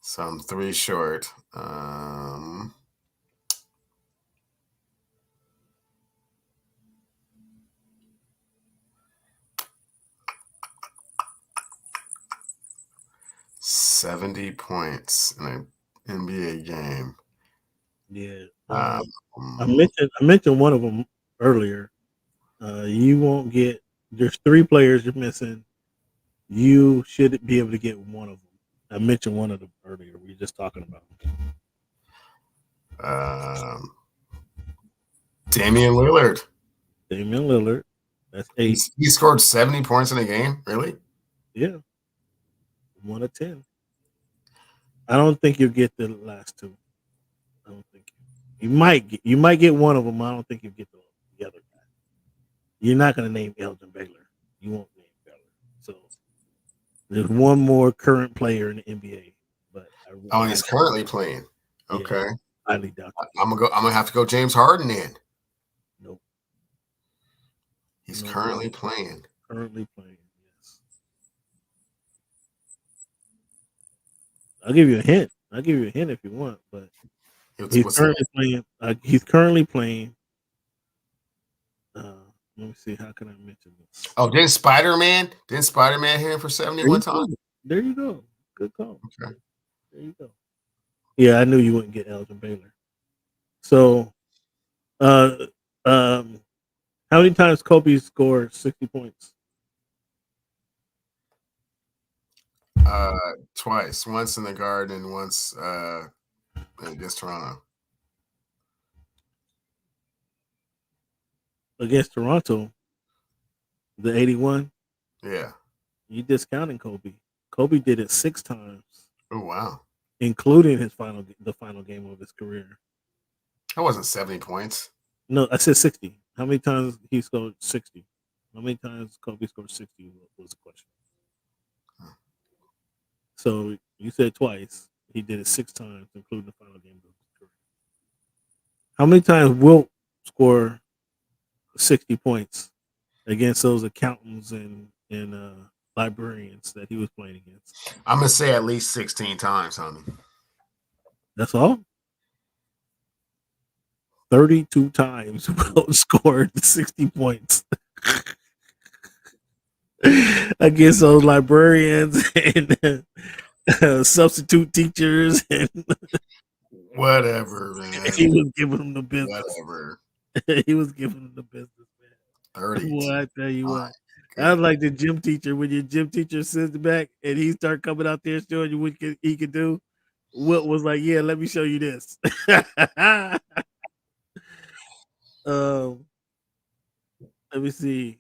So I'm 3 short. 70 points in an NBA game. Yeah. I mentioned one of them earlier. You won't get. There's 3 players you're missing. You should be able to get one of them. I mentioned one of them earlier. We were just talking about. Damian Lillard. That's 8. He scored 70 points in a game. Really? Yeah. 1 of 10. I don't think you'll get the last 2. I don't think you might get one of them. I don't think you'll get the other guy. You're not going to name Elgin Baylor. You won't name Baylor. So there's one more current player in the NBA, but he's currently playing. Okay, yeah, highly doubt it. I'm gonna have to go James Harden in. Nope. He's currently playing. Yes. I'll give you a hint. If you want, but he's currently playing. Let me see. How can I mention this? Oh, didn't Spider-Man hit him for 71 times? There you go. Good call. Okay. There you go. Yeah, I knew you wouldn't get Elgin Baylor. So, how many times Kobe scored 60 points? Twice. Once in the Garden and once against Toronto. Against Toronto, the 81. Yeah. You discounting Kobe. Kobe did it 6 times. Oh wow. Including the final game of his career. That wasn't 70 points. No, I said 60. How many times he scored 60? How many times Kobe scored 60 was the question. So you said twice. He did it 6 times, including the final game of his career. How many times Wilt score 60 points against those accountants and librarians that he was playing against? I'm gonna say at least 16 times, homie. That's all. 32 times Wilt scored 60 points against those librarians and substitute teachers and whatever, man. He was giving them the business. Whatever. He was giving them the business, man. 30. Boy, I tell you what. I was like the gym teacher when your gym teacher sits back and he start coming out there showing you what he could do. Wilt was like, "Yeah, let me show you this." Let me see.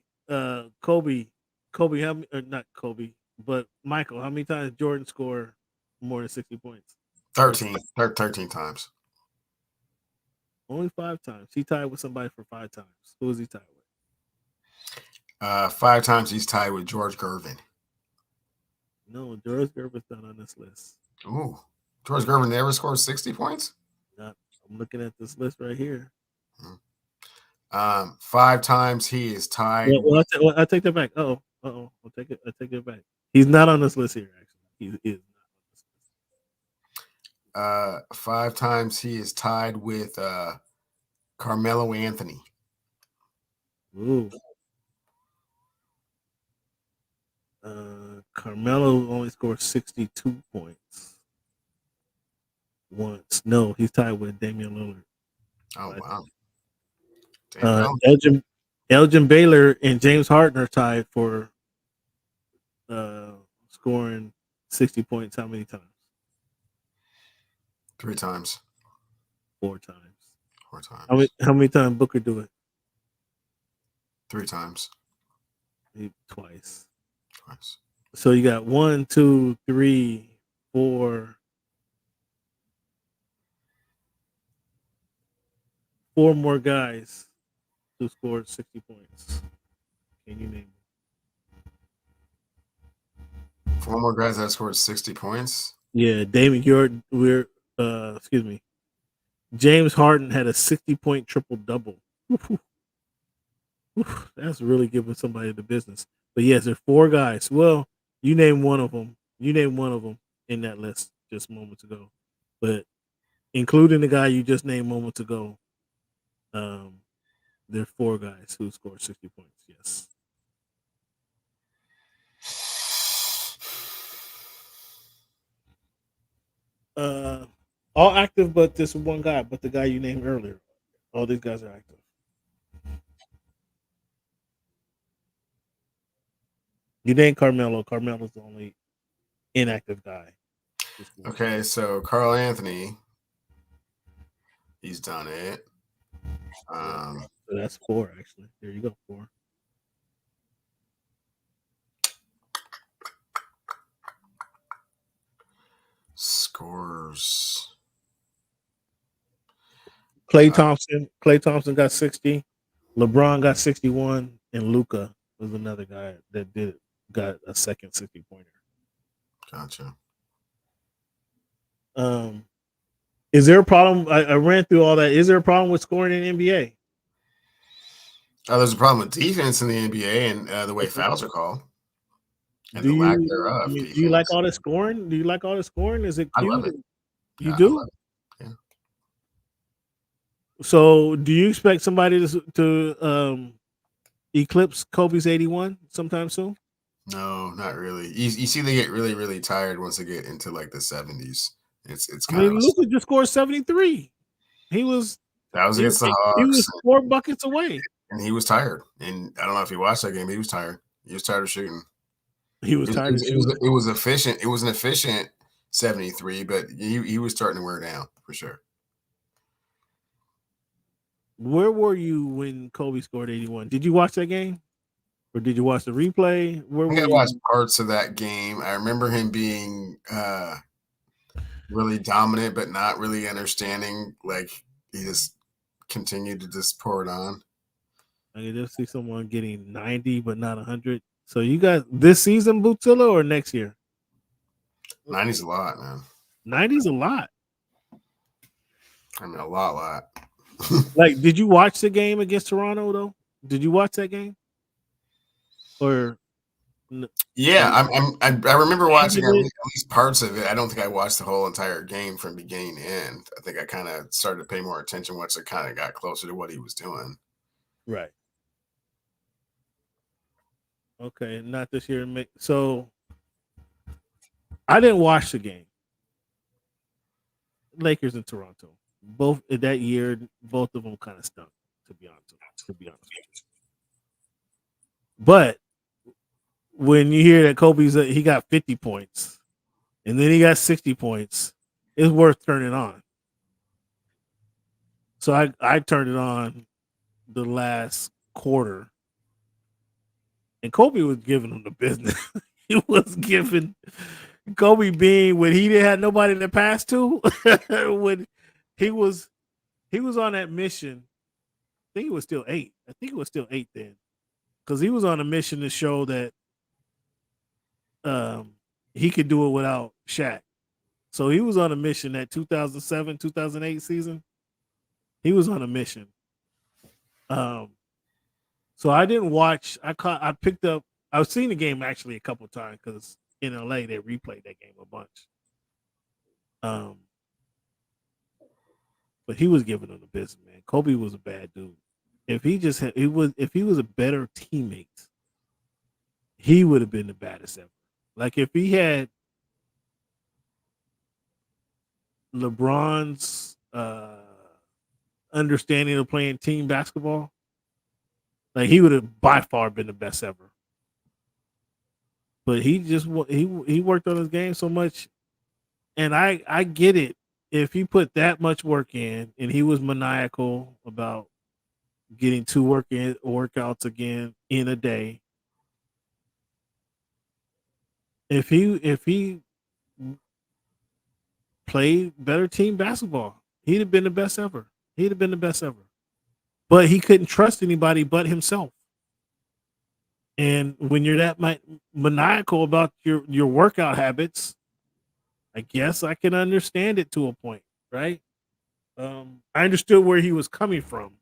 Kobe, how many? Or not Kobe, but Michael. How many times Jordan scored more than 60 points? 13 times. Only 5 times. He tied with somebody for 5 times. Who was he tied with? 5 times he's tied with George Gervin. No, George Gervin's not on this list. Ooh, George Gervin never scored 60 points? I'm looking at this list right here. 5 times he is tied. Well, I take that back. I'll take it back. He's not on this list here. Actually, he is not 5 times he is tied with Carmelo Anthony. Ooh. Carmelo only scored 62 points once. No, he's tied with Damian Lillard. Oh, wow. Elgin Baylor and James Harden are tied for scoring 60 points. How many times? 3 times. 4 times. 4 times. How many times Booker do it? 3 times. Twice. Twice. So you got 1, 2, 3, 4. 4 more guys who scored 60 points. Can you name them? 4 more guys that scored 60 points? Yeah, excuse me. James Harden had a 60-point triple-double. That's really giving somebody the business. But yes, there's 4 guys. Well, you name one of them. You name one of them in that list just moments ago. But including the guy you just named moments ago, there are 4 guys who scored 60 points. Yes. All active, but this one guy, but the guy you named earlier. All these guys are active. You named Carmelo. Carmelo's the only inactive guy. Okay, so Carl Anthony, he's done it. So that's 4, actually. There you go, 4. Scores. Klay Thompson got 60. LeBron got 61, and Luka was another guy that got a second 60-pointer. Gotcha. Is there a problem? I ran through all that. Is there a problem with scoring in NBA? There's a problem with defense in the NBA and the way fouls are called. And the lack thereof. Do you like all the scoring? Do you like all the scoring? Is it cute? I love it. You do? Yeah. So, do you expect somebody to eclipse Kobe's 81 sometime soon? No, not really. You see, they get really, really tired once they get into like the 70s. It's I mean, Luka just scored 73. That was against the Hawks. He was 4 buckets away, and he was tired. And I don't know if he watched that game. But he was tired. He was tired of shooting. He was tired of shooting. It was efficient. It was an efficient 73, but he was starting to wear down for sure. Where were you when Kobe scored 81? Did you watch that game? Or did you watch the replay? I watched parts of that game. I remember him being really dominant, but not really understanding. Like, he just continued to just pour it on. I can just see someone getting 90, but not 100. So you got this season, Bootzilla, or next year? 90's a lot, man. 90's a lot. I mean, a lot. Like, did you watch the game against Toronto, though? Did you watch that game? Or yeah, I remember watching at least parts of it. I don't think I watched the whole entire game from beginning to end. I think I kind of started to pay more attention once I kind of got closer to what he was doing. Right. Okay, not this year. So I didn't watch the game. Lakers and Toronto, both that year, both of them kind of stunk. To be honest. But when you hear that he got 50 points, and then he got 60 points, it's worth turning on. So I turned it on the last quarter, and Kobe was giving him the business. He was giving Kobe being when he didn't have nobody to pass to. When he was on that mission, I think it was still 8. I think it was still 8 then, because he was on a mission to show that he could do it without Shaq. So he was on a mission that 2007, 2008 season. He was on a mission. So I didn't watch. I picked up. I've seen the game actually a couple of times because in LA they replayed that game a bunch. but he was giving them the business, man. Kobe was a bad dude. If he was a better teammate, he would have been the baddest ever. Like if he had LeBron's understanding of playing team basketball, like he would have by far been the best ever. But he worked on his game so much, and I get it. If he put that much work in, and he was maniacal about getting 2 workouts again in a day, if he played better team basketball, he'd have been the best ever. He'd have been the best ever. But he couldn't trust anybody but himself. And when you're that maniacal about your workout habits, I guess I can understand it to a point, right? I understood where he was coming from.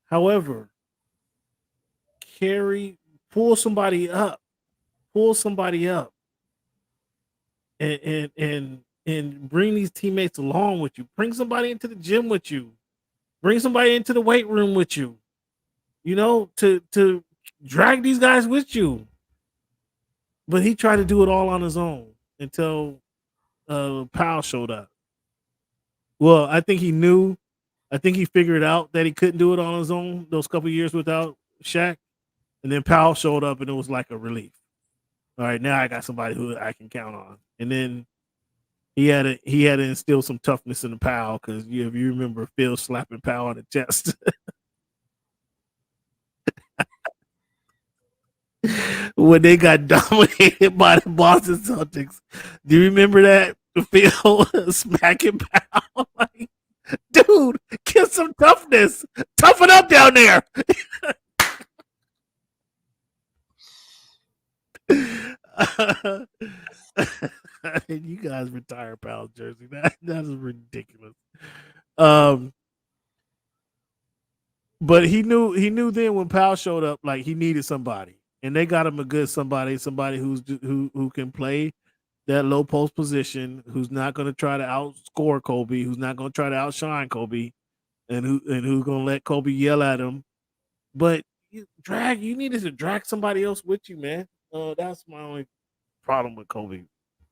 However, pull somebody up, and bring these teammates along with you. Bring somebody into the gym with you. Bring somebody into the weight room with you. You know, to drag these guys with you. But he tried to do it all on his own until Powell showed up. Well, I think he figured out that he couldn't do it on his own those couple years without Shaq. And then Powell showed up and it was like a relief. All right, now I got somebody who I can count on. And then he had to instill some toughness in the Powell because if you remember Phil slapping Powell on the chest. When they got dominated by the Boston Celtics. Do you remember that? Phil smacking Powell? Like, dude, get some toughness. Toughen up down there. You guys retire Powell's jersey. That's ridiculous. But he knew then when Powell showed up, like he needed somebody. And they got him a good somebody who can play that low post position, who's not going to try to outscore Kobe, who's not going to try to outshine Kobe, and who's going to let Kobe yell at him. But you needed to drag somebody else with you, man. That's my only problem with Kobe.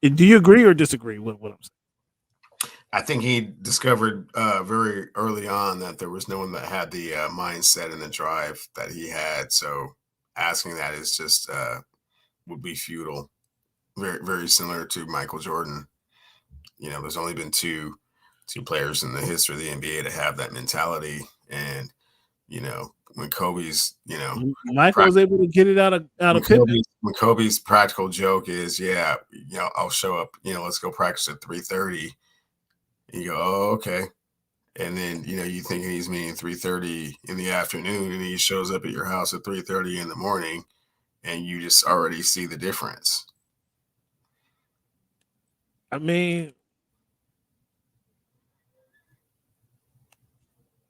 Do you agree or disagree with what I'm saying? I think he discovered very early on that there was no one that had the mindset and the drive that he had. So asking that is just would be futile. Very, very similar to Michael Jordan. You know, there's only been two players in the history of the NBA to have that mentality. And, you know, when Kobe's, you know, Michael was able to get it out of Pippen. When Kobe's practical joke is, yeah, you know, I'll show up, you know, let's go practice at 3:30. You go, oh, okay. And then, you know, you thinking he's meeting 3:30 in the afternoon and he shows up at your house at 3:30 in the morning and you just already see the difference. I mean,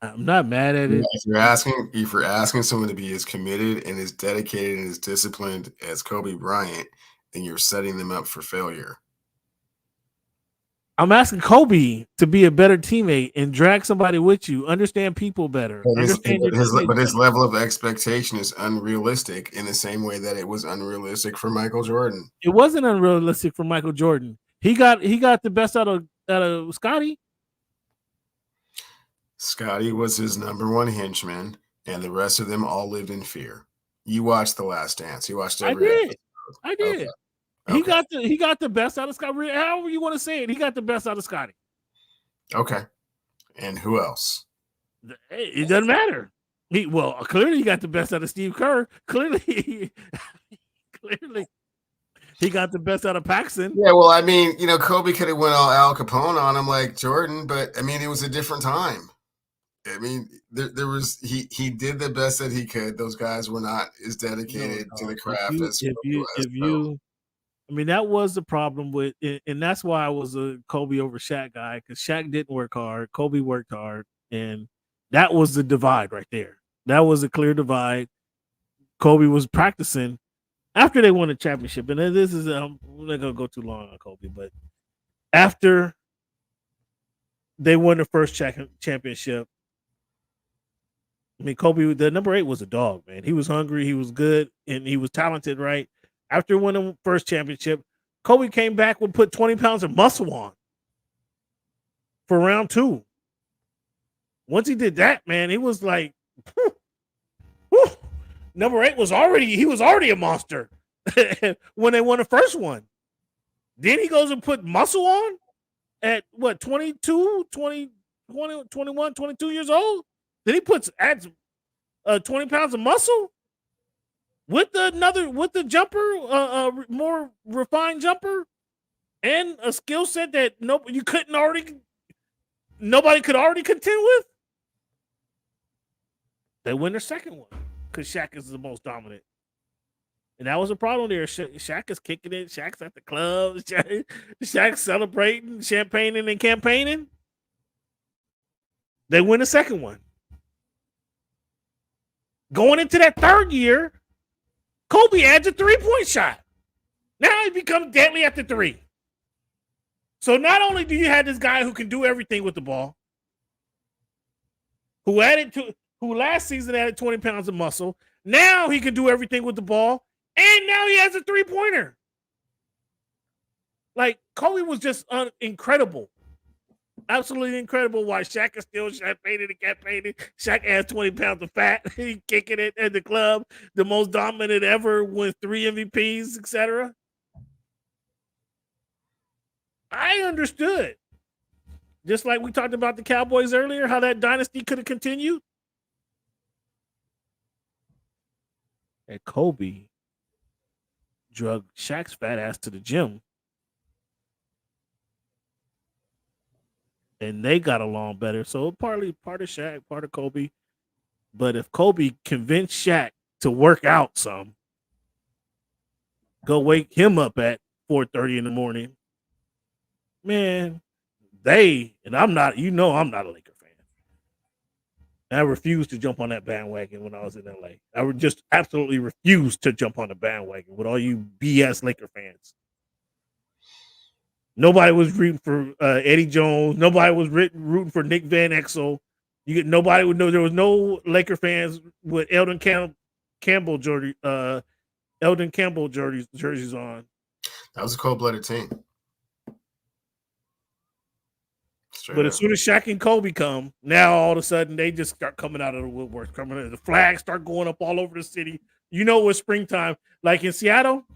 I'm not mad at it. If you're asking someone to be as committed and as dedicated and as disciplined as Kobe Bryant, then you're setting them up for failure. I'm asking Kobe to be a better teammate and drag somebody with you, understand people better. But his level of expectation is unrealistic in the same way that it was unrealistic for Michael Jordan. It wasn't unrealistic for Michael Jordan. He got the best out of Scottie. Scottie was his number one henchman, and the rest of them all lived in fear. You watched The Last Dance. You watched every episode. I did. Okay. He got the best out of Scottie. However you want to say it, he got the best out of Scottie. Okay. And who else? It doesn't matter. Clearly he got the best out of Steve Kerr. Clearly he got the best out of Paxson. Yeah, well, I mean, you know, Kobe could have went all Al Capone on him like Jordan, but I mean, it was a different time. I mean, there was he did the best that he could. Those guys were not as dedicated to the craft as I mean, that was the problem with, and that's why I was a Kobe over Shaq guy, because Shaq didn't work hard, Kobe worked hard, and that was the divide right there. That was a clear divide. Kobe was practicing after they won the championship, and this is I'm not gonna go too long on Kobe, but after they won the first championship. I mean, Kobe, the number 8 was a dog, man. He was hungry, he was good, and he was talented, right? After winning the first championship, Kobe came back and put 20 pounds of muscle on for round 2. Once he did that, man, he was like, whew, whew. Number 8 was already a monster when they won the first one. Then he goes and put muscle on at what, 22, 20, 20, 21, 22 years old? Then he adds 20 pounds of muscle with the jumper, more refined jumper, and a skill set that nobody could already contend with. They win their second one because Shaq is the most dominant. And that was a problem there. Shaq is kicking it. Shaq's at the club. Shaq's celebrating, champagning, and campaigning. They win the second one. Going into that third year, Kobe adds a 3-point shot. Now he becomes deadly at the 3. So not only do you have this guy who can do everything with the ball, who last season added 20 pounds of muscle, now he can do everything with the ball, and now he has a 3-pointer. Like, Kobe was just incredible. Absolutely incredible. Why Shaq is still champagning and campaigning. Shaq adds 20 pounds of fat. He kicking it at the club. The most dominant ever, wins 3 MVPs, etc. I understood. Just like we talked about the Cowboys earlier, how that dynasty could have continued. And Kobe drug Shaq's fat ass to the gym. And they got along better. So partly part of Shaq, part of Kobe. But if Kobe convinced Shaq to work out some, go wake him up at 4:30 in the morning, man, and I'm not a Laker fan. And I refused to jump on that bandwagon when I was in LA. I would just absolutely refuse to jump on the bandwagon with all you BS Laker fans. Nobody was rooting for Eddie Jones. Nobody was rooting for Nick Van Exel. Nobody would know. There was no Laker fans with Eldon Campbell jerseys on. That was a cold-blooded team. But as soon as Shaq and Kobe come, now all of a sudden they just start coming out of the woodwork. The flags start going up all over the city. You know, it's springtime. Like in Seattle,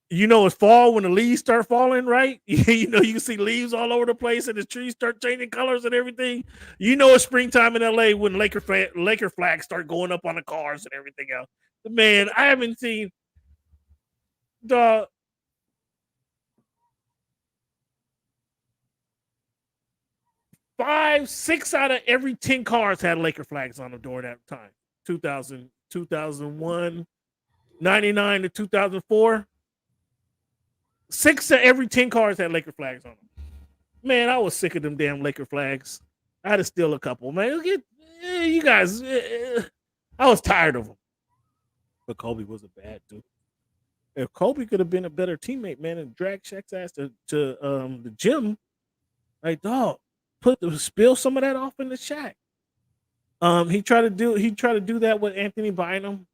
you know it's fall when the leaves start falling, right? You know, you see leaves all over the place and the trees start changing colors and everything. You know it's springtime in LA when Laker flags start going up on the cars and everything else. Man, I haven't seen the 6 out of every 10 cars had Laker flags on them during that time. 2000, 2001, 99 to 2004. 6 of every 10 cars had Laker flags on them. Man, I was sick of them damn Laker flags. I had to steal a couple. Man, you guys, I was tired of them. But Kobe was a bad dude. If Kobe could have been a better teammate, man, and dragged Shaq's ass to the gym, like, dog, spill some of that off in the Shaq. He tried to do that with Anthony Bynum.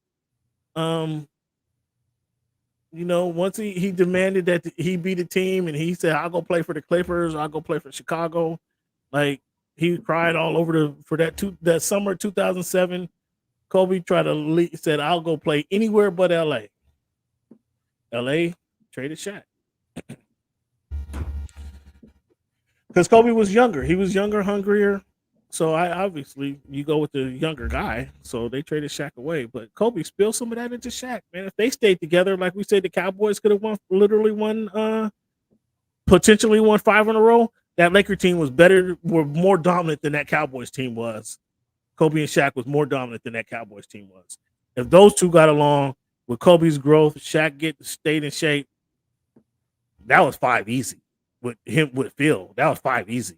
You know, once he demanded that he be the team, and he said, "I'll go play for the Clippers. I'll go play for Chicago." Like, he cried all over for that summer 2007. Kobe said, "I'll go play anywhere but LA." LA traded Shaq. Because Kobe was younger. He was younger, hungrier. So obviously you go with the younger guy. So they traded Shaq away. But Kobe spilled some of that into Shaq. Man, if they stayed together, like we said, the Cowboys could have potentially won 5 in a row. That Laker team were more dominant than that Cowboys team was. Kobe and Shaq was more dominant than that Cowboys team was. If those two got along with Kobe's growth, Shaq stayed in shape, that was 5 easy. With Phil, that was 5 easy.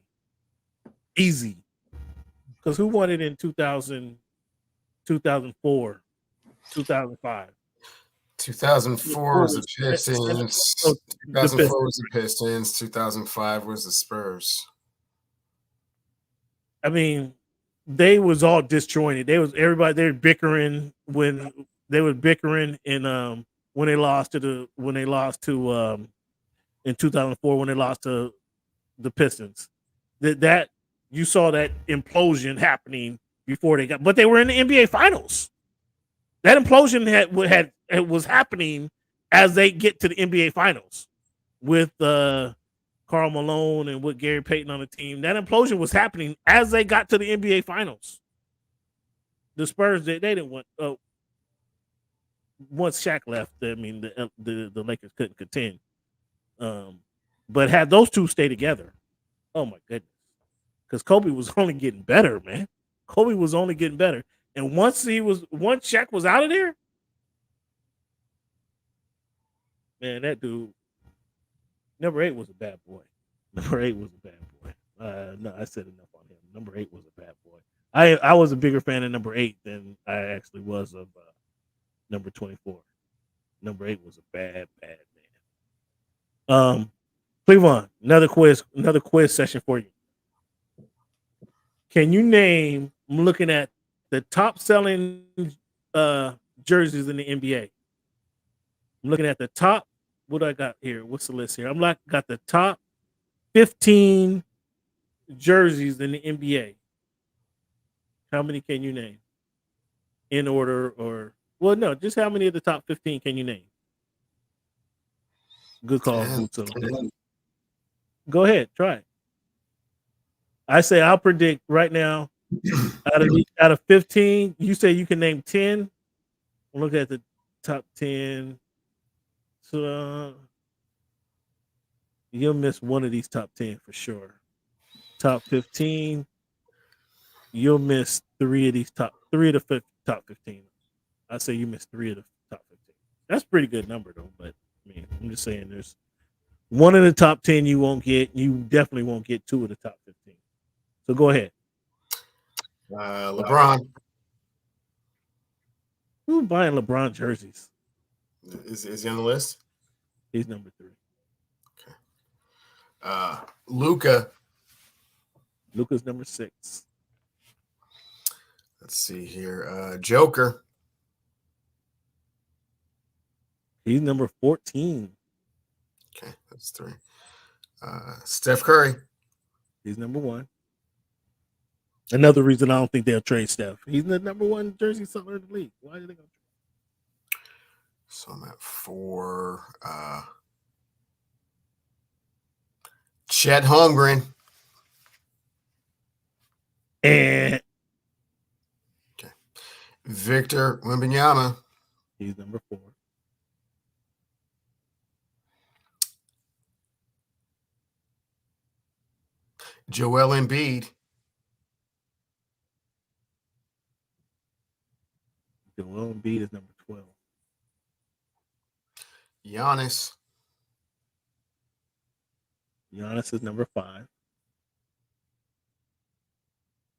Easy. Because who won it in 2000, 2004, 2005? 2004 was the Pistons. 2004 was the Pistons. 2005 was the Spurs. I mean, they was all disjointed. They were bickering when they were bickering in when they lost to in 2004 when they lost to the Pistons. That you saw that implosion happening before they got, but they were in the NBA Finals. That implosion was happening as they get to the NBA Finals with Karl Malone and with Gary Payton on the team. That implosion was happening as they got to the NBA Finals. The Spurs they didn't want. Once Shaq left, I mean the Lakers couldn't contend. But had those two stay together, oh my goodness, because Kobe was only getting better, man. Kobe was only getting better, and once Shaq was out of there, man, that dude, number 8 was a bad boy. Number 8 was a bad boy. No, I said enough on him. Number 8 was a bad boy. I was a bigger fan of number 8 than I actually was of number 24. Number 8 was a bad man. Cleveland, another quiz session for you. Can you name? I'm looking at the top selling jerseys in the NBA. I'm looking at the top. What do I got here? What's the list here? Got the top 15 jerseys in the NBA. How many can you name? In order or no, just how many of the top 15 can you name? Good call, Boots. Go ahead, try it. I say I'll predict right now out of 15, you say you can name 10. Look at the top 10. So you'll miss one of these top 10 for sure. Top 15, you'll miss three of the top 15. I say you missed 3 of the top 15. That's a pretty good number though, but I mean, I'm just saying there's one of the top 10 you won't get. You definitely won't get 2 of the top 15. So go ahead. LeBron. Who's buying LeBron jerseys? Is he on the list? He's number 3. Okay. Luka. Luka's number 6. Let's see here. Joker. He's number 14. Okay, that's 3. Steph Curry. He's number 1. Another reason I don't think they'll trade Steph. He's the number 1 jersey seller in the league. Why are they going to trade? So I'm at 4. Chet Holmgren. And okay. Victor Wembanyama. He's number 4. Joel Embiid. Joel Embiid is number 12. Giannis. Giannis is number 5.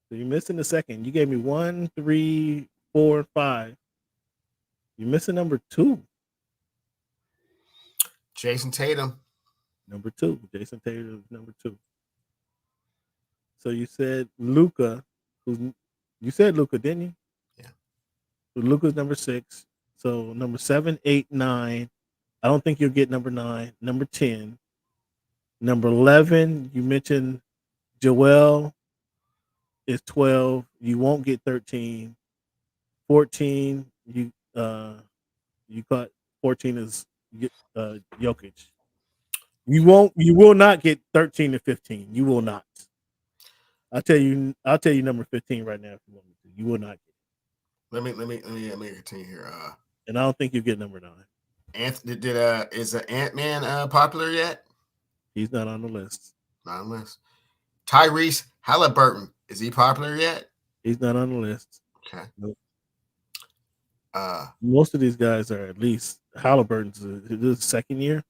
So you're missing the second. You gave me 1, 3, 4, 5. You're missing number 2. Jason Tatum. Number 2. Jason Tatum is number 2. So you said Luka. You said Luka, didn't you? Yeah. So Luka's number 6. So number 7, 8, 9. I don't think you'll get number 9. Number 10. Number 11, you mentioned Joel is 12. You won't get 13. 14, you got 14 is Jokic. You will not get 13 to 15. You will not. I'll tell you number 15 right now if you want me to. You will not get it. Let me continue here. And I don't think you get number 9. Anthony is Ant-Man popular yet? He's not on the list. Not on the list. Tyrese Halliburton, is he popular yet? He's not on the list. Okay. Nope. Most of these guys are at least Halliburton's this is second year.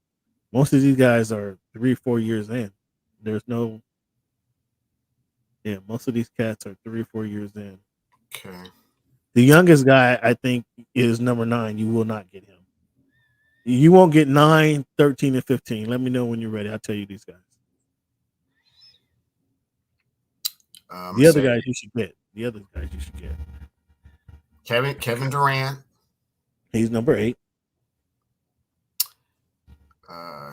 Most of these guys are 3-4 years in. Most of these cats are 3-4 years in. Okay. The youngest guy I think is number 9. You will not get him. You won't get 9, 13, and 15. Let me know when you're ready. I'll tell you these guys. The other guys you should get. Kevin Durant. He's number 8.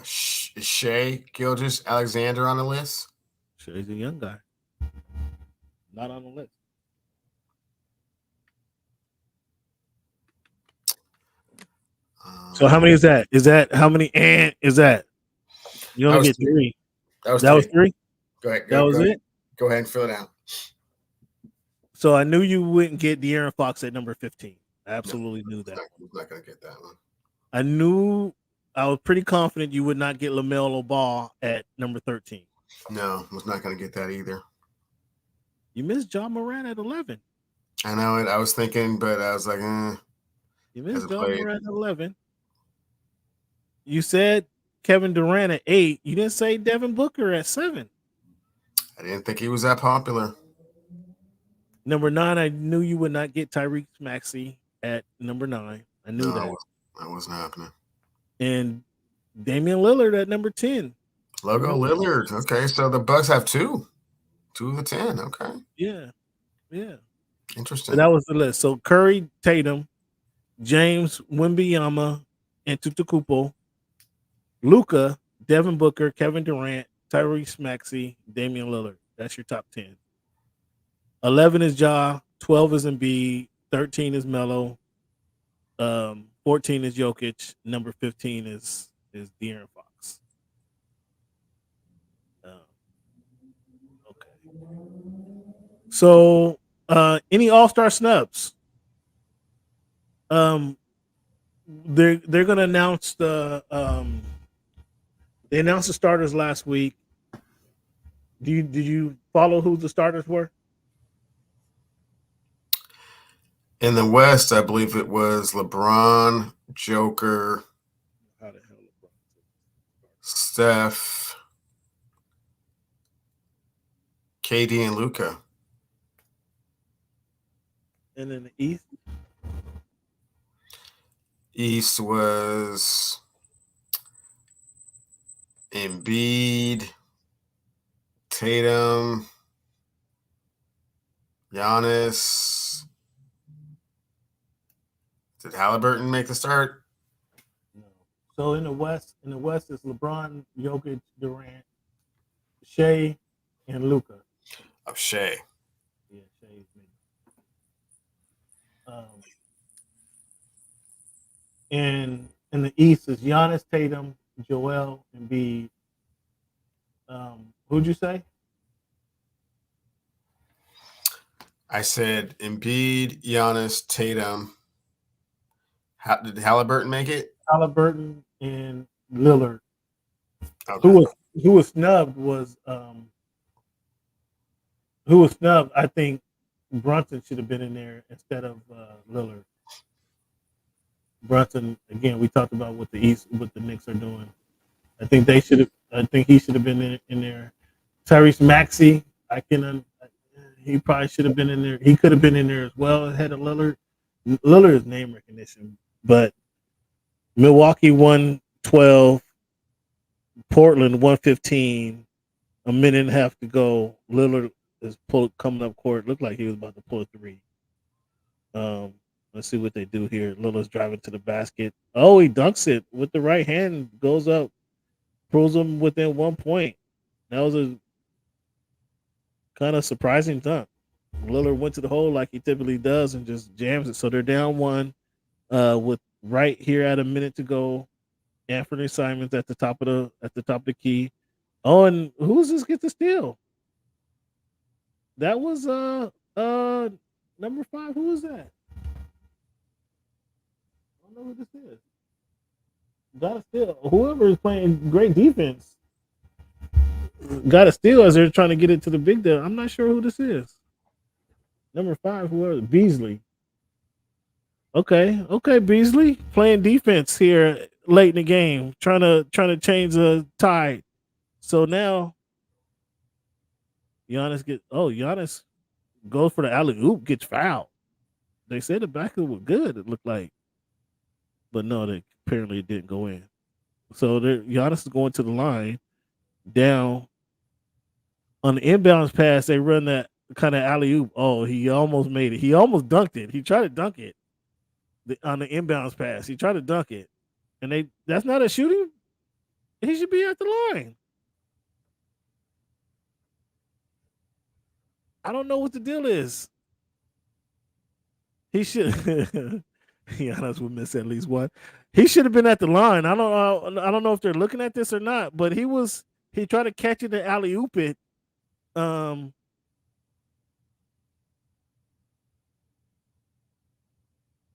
Is Shea Gilgeous Alexander on the list? Shea's a young guy. Not on the list. So how many is that? How many is that? You only get 3. That was 3. Go ahead. That was it? Go ahead and fill it out. So I knew you wouldn't get De'Aaron Fox at number 15. I absolutely knew that. I'm not going to get that one. I was pretty confident you would not get LaMelo Ball at number 13. No, I was not going to get that either. You missed John Moran at 11. I know it. I was thinking, but I was like, You missed John Moran at 11. You said Kevin Durant at 8. You didn't say Devin Booker at 7. I didn't think he was that popular. Number 9, I knew you would not get Tyrese Maxey at number 9. I knew that. That wasn't happening. And Damian Lillard at number 10. Logo Lillard. Okay, so the Bucks have 2. 2 of the 10. Okay. Yeah. Interesting. So that was the list. So Curry, Tatum, James, Wembanyama, Antetokounmpo, Luka, Devin Booker, Kevin Durant, Tyrese Maxey, Damian Lillard. That's your top 10. 11 is Ja, 12 is Embiid, 13 is Melo, 14 is Jokic, number 15 is De'Aaron Fox. Okay. So any All-Star snubs? They're gonna announce they announced the starters last week. Did you follow who the starters were? In the West, I believe it was LeBron, Joker, Steph, KD, and Luka. And in the East? East was Embiid, Tatum, Giannis. Did Halliburton make the start? No. So in the West it's LeBron, Jokic, Durant, Shea, and Luka. Of Shea. Yeah, Shea's me. And in the East is Giannis, Tatum, Joel, Embiid. Who'd you say? I said Embiid, Giannis, Tatum. Did Halliburton make it? Halliburton and Lillard. Okay. Who was snubbed was I think Brunson should have been in there instead of Lillard. Brunson, again, we talked about what the Knicks are doing. I think he should have been in there. Tyrese Maxey, he probably should have been in there. He could have been in there as well ahead of Lillard. Lillard is name recognition, but Milwaukee 112, Portland 115, a minute and a half to go. Lillard is coming up court. Looked like he was about to pull a 3. Let's see what they do here. Lillard's driving to the basket. Oh, he dunks it with the right hand, goes up, pulls him within 1 point. That was a kind of surprising dunk. Lillard went to the hole like he typically does and just jams it. So they're down 1 with right here at a minute to go. Anthony Simons at the top of the key. Oh, and who's this get the steal? That was number 5. Who is that? I don't know who this is. Got a steal. Whoever is playing great defense got a steal as they're trying to get it to the big deal. I'm not sure who this is. Number 5, whoever, Beasley. Okay, Beasley playing defense here late in the game, trying to change the tide. So now Giannis goes for the alley-oop, gets fouled. They said the basket was good, it looked like. But no, apparently it didn't go in. So Giannis is going to the line, down. On the inbounds pass, they run that kind of alley oop. Oh, he almost made it. He almost dunked it. He tried to dunk it on the inbounds pass. He tried to dunk it, and that's not a shooting. He should be at the line. I don't know what the deal is. He should. Giannis would miss at least one. He should have been at the line. I don't know if they're looking at this or not, but he tried to catch it and alley oop it.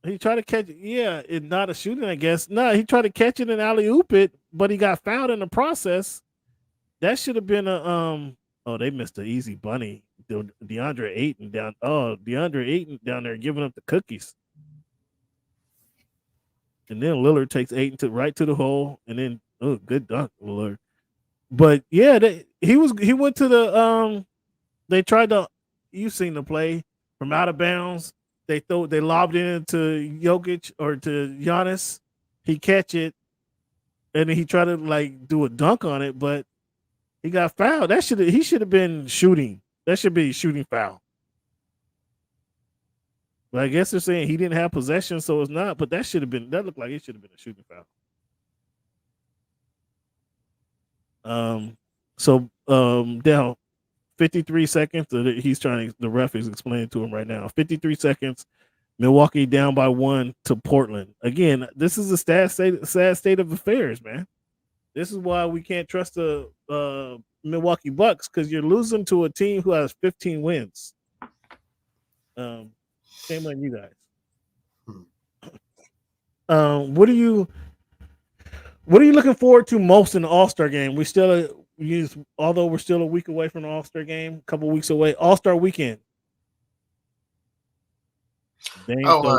He tried to catch it. Yeah, it's not a shooting, I guess. No, he tried to catch it and alley oop it, but he got fouled in the process. That should have been a Oh, they missed an easy bunny. DeAndre Ayton down. Oh, DeAndre Ayton down there giving up the cookies. And then Lillard takes Ayton right to the hole, and then good dunk, Lillard. But yeah, he went to the They tried to. You've seen the play from out of bounds. They lobbed it into Jokic or to Giannis. He catch it, and then he tried to like do a dunk on it, but he got fouled. He should have been shooting. That should be a shooting foul. But I guess they're saying he didn't have possession, so it's not. But that looked like it should have been a shooting foul. Now 53 seconds. The ref is explaining to him right now. 53 seconds. Milwaukee down by 1 to Portland. Again, this is a sad state of affairs, man. This is why we can't trust the Milwaukee Bucks, because you're losing to a team who has 15 wins. Shame on you guys. What are you looking forward to most in the All-Star game? Although we're still a week away from the All-Star game, a couple weeks away. All-Star weekend.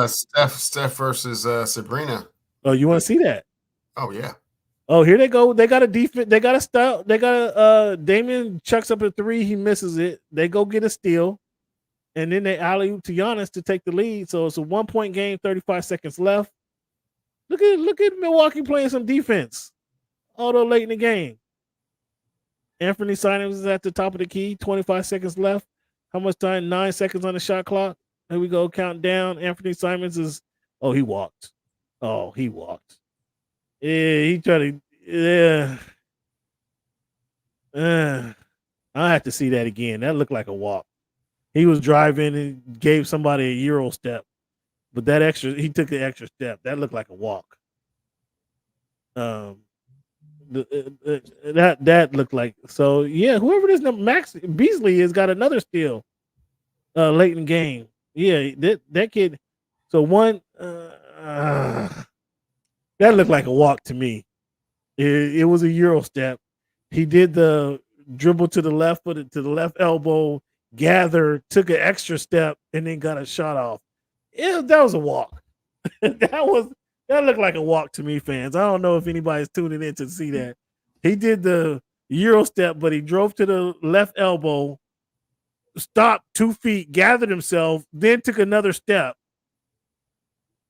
Steph versus Sabrina. Oh, you want to see that? Oh yeah. Oh, here they go. They got a defense. They got a style. They got Damian chucks up a 3. He misses it. They go get a steal, and then they alley oop to Giannis to take the lead. So it's a 1-point game. 35 seconds left. Look at Milwaukee playing some defense. Although late in the game. Anthony Simons is at the top of the key. 25 seconds left. How much time? 9 seconds on the shot clock. Here we go. Count down. Anthony Simons is. Oh, he walked. Yeah, he tried to. Yeah. I have to see that again. That looked like a walk. He was driving and gave somebody a Euro step, but he took the extra step. That looked like a walk. That looked like. So yeah, whoever this Max Beasley has got another steal late in the game. Yeah, that kid. So one. That looked like a walk to me. It was a Euro step. He did the dribble to the left, put it to the left elbow, gathered, took an extra step, and then got a shot off. That was a walk. That looked like a walk to me, fans. I don't know if anybody's tuning in to see that. He did the Euro step, but he drove to the left elbow, stopped 2 feet, gathered himself, then took another step.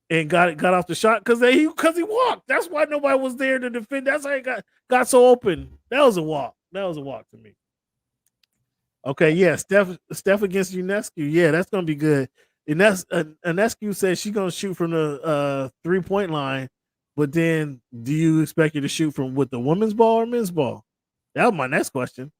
And got off the shot because he walked. That's why nobody was there to defend. That's how he got so open. That was a walk. That was a walk to me. Okay, yeah, Steph against Unescu. Yeah, that's gonna be good. And Unescu says she's gonna shoot from the 3-point line, but then do you expect her to shoot with the women's ball or men's ball? That was my next question.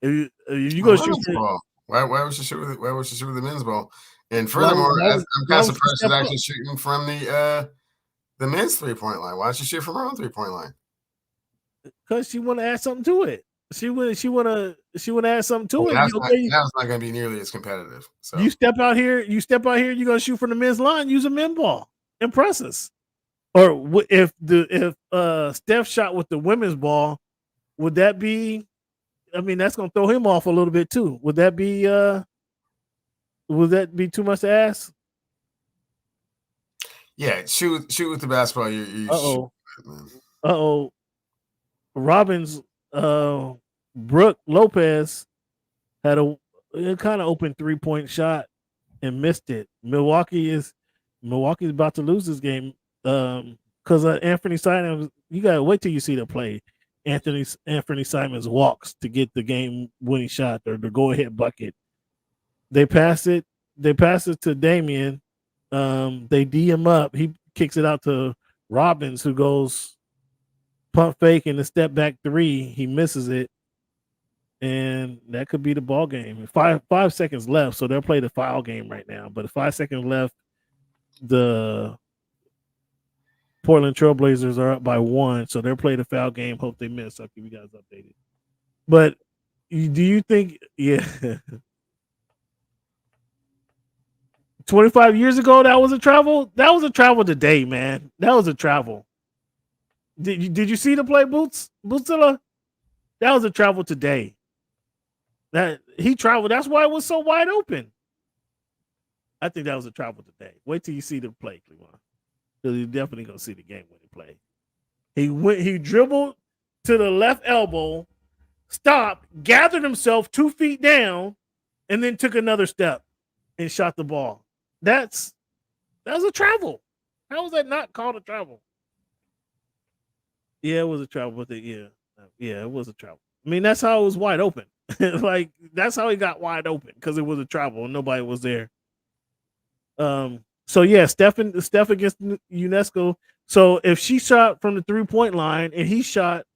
If you go shoot ball, why would she shoot with the men's ball? And furthermore, I'm kind of surprised she's actually shooting from the men's 3-point line. Why don't she shoot from her own 3-point line? Because she want to add something to it. She want to add something to it. That's not going to be nearly as competitive. So you step out here. You're gonna shoot from the men's line. Use a men's ball. Impress us. Or if Steph shot with the women's ball, would that be? I mean, that's gonna throw him off a little bit too. Would that be? Would that be too much to ask? Yeah, shoot with the basketball. Robbins, Brooke Lopez had a kind of open 3-point shot and missed it. Milwaukee's about to lose this game because Anthony Simons. You gotta wait till you see the play. Anthony Simons walks to get the game-winning shot or the go-ahead bucket. They pass it. They pass it to Damian. They D him up. He kicks it out to Robbins, who goes pump fake and a step back three. He misses it, and that could be the ball game. 5 seconds left, so they'll play the foul game right now. But 5 seconds left, the Portland Trailblazers are up by 1, so they'll play the foul game. Hope they miss. I'll keep you guys updated. But do you think? Yeah. 25 years ago, that was a travel. That was a travel today, man. That was a travel. Did you see the play, Bootszilla? That was a travel today. That he traveled. That's why it was so wide open. I think that was a travel today. Wait till you see the play, Cleveland. Because you're definitely gonna see the game when he played. He dribbled to the left elbow, stopped, gathered himself 2 feet down, and then took another step and shot the ball. That was a travel. How was that not called a travel? Yeah, it was a travel. Yeah, it was a travel. I mean, that's how it was wide open. Like that's how he got wide open because it was a travel and nobody was there. So yeah, Steph against UNESCO. So if she shot from the 3-point line and he shot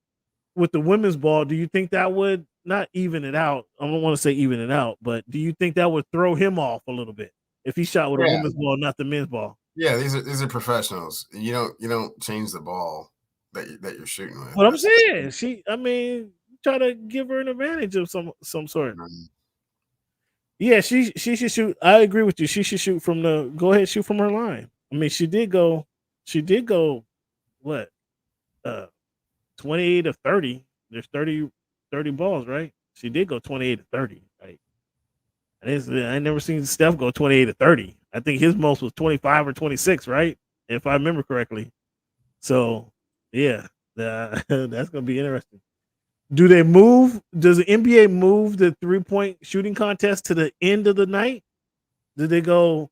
with the women's ball, do you think that would not even it out? I don't want to say even it out, but do you think that would throw him off a little bit if he shot with a women's ball, not the men's ball? Yeah, these are professionals. You don't change the ball that you're shooting with. What I'm saying, try to give her an advantage of some sort. Yeah, she should shoot. I agree with you. She should shoot from shoot from her line. I mean, she did go what? 28 of 30. There's 30 balls, right? She did go 28 to 30, right? I never seen Steph go 28 to 30. I think his most was 25 or 26, right? If I remember correctly. So, yeah, that's going to be interesting. Does the NBA move the 3-point shooting contest to the end of the night? Did they go?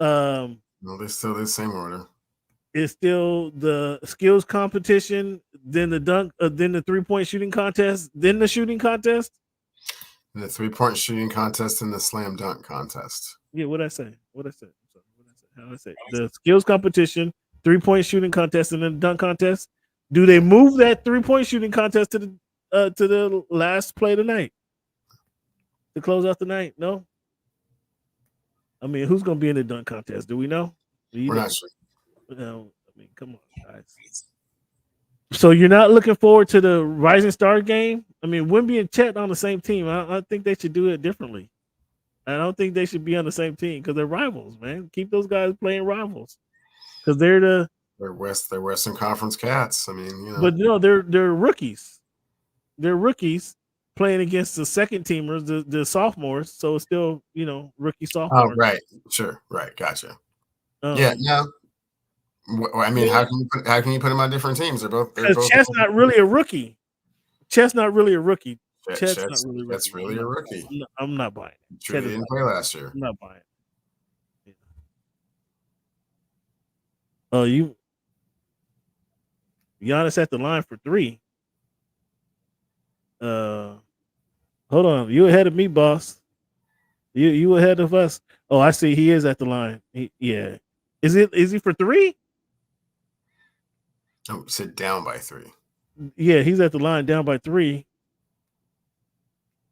No, they're still the same order. It's still the skills competition, then the dunk, then the 3-point shooting contest, then the shooting contest. The 3-point shooting contest and the slam dunk contest. Yeah, what I say? How did I say? The skills competition, 3-point shooting contest, and then the dunk contest. Do they move that 3-point shooting contest to the last play of the night to close out the night? No. I mean, who's going to be in the dunk contest? Do we know? We're not sure. No, I mean, come on, guys. So you're not looking forward to the Rising Star game? I mean, Wemby and Chet on the same team. I think they should do it differently. I don't think they should be on the same team because they're rivals, man. Keep those guys playing rivals because they're Western Conference cats. I mean, But no, they're rookies. They're rookies playing against the second teamers, the sophomores. So it's still, rookie sophomore. Oh, right, sure, right, gotcha. Yeah, no. I mean, how can you put them on different teams? They're both. Chet's not really a rookie. Chet's not really a rookie. Chet's really a rookie. I'm not buying it. Chet didn't play last year. I'm not buying it. Oh, Giannis at the line for 3. Hold on. You ahead of me, boss. You ahead of us. Oh, I see. He is at the line. Yeah. Is he for 3? Oh, sit down by 3. Yeah, he's at the line down by 3.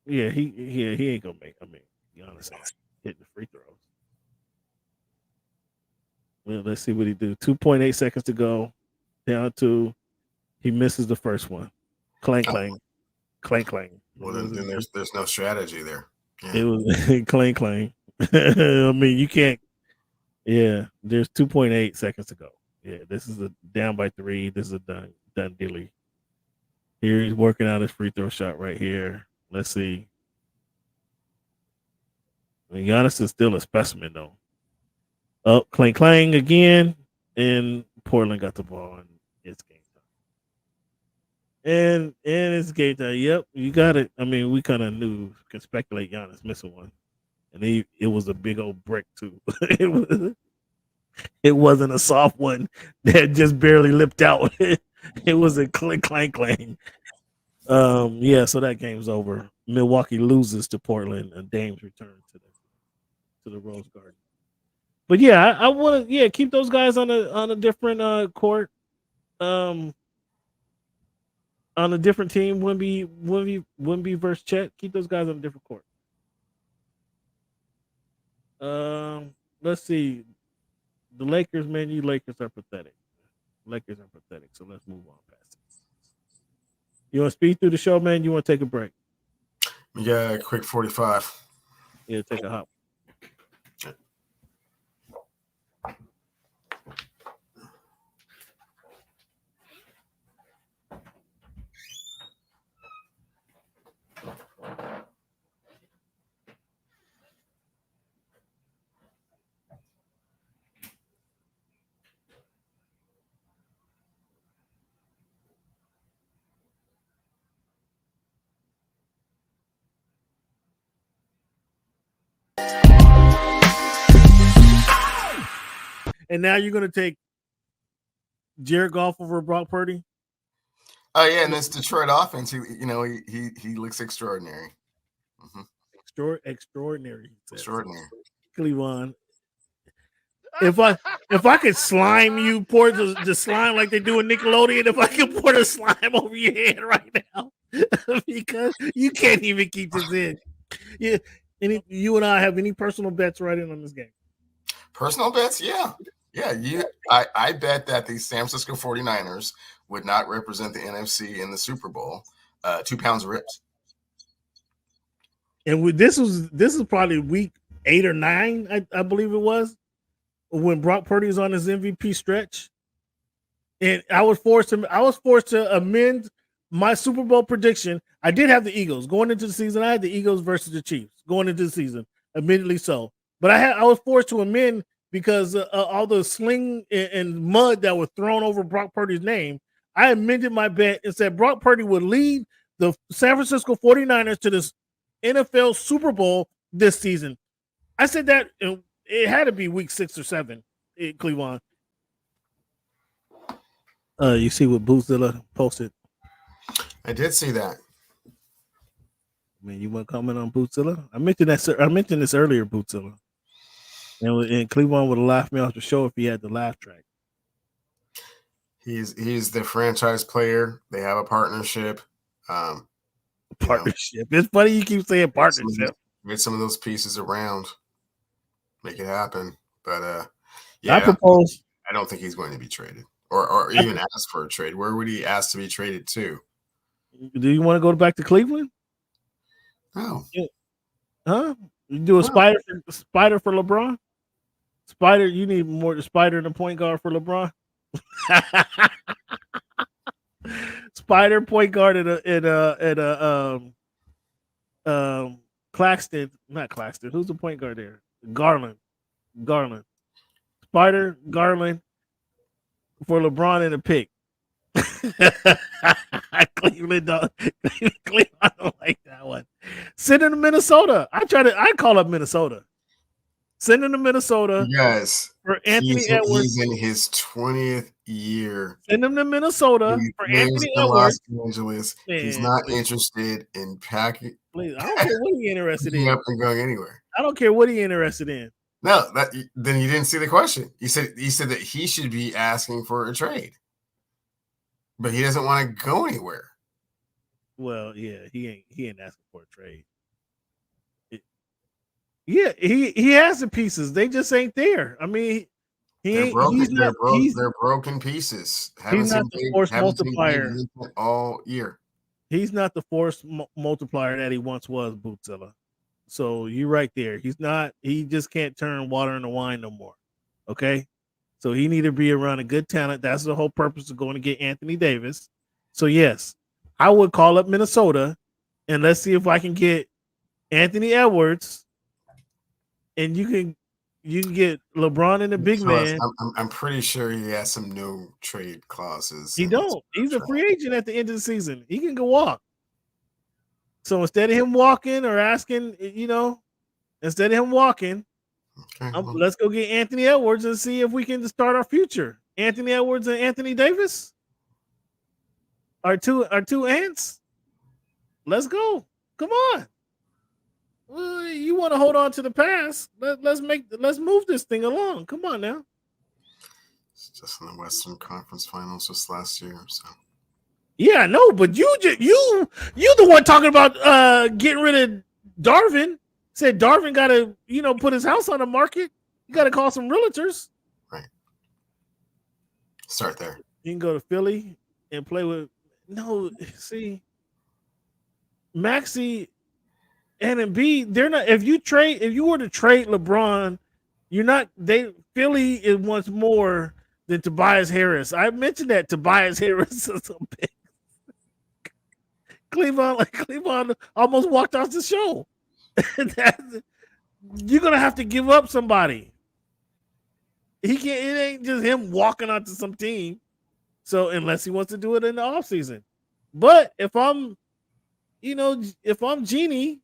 Yeah, he ain't gonna make. I mean, Giannis ain't hitting the free throws. Well, let's see what he do. 2.8 seconds to go. Down 2. He misses the first one. Clang clang. Clang clang. Well, then there's no strategy there. Yeah. It was clang clang. I mean, you can't. Yeah, there's 2.8 seconds to go. Yeah, this is a down by 3. This is a done dilly. Here he's working out his free throw shot right here. Let's see. I mean, Giannis is still a specimen though. Oh, clang clang again, and Portland got the ball, and it's game time. And it's game time. Yep, you got it. I mean, we kind of can speculate Giannis missing one, and it was a big old brick too. It wasn't a soft one that just barely lipped out. It was a clang clang clang. Yeah, so that game's over. Milwaukee loses to Portland, and Dame's return to them. to the Rose Garden. But yeah, I want to keep those guys on a different court, on a different team. Wemby versus Chet. Keep those guys on a different court. Let's see. The Lakers, man, you Lakers are pathetic. Lakers are pathetic. So let's move on past it. You want to speed through the show, man? You want to take a break? Yeah, quick 45. Yeah, take a hop. And now you're going to take Jared Goff over Brock Purdy? Oh yeah, and this Detroit offense, he looks extraordinary. Mm-hmm. Extraordinary. Extraordinary. Cleveland. If I could slime you, pour the slime like they do in Nickelodeon, if I could pour the slime over your head right now, because you can't even keep this in. Yeah, you and I have any personal bets right in on this game? Personal bets, yeah. I bet that the San Francisco 49ers would not represent the NFC in the Super Bowl. 2 pounds of ribs. And this is probably week 8 or 9, I believe it was, when Brock Purdy was on his MVP stretch. And I was forced to amend my Super Bowl prediction. I did have the Eagles going into the season. I had the Eagles versus the Chiefs going into the season, admittedly so. But I was forced to amend because all the sling and mud that was thrown over Brock Purdy's name. I amended my bet and said Brock Purdy would lead the San Francisco 49ers to this NFL Super Bowl this season. I said that it had to be week 6 or 7 in Cleveland. You see what Bootzilla posted? I did see that. Man, you want to comment on Bootzilla? I mentioned this earlier, Bootzilla. And Cleveland would have laughed me off the show if he had the laugh track. He's the franchise player. They have a partnership. Partnership. It's funny you keep saying partnership. Get some of those pieces around. Make it happen. But I propose. I don't think he's going to be traded or even ask for a trade. Where would he ask to be traded to? Do you want to go back to Cleveland? No. Huh? You do a spider for LeBron? Spider, you need more the spider than point guard for LeBron. Spider point guard at Claxton, not Claxton. Who's the point guard there? Garland. Spider, Garland for LeBron and a pick. Cleveland don't like that one. Send him to Minnesota. I call up Minnesota. Send him to Minnesota. Yes. For Anthony Edwards. He's in his 20th year. Send him to Minnesota for Anthony Edwards. Los Angeles. Man, he's not interested in packing. Please, I don't care what he's interested in. Up and going anywhere. I don't care what he's interested in. No, then you didn't see the question. You said that he should be asking for a trade, but he doesn't want to go anywhere. Well, yeah, he ain't asking for a trade. Yeah, he has the pieces. They just ain't there. I mean, they're broken pieces. He's not the force multiplier all year. He's not the force multiplier that he once was, Bootzilla. So you're right there. He's not. He just can't turn water into wine no more. Okay, so he need to be around a good talent. That's the whole purpose of going to get Anthony Davis. So yes, I would call up Minnesota and let's see if I can get Anthony Edwards. And you can get LeBron and the big man. I'm pretty sure he has some no trade clauses. He don't. He's a free agent at the end of the season. He can go walk. So instead of him walking or asking, instead of him walking, let's go get Anthony Edwards and see if we can start our future. Anthony Edwards and Anthony Davis are two ants. Let's go. Come on. Well, you want to hold on to the past? Let's move this thing along. Come on now. It's just in the Western Conference Finals just last year. So yeah, no, but you the one talking about getting rid of Darvin. Said Darvin got to put his house on the market. You got to call some realtors. Right. Start there. You can go to Philly and play with. No, see, Maxey and Embiid, they're not. If you were to trade LeBron, you're not. Philly wants more than Tobias Harris. I mentioned that Tobias Harris is a big. Cleveland almost walked off the show. You're gonna have to give up somebody. He can't. It ain't just him walking onto some team. So unless he wants to do it in the offseason. But if I'm Genie,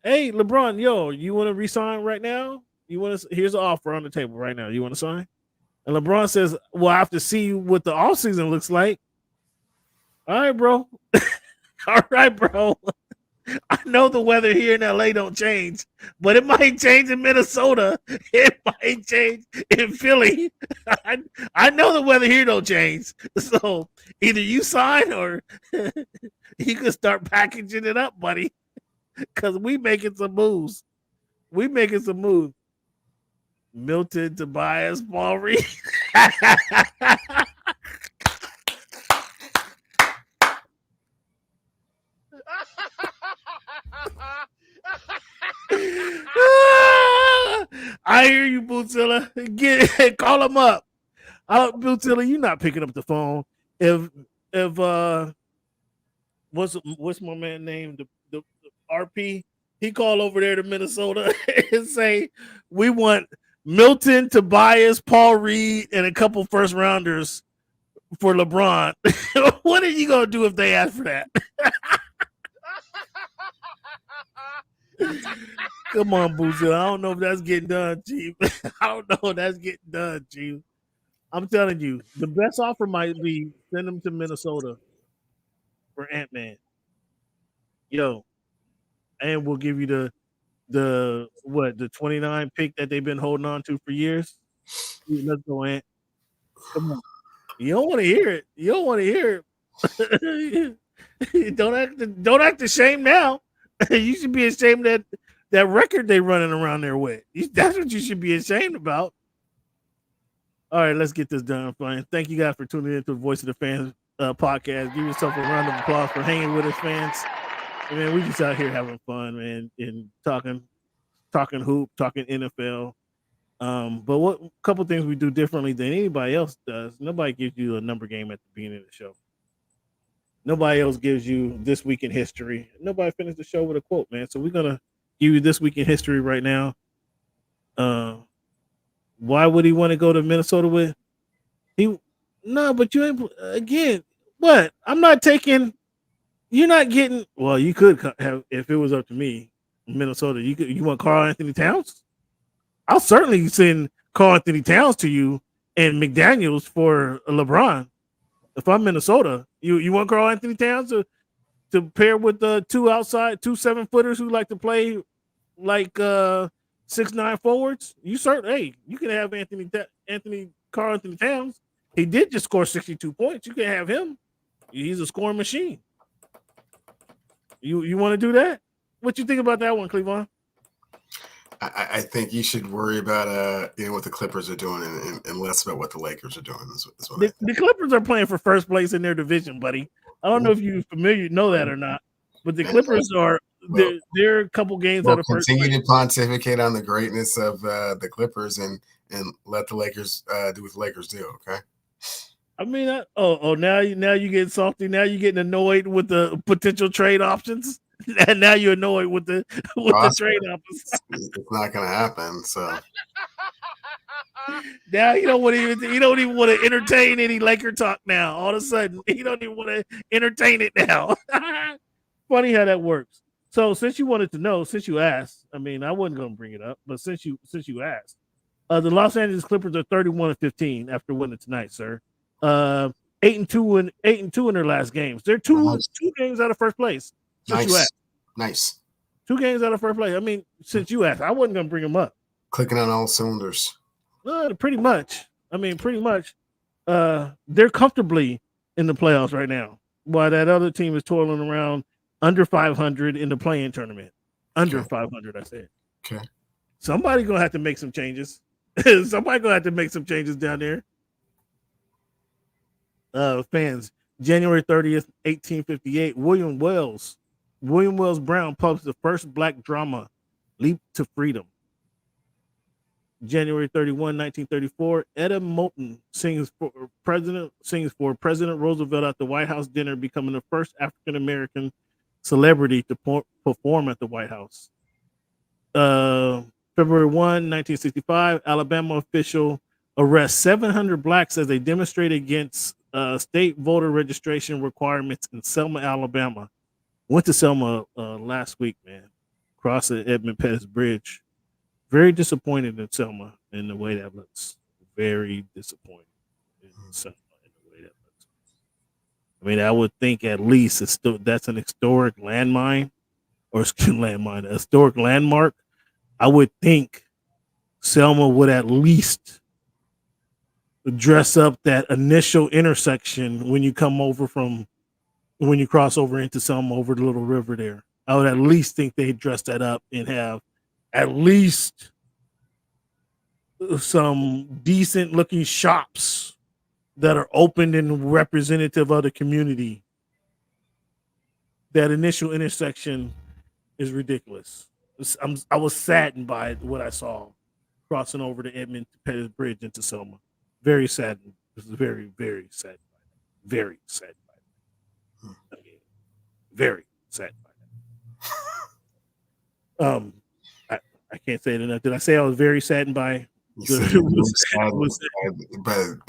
hey LeBron, you want to resign right now? Here's an offer on the table right now. You want to sign? And LeBron says, well, I have to see what the offseason looks like. All right, bro. All right, bro. I know the weather here in LA don't change, but it might change in Minnesota. It might change in Philly. I know the weather here don't change. So either you sign or you can start packaging it up, buddy. Because we making some moves. Milton, Tobias, Paul Reed. I hear you, Bootzilla. Call him up. Bootzilla, you're not picking up the phone. If what's my man name? The RP. He called over there to Minnesota and say, we want Milton, Tobias, Paul Reed, and a couple first rounders for LeBron. What are you gonna do if they ask for that? Come on, Boozer. I don't know if that's getting done, Chief. I don't know if that's getting done, Chief. I'm telling you, the best offer might be send them to Minnesota for Ant-Man. And we'll give you the 29 pick that they've been holding on to for years. Let's go, Ant. Come on. You don't want to hear it. Don't act ashamed now. You should be ashamed that record they running around there with. That's what you should be ashamed about. All right, let's get this done. Fine. Thank you guys for tuning in to the Voice of the Fans podcast. Give yourself a round of applause for hanging with us, fans. And man, we just out here having fun, man, and talking hoop, talking NFL. But what couple things we do differently than anybody else does? Nobody gives you a number game at the beginning of the show. Nobody else gives you this week in history. Nobody finished the show with a quote, man. So we're gonna give you this week in history right now. Why would he want to go to Minnesota with? But you ain't again. What? I'm not taking. You're not getting. Well, you could have if it was up to me, Minnesota. You want Karl Anthony Towns? I'll certainly send Karl Anthony Towns to you and McDaniels for LeBron. If I'm Minnesota, you want Karl Anthony Towns to pair with the two 7-footers who like to play like 6'9" forwards? You can have Karl Anthony Towns. He did just score 62 points. You can have him. He's a scoring machine. You want to do that? What you think about that one, Cleveland? I think you should worry about what the Clippers are doing and less about what the Lakers are doing. The Clippers are playing for first place in their division, buddy. I don't know if you know that or not, but the Clippers are they're a couple games out of first place. Continue to pontificate on the greatness of the Clippers and let the Lakers do what the Lakers do. Okay. I mean, now you get salty. Now you're getting annoyed with the potential trade options. And now you're annoyed with the trade options. It's not going to happen. So now you don't even want to entertain any Laker talk. Now all of a sudden you don't even want to entertain it now. Funny how that works. So since you wanted to know, since you asked, I mean, I wasn't going to bring it up, but since you asked, the Los Angeles Clippers are 31-15 after winning tonight, sir. 8-2 in their last games. They're two games out of first place. Nice. 2 games out of first place. I mean, since you asked, I wasn't gonna bring them up. Clicking on all cylinders. Pretty much. I mean, pretty much. They're comfortably in the playoffs right now, while that other team is toiling around under 500 in the play-in tournament. Under 500, I said. Okay. Somebody gonna have to make some changes. Somebody gonna have to make some changes down there. Fans, January 30th, 1858, William Wells Brown published the first black drama, Leap to Freedom. January 31, 1934, Etta Moulton sings for President Roosevelt at the White House dinner, becoming the first African American celebrity to perform at the White House. February 1, 1965, Alabama official arrests 700 blacks as they demonstrate against state voter registration requirements in Selma, Alabama. Went to Selma last week, man. Crossed the Edmund Pettus Bridge. Very disappointed in Selma in the way that looks. Very disappointed in Selma in the way that looks. I mean, I would think at least that's an historic landmine or landmine, a historic landmark. I would think Selma would at least dress up that initial intersection when you cross over into Selma over the little river there. I would at least think they'd dress that up and have at least some decent looking shops that are open and representative of the community. That initial intersection is ridiculous. I was saddened by what I saw crossing over the Edmund Pettus Bridge into Selma. Very saddened. This is very, very sad. Very sad. I mean, very sad by that. I can't say it enough. Did I say I was very saddened by by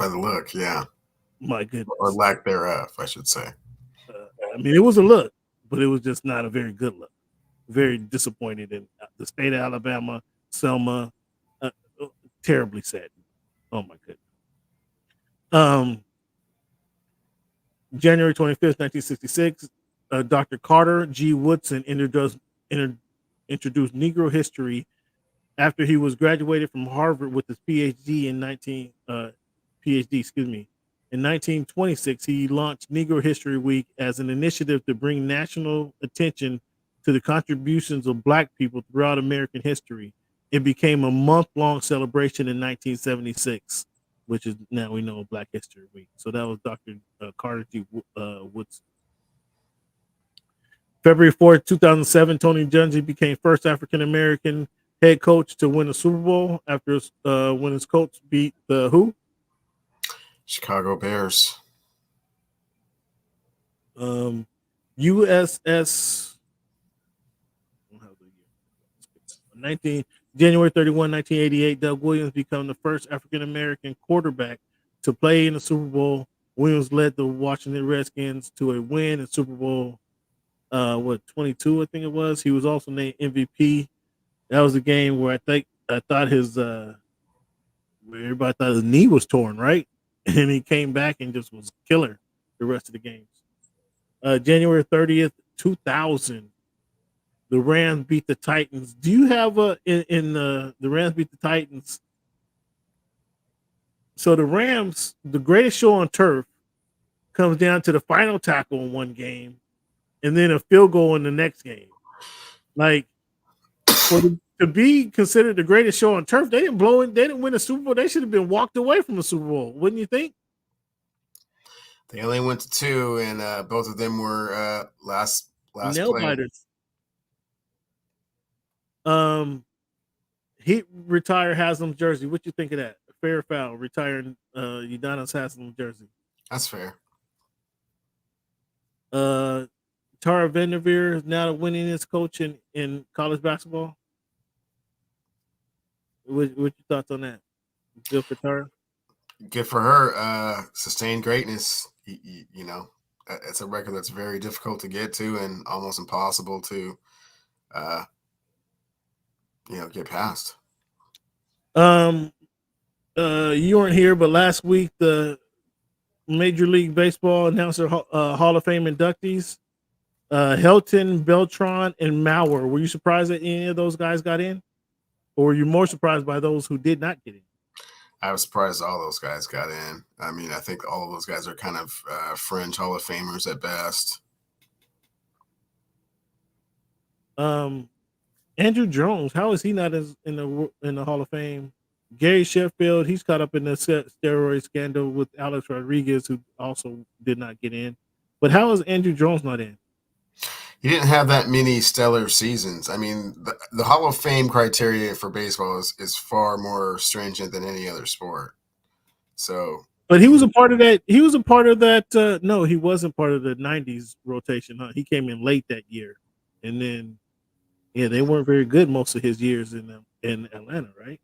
the look? Yeah. My goodness. Or lack thereof, I should say. I mean, it was a look, but it was just not a very good look. Very disappointed in the state of Alabama, Selma. Terribly sad. Oh my goodness. January 25th, 1966, Dr. Carter G. Woodson introduced Negro history after he was graduated from Harvard with his PhD in 1926. He launched Negro History Week as an initiative to bring national attention to the contributions of Black people throughout American history. It became a month-long celebration in 1976, which is now we know Black History Week. So that was Dr. Carter G. Woodson. February 4th, 2007, Tony Dungy became first African-American head coach to win a Super Bowl after when his Colts beat the who? Chicago Bears. USS January 31, 1988, Doug Williams became the first African-American quarterback to play in the Super Bowl. Williams led the Washington Redskins to a win in Super Bowl 22, I think it was. He was also named MVP. That was a game where everybody thought his knee was torn, right? And he came back and just was killer the rest of the games. January 30th, 2000, the Rams beat the Titans. Do you have the Rams beat the Titans? So the Rams, the greatest show on turf, comes down to the final tackle in one game, and then a field goal in the next game. Like, to be considered the greatest show on turf, they didn't win a Super Bowl. They should have been walked away from the Super Bowl, wouldn't you think? They only went to 2, and both of them were last nail biters. He retired Haslam's jersey. What you think of that? Fair or foul? Retiring Udonis Haslam's jersey. That's fair. Tara Vanderveer is now the winningest coach in college basketball. What's your thoughts on that? Good for Tara? Good for her. Sustained greatness. You know, it's a record that's very difficult to get to and almost impossible to, get past. You weren't here, but last week the Major League Baseball announced their Hall of Fame inductees. Helton, Beltran, and Mauer. Were you surprised that any of those guys got in? Or were you more surprised by those who did not get in? I was surprised all those guys got in. I mean, I think all of those guys are kind of fringe Hall of Famers at best. Andrew Jones, how is he not in the Hall of Fame? Gary Sheffield, he's caught up in the steroid scandal with Alex Rodriguez, who also did not get in. But how is Andrew Jones not in? He didn't have that many stellar seasons. I mean, the Hall of Fame criteria for baseball is far more stringent than any other sport. So, but he was a part of that. He was a part of that. No, he wasn't part of the '90s rotation. Huh? He came in late that year, and then they weren't very good most of his years in Atlanta, right?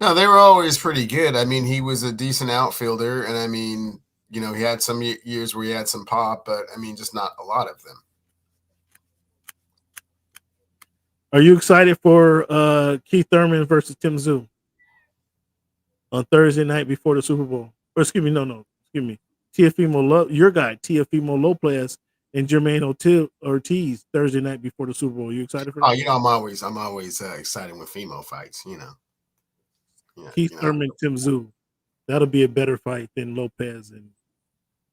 No, they were always pretty good. I mean, he was a decent outfielder, and I mean, he had some years where he had some pop, but I mean, just not a lot of them. Are you excited for Keith Thurman versus Tim Zoo on Thursday night before the Super Bowl? Or excuse me. Teofimo, your guy, Teofimo Lopez and Jermaine Ortiz Thursday night before the Super Bowl. Are you excited for that? Oh, I'm always excited when female fights. Yeah, Keith Thurman, Tim Zoo. That'll be a better fight than Lopez and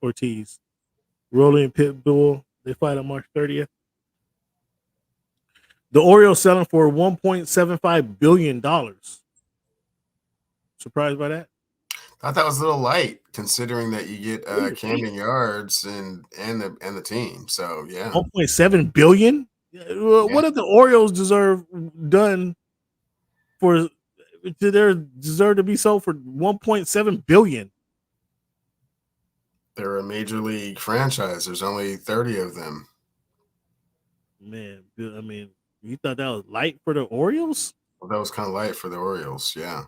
Ortiz. Rolly and Pitbull, they fight on March 30th. The Orioles selling for $1.75 billion. Surprised by that? I thought that was a little light, considering that you get Camden Yards and the team. So yeah, $1.7 billion. What have the Orioles done for? Do they deserve to be sold for $1.7 billion? They're a major league franchise. There's only 30 of them. Man, I mean, you thought that was light for the Orioles? Well, that was kind of light for the Orioles, yeah.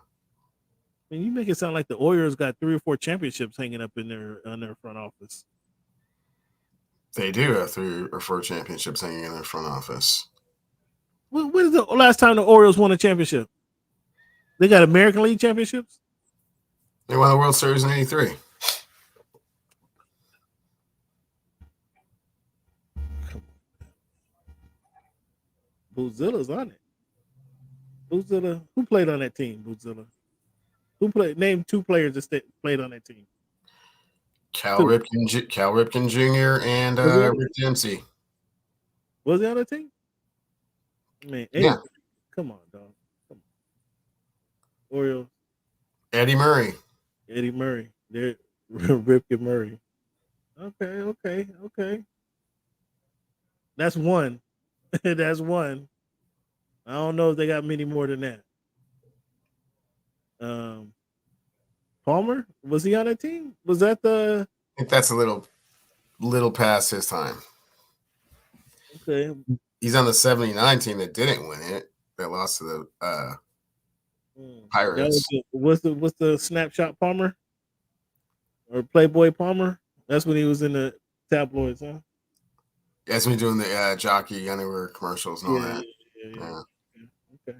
I mean, you make it sound like the Orioles got 3 or 4 championships hanging up in their front office. They do have 3 or 4 championships hanging in their front office. When is the last time the Orioles won a championship? They got American League championships? They won the World Series in '83. Bootzilla's on it. Bootzilla, who played on that team? Bootzilla. Name 2 players that played on that team. Cal Ripken Jr. and Rick Dempsey. Was he on that team? Man, yeah. Come on, dog. Come on. Orioles. Eddie Murray. They're Ripken Murray. Okay. That's one. That's one. I don't know if they got many more than that. Palmer, was he on that team? Was that the? I think that's a little past his time. Okay. He's on the '79 team that didn't win it. That lost to the Pirates. What's the snapshot Palmer or Playboy Palmer? That's when he was in the tabloids, huh? That's when he's doing the jockey underwear commercials and all that. Yeah. Okay.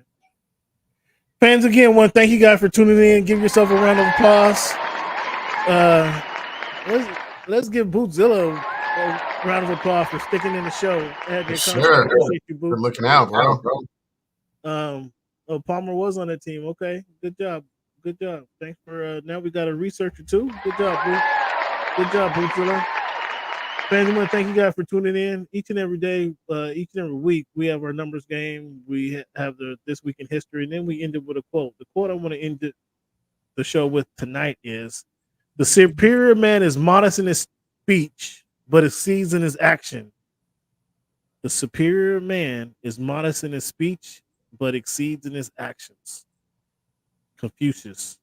Fans, again, want to thank you guys for tuning in. Give yourself a round of applause. Let's give Bootzilla a round of applause for sticking in the show. Sure. Good looking out, bro. Palmer was on that team. Okay. Good job. Thanks for now we got a researcher too. Good job, Bootzilla. Fans, I want to thank you guys for tuning in each and every day, each and every week. We have our numbers game. We have the This Week in History, and then we end it with a quote. The quote I want to end the show with tonight is, "The superior man is modest in his speech, but exceeds in his action." The superior man is modest in his speech, but exceeds in his actions. Confucius.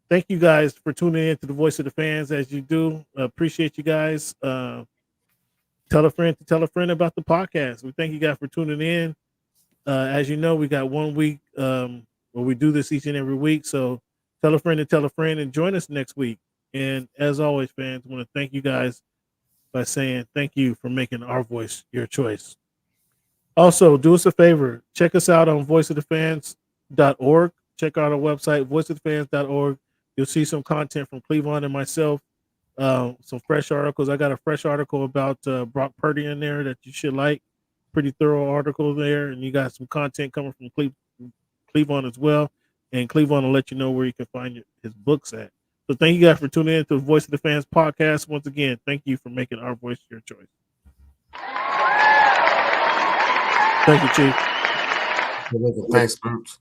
Thank you guys for tuning in to the Voice of the Fans as you do. Appreciate you guys. Tell a friend to tell a friend about the podcast. We thank you guys for tuning in. As you know, we got 1 week where we do this each and every week. So tell a friend to tell a friend and join us next week. And as always, fans, I want to thank you guys by saying thank you for making our voice your choice. Also, do us a favor. Check us out on voiceofthefans.org. Check out our website, voiceofthefans.org. You'll see some content from Cleveland and myself some fresh articles. I got a fresh article about Brock Purdy in there that you should like. Pretty thorough article there, and you got some content coming from Cleveland as well. And Cleveland will let you know where you can find his books at. So thank you guys for tuning in to the Voice of the Fans podcast. Once again, thank you for making our voice your choice. Thank you, Chief. Thanks, Boots.